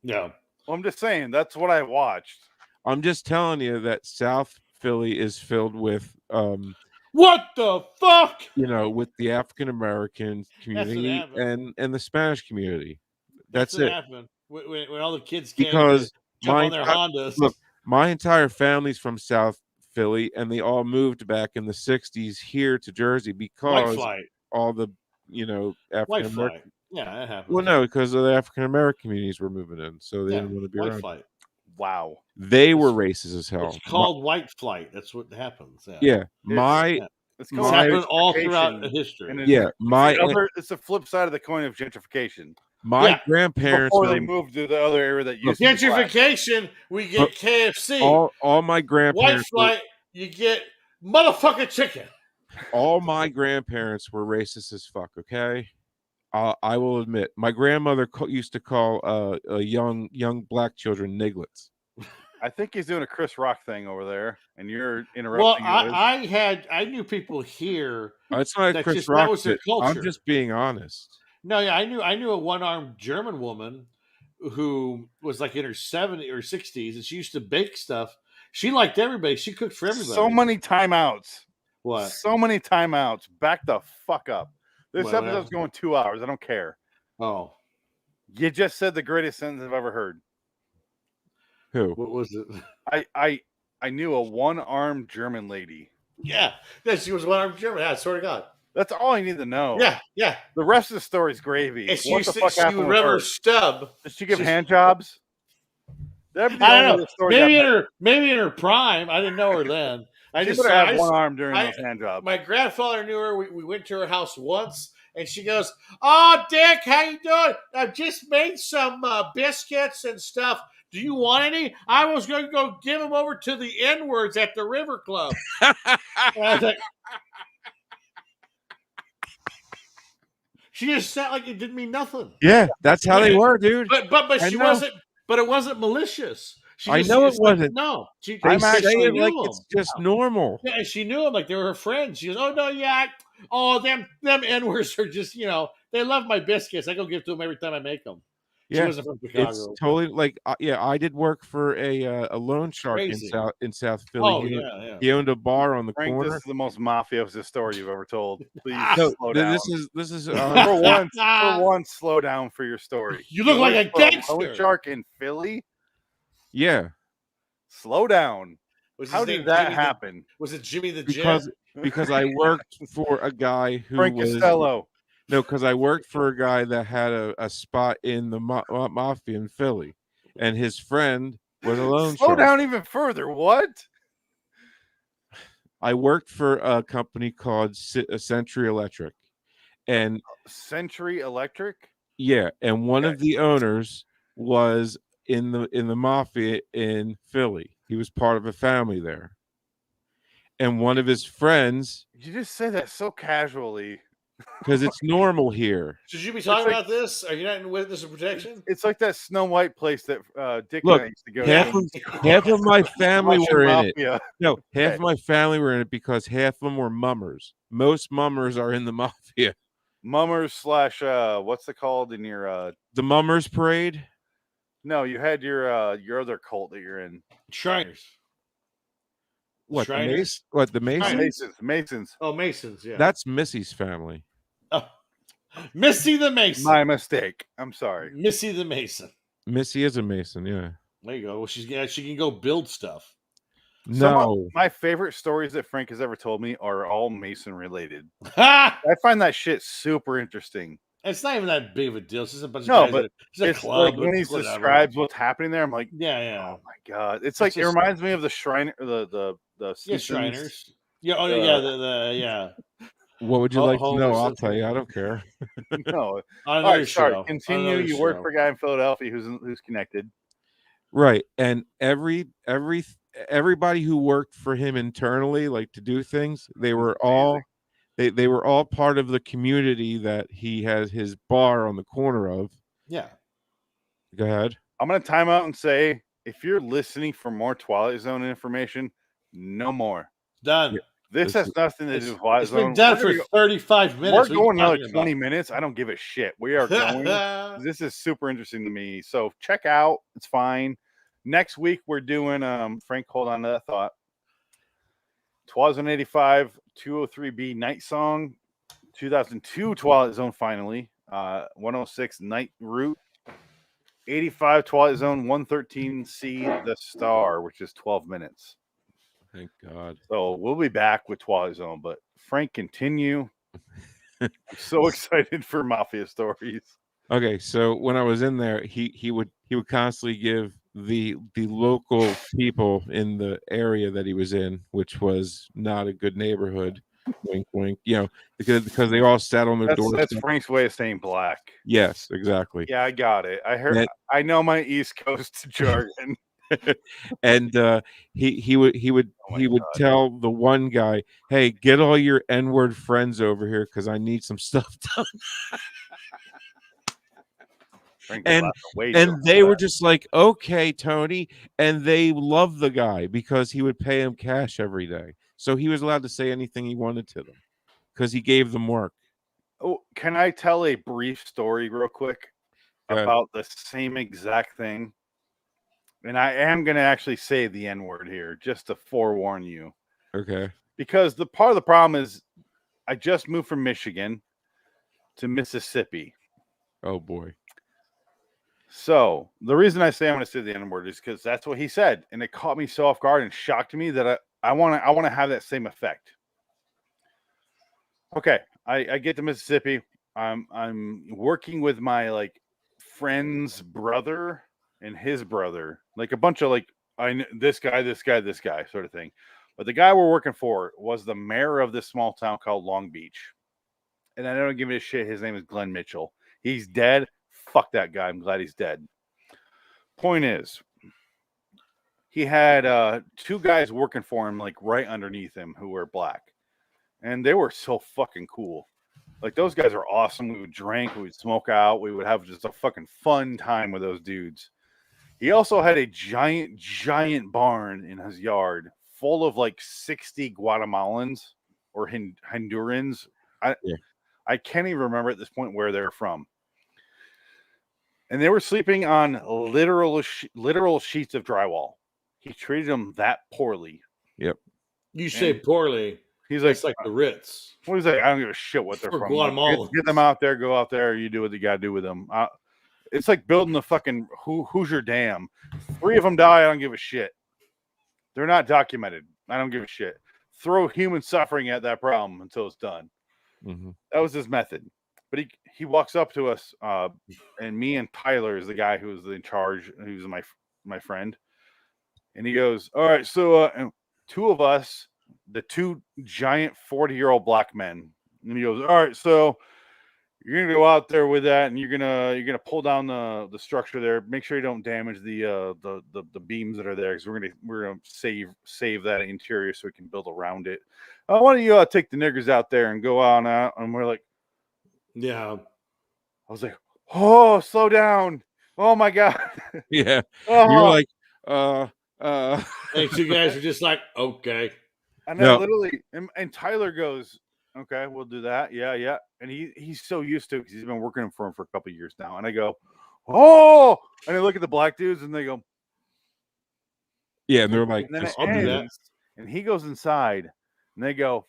Yeah. Well, I'm just saying that's what I watched. I'm just telling you that South Philly is filled with what the fuck? You know, with the African American community and the Spanish community. That's what it. happened when all the kids came Because to jump on their Hondas. Look, my entire family's from South Philly, and they all moved back in the 60s here to Jersey because all the, African American. Yeah, that happened. Well, no, because the African American communities were moving in, so they didn't want to be around. Flight. Wow. They were racist as hell. It's called white flight. That's what happens. Yeah. It's happened all throughout history. It's the flip side of the coin of gentrification. My grandparents before they moved to the other area that used gentrification. We get KFC. All my grandparents. White flight. You get motherfucking chicken. All my grandparents were racist as fuck. Okay, I will admit. My grandmother used to call young black children nigglets. I think he's doing a Chris Rock thing over there, and you're interrupting. Well, I knew people here. It's not a Chris Rock. That was their culture. I'm just being honest. No, yeah, I knew a one-armed German woman who was like in her 70s or 60s, and she used to bake stuff. She liked everybody. She cooked for everybody. So many timeouts. What? So many timeouts. Back the fuck up. This episode's going 2 hours. I don't care. Oh. You just said the greatest sentence I've ever heard. Who? What was it? I knew a one-armed German lady. Yeah, she was one-armed German. Yeah, I swear to God. That's all I need to know. Yeah. The rest of the story's gravy. And she would rub her stub. Did she give hand jobs? I don't know. Maybe in her prime. I didn't know her then. I just had one arm during those hand jobs. My grandfather knew her. We went to her house once, and she goes, "Oh, Dick, how you doing? I've just made some biscuits and stuff. Do you want any? I was going to go give them over to the N-words at the River Club." And I was like, she just sat like it didn't mean nothing. Yeah, that's how they were, dude. But she wasn't. But it wasn't malicious. I know it wasn't. No, I'm saying like it's just normal. Yeah, she knew them like they were her friends. She goes, "Oh no, yeah, them N-words are just they love my biscuits. I go give to them every time I make them." She wasn't from Chicago. It's totally like I did work for a loan shark in South Philly. Oh, he owned a bar on the corner. This is the most mafioso story you've ever told. Please slow down. This is for one, slow down for your story. You look like a gangster. Loan shark in Philly. Yeah. Slow down. How did that happen? Was it Jimmy the Jet? Because I worked for a guy who Frank Costello. No, because I worked for a guy that had a spot in the mafia in Philly, and his friend was a loan shark. Slow down even further. What? I worked for a company called Century Electric, and Century Electric. Yeah, and one of the owners was in the mafia in Philly. He was part of a family there, and one of his friends. You just say that so casually. Because it's normal here. Should you be talking about this? Are you not in witness of protection? It's like that Snow White place that Dick and I used to go to. Half of my family were in it. No, half of my family were in it because half of them were mummers. Most mummers are in the mafia. Mummers / what's it called in your the Mummers Parade? No, you had your other cult that you're in. Shriners. What Shriners? The Masons? Masons. Oh, Masons. Yeah, that's Missy's family. Oh, Missy the Mason. My mistake. I'm sorry. Missy the Mason. Missy is a Mason. Yeah. There you go. Well, she can go build stuff. No, my favorite stories that Frank has ever told me are all Mason related. I find that shit super interesting. It's not even that big of a deal. It's just a bunch of guys. But it's a it's club. like when he whatever. describes what's happening there, I'm like, yeah. Oh my god! It's like it reminds me of the Shrine, the Simpsons, Shriners. Yeah. What would you like to know? I'll tell you. I don't care. No. On All another right, sorry. show. Continue. You work for a guy in Philadelphia who's connected. Right. And everybody who worked for him internally, like to do things, they were all they were all part of the community that he has his bar on the corner of. Yeah. Go ahead. I'm gonna time out and say, if you're listening for more Twilight Zone information, no more. Done. Yeah. This has nothing to do with Twilight Zone. It's been done for 35 minutes. We're going another 20 minutes. I don't give a shit. We are going. This is super interesting to me. So check out. It's fine. Next week we're doing Frank, hold on to that thought. 2085 203B Night Song, 2002 Twilight Zone finally, 106 Night Route, 85 Twilight Zone 113C The Star, which is 12 minutes. Thank God. So we'll be back with Twilight Zone, but Frank, continue. I'm so excited for Mafia stories. Okay, so when I was in there, he would constantly give the local people in the area that he was in, which was not a good neighborhood, wink wink, because they all sat on their doors. That's Frank's way of saying black. Yes, exactly. Yeah, I got it. I know my East Coast jargon. And he would tell the one guy, "Hey, get all your N-word friends over here because I need some stuff done." And they were just like, "Okay, Tony," and they loved the guy because he would pay him cash every day, so he was allowed to say anything he wanted to them because he gave them work. Oh, can I tell a brief story real quick about the same exact thing? And I am going to actually say the N-word here just to forewarn you. Okay. Because the part of the problem is I just moved from Michigan to Mississippi. Oh, boy. So the reason I say I'm going to say the N-word is because that's what he said. And it caught me so off guard and shocked me that I want to have that same effect. Okay. I get to Mississippi. I'm working with my friend's brother and his brother, like a bunch of this guy sort of thing. But the guy we're working for was the mayor of this small town called Long Beach. And I don't give a shit. His name is Glenn Mitchell. He's dead. Fuck that guy. I'm glad he's dead. Point is, he had two guys working for him, right underneath him, who were black. And they were so fucking cool. Those guys are awesome. We would drink, we would smoke out, we would have just a fucking fun time with those dudes. He also had a giant barn in his yard full of 60 Guatemalans or Hondurans. I can't even remember at this point where they're from. And they were sleeping on literal sheets of drywall. He treated them that poorly. Yep. You say poorly. He's like, it's like the Ritz. Well, he's like, I don't give a shit what they're from. Get them out there, go out there. You do what you got to do with them. It's like building the fucking Hoosier Dam. 3 of them die. I don't give a shit. They're not documented. I don't give a shit. Throw human suffering at that problem until it's done. Mm-hmm. That was his method. But he walks up to us, and me and Tyler is the guy who was in charge, who's my friend. And he goes, all right, so and 2 of us, the 2 giant 40-year-old black men. And he goes, all right, so you're gonna go out there with that, and you're gonna pull down the structure there. Make sure you don't damage the beams that are there, because we're gonna save that interior so we can build around it. Why don't you take the niggers out there and go on out? And we're like, yeah. I was like, oh, slow down. Oh my god. Yeah. Oh. You're like, And 2 guys are just like, okay. And then literally, and Tyler goes, okay, we'll do that. Yeah. And he's so used to it because he's been working for him for a couple of years now. And I go, oh, and I look at the black dudes and they go, yeah, and they're like, and then it ends, and he goes inside and they go,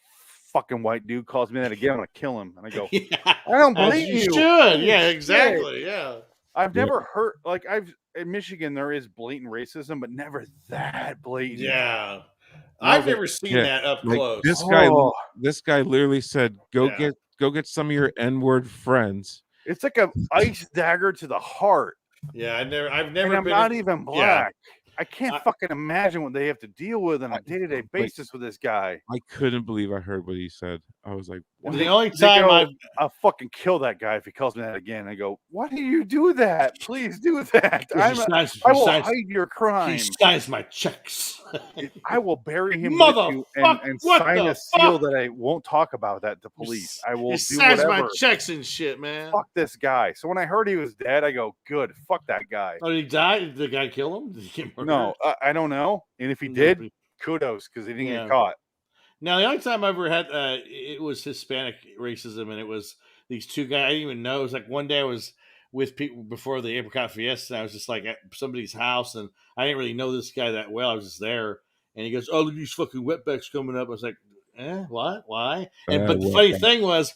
fucking white dude calls me that again. I'm gonna kill him. And I go, I don't believe you. Should. Yeah, exactly. Yeah. I've never heard in Michigan there is blatant racism, but never that blatant. Yeah. I've never seen that up close. This guy literally said, go get some of your N-word friends. It's like a ice dagger to the heart. Yeah, I've never And I'm been not even black. Yeah. I can't fucking imagine what they have to deal with on a day-to-day basis with this guy. I couldn't believe I heard what he said. I was like, what? The only time I'll fucking kill that guy if he calls me that again. I go, why do you do that? Please do that. I will hide your crime. He signs my checks. I will bury him with you and sign a seal that I won't talk about that to police. I will he do signs whatever. my checks and shit, man. Fuck this guy. So when I heard he was dead, I go, good. Fuck that guy. Oh, did he die? Did the guy kill him? Did he get murdered? No, I don't know. And if he did, kudos, because he didn't get caught. Now, the only time I ever had it was Hispanic racism, and it was these two guys I didn't even know. It was like one day I was with people before the Apricot Fiesta, and I was just like at somebody's house, and I didn't really know this guy that well. I was just there, and he goes, "Oh, look at these fucking wetbacks coming up." I was like, what? Why? And but the funny thing was,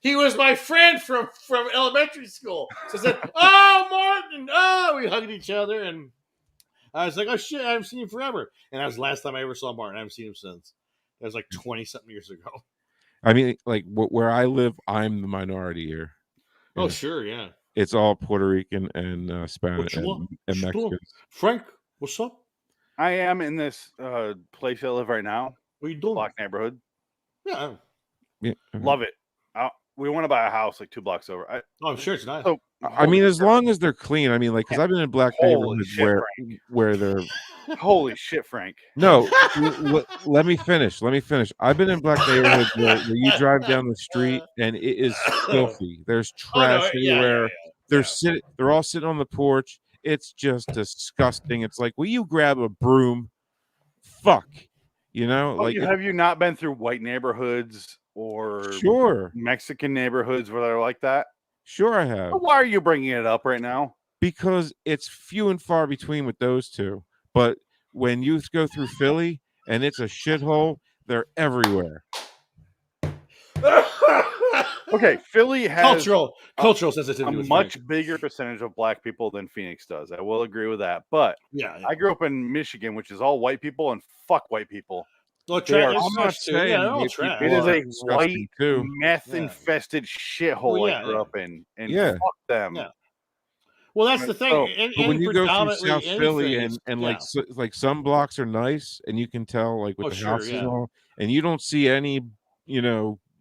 he was my friend from elementary school. So I said, "Oh, Martin!" Oh, we hugged each other, and I was like, "Oh shit, I haven't seen him forever." And that was the last time I ever saw Martin. I haven't seen him since. That was like 20-something years ago. I mean, like where I live, I'm the minority here. Oh, sure, yeah. It's all Puerto Rican and Spanish and Mexicans. Frank, what's up? I am in this place I live right now. What are you doing? Black neighborhood. Yeah. Love it. We want to buy a house like 2 blocks over. I'm sure it's nice. So, I mean, as long as they're clean. I mean, like, because I've been in black neighborhoods where they're. Holy shit, Frank. No, let me finish. I've been in black neighborhoods where you drive down the street and it is filthy. There's trash everywhere. They're all sitting on the porch. It's just disgusting. It's like, will you grab a broom? Fuck. You know, have you not been through white neighborhoods or Mexican neighborhoods where they're like that? Sure, I have. Why are you bringing it up right now? Because it's few and far between with those two. But when you go through Philly and it's a shithole, they're everywhere. Okay, Philly has cultural sensitivity. A much bigger percentage of black people than Phoenix does. I will agree with that. But I grew up in Michigan, which is all white people, and fuck white people. Well, I'm not saying it is a white, meth-infested shithole I grew up in, and fuck them. Yeah. Well, that's the thing. But when you go through South Philly and like some blocks are nice, and you can tell like with the houses and all, and you don't see any,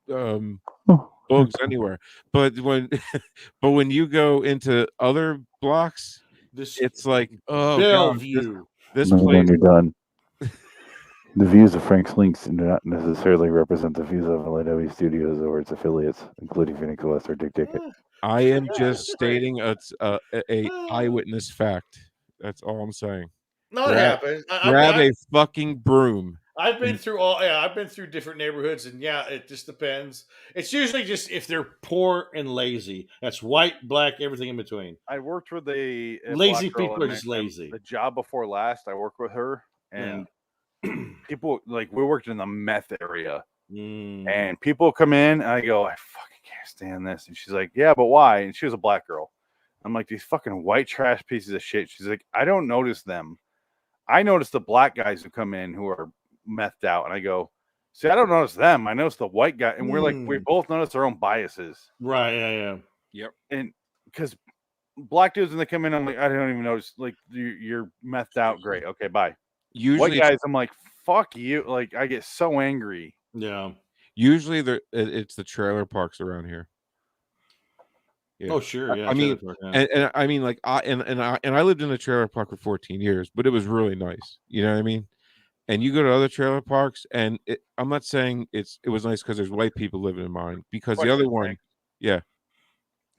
bugs anywhere. But when you go into other blocks, it's like, oh, Bellevue. This place. When you're done. The views of Frank's Links do not necessarily represent the views of LIW Studios or its affiliates, including Phoenix West or Dick Ticket. I am just stating a eyewitness fact. That's all I'm saying. No, it happens. Grab a fucking broom. I've been through I've been through different neighborhoods, and it just depends. It's usually just if they're poor and lazy. That's white, black, everything in between. I worked with a lazy people are just lazy. The job before last, I worked with her, and people we worked in the meth area, and people come in, and I go, I fucking can't stand this, and she's like, yeah, but why? And she was a black girl. I'm like, these fucking white trash pieces of shit. She's like, I don't notice them. I notice the black guys who come in who are methed out, and I go, see, I don't notice them. I notice the white guy, and we're like, we both notice our own biases, right? Yeah. Yep. And because black dudes when they come in, I'm like, I don't even notice. Like, you're methed out. Great, okay, bye. Usually, white guys, I'm like, fuck you. Like, I get so angry. Yeah. Usually, it's the trailer parks around here. Yeah. Oh sure, yeah. I mean, and I mean, like, I lived in a trailer park for 14 years, but it was really nice. You know what I mean? And you go to other trailer parks, and I'm not saying it was nice because there's white people living in mine. Because the other one, yeah.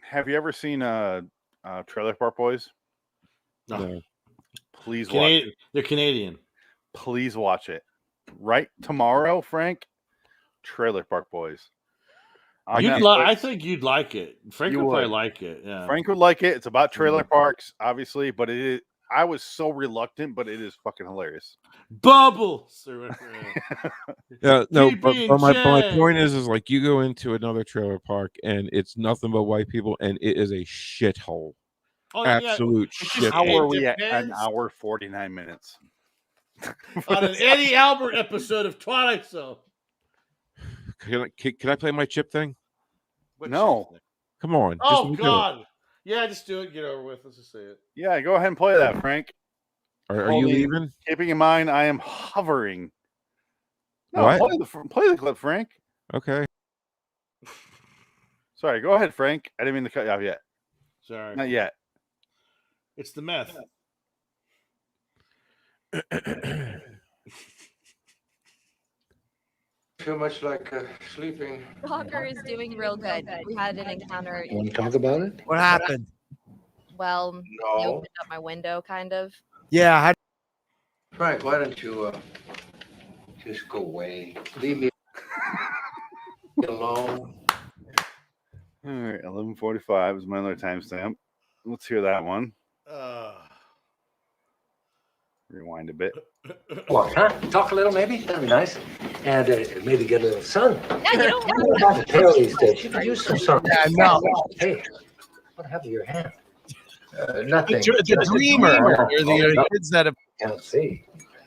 Have you ever seen Trailer Park Boys? No. Please watch it. They're Canadian. Please watch it. Right tomorrow, Frank. Trailer Park Boys. I think you'd like it. Frank would probably like it. Yeah. Frank would like it. It's about trailer parks, obviously, but it is. I was so reluctant, but it is fucking hilarious. Bubbles. Yeah, no, but my point is like you go into another trailer park and it's nothing but white people, and it is a shithole. Absolute shit. How are we at an hour 49 minutes? On an Eddie Albert episode of Twilight Zone. Can I play my chip thing? No. Come on. Oh God! Yeah, just do it. Get over with. Let's just say it. Yeah, go ahead and play that, Frank. Are you leaving? Keeping in mind, I am hovering. No, What? play the clip, Frank. Okay. Sorry, go ahead, Frank. I didn't mean to cut you off yet. Sorry. Not yet. It's the meth. Too much like sleeping. Rocker is doing real good. We had an encounter. You want to talk about it? What happened? Well, No. he opened up my window, kind of. Yeah. Frank, why don't you just go away? Leave me alone. All right, 11:45 is my other timestamp. Let's hear that one. Rewind a bit. What, huh? Talk a little, maybe? That'd be nice. And maybe get a little sun. No, you don't What about the tail these days? You could use some sun. Yeah, no. Hey, what happened to your hand? Nothing. The dreamer. Or the kids that have. Can't see.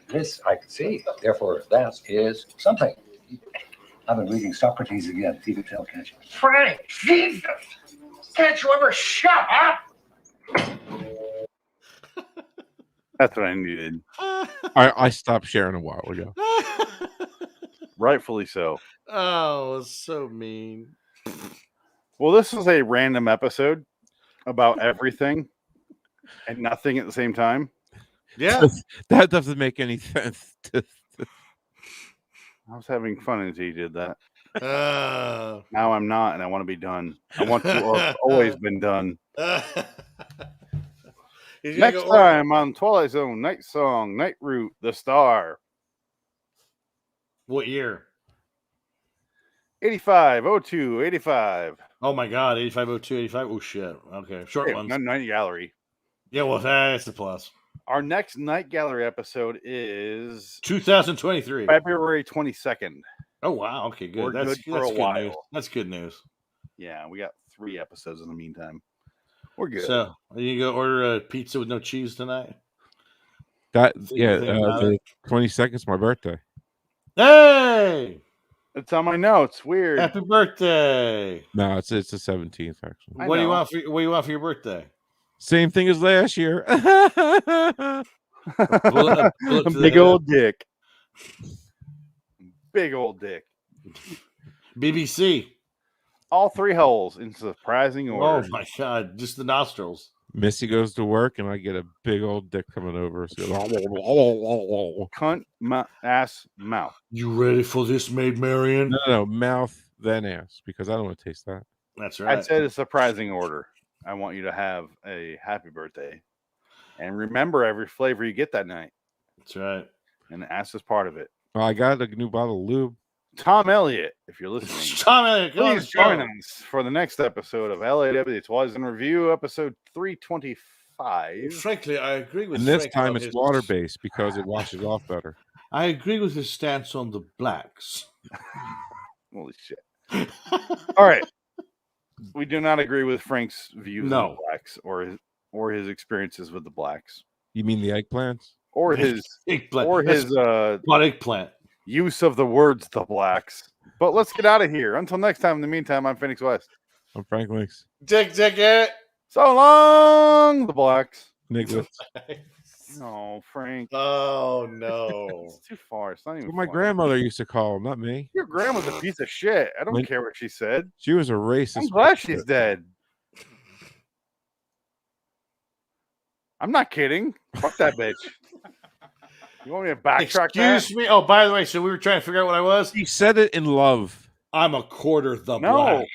This I can see. Therefore, that is something. I've been reading Socrates again. You can tell, can't you? Frank, Jesus! Can't you ever shut up? That's what I needed. I stopped sharing a while ago. Rightfully so. Oh, so mean. Well, this is a random episode about everything and nothing at the same time. Yeah. That doesn't make any sense. I was having fun until you did that. Now I'm not, and I want to be done. I want to have always been done. Next time on Twilight Zone, Night Song, Night Route, The Star. What year? 85, 02, 85. Oh my God, 85, 02, 85. Oh shit. Okay, short ones. Night Gallery. Yeah, well, that's a plus. Our next Night Gallery episode is 2023, February 22nd. Oh wow. Okay, good. We're That's good for a good while. news. That's good news. Yeah, we got 3 episodes in the meantime. We're good. So, are you go order a pizza with no cheese tonight? The 22nd is my birthday. Hey, it's on my notes. Weird. Happy birthday! No, it's the 17th actually. What do you want for your birthday? Same thing as last year. Big old dick. Big old dick. BBC. All 3 holes in surprising order. Oh my God! Just the nostrils. Missy goes to work, and I get a big old dick coming over. So cunt, ass, mouth. You ready for this, Maid Marian? No, mouth then ass, because I don't want to taste that. That's right. I said a surprising order. I want you to have a happy birthday, and remember every flavor you get that night. That's right. And ass is part of it. Well, I got a new bottle of lube. Tom Elliott, if you're listening, Tom Elliott, please join us for the next episode of LIW The Twilight in Review, episode 325. Frankly, I agree with. And this Frank time on it's water based because it washes off better. I agree with his stance on the blacks. Holy shit! All right, we do not agree with Frank's views on the blacks or his experiences with the blacks. You mean the eggplants? Or his eggplant? Or his eggplant use of the words the blacks. But let's get out of here. Until next time. In the meantime, I'm Phoenix West. I'm Frank Links. Dick it. So long, the blacks. Nicholas. No, Frank. Oh no, it's too far. It's not even. What my grandmother used to call him, not me. Your grandma's a piece of shit. I don't care what she said. She was a racist. I'm glad she's dead. I'm not kidding. Fuck that bitch. You want me to backtrack? Excuse me. Oh, by the way, so we were trying to figure out what I was. He said it in love. I'm a quarter the black.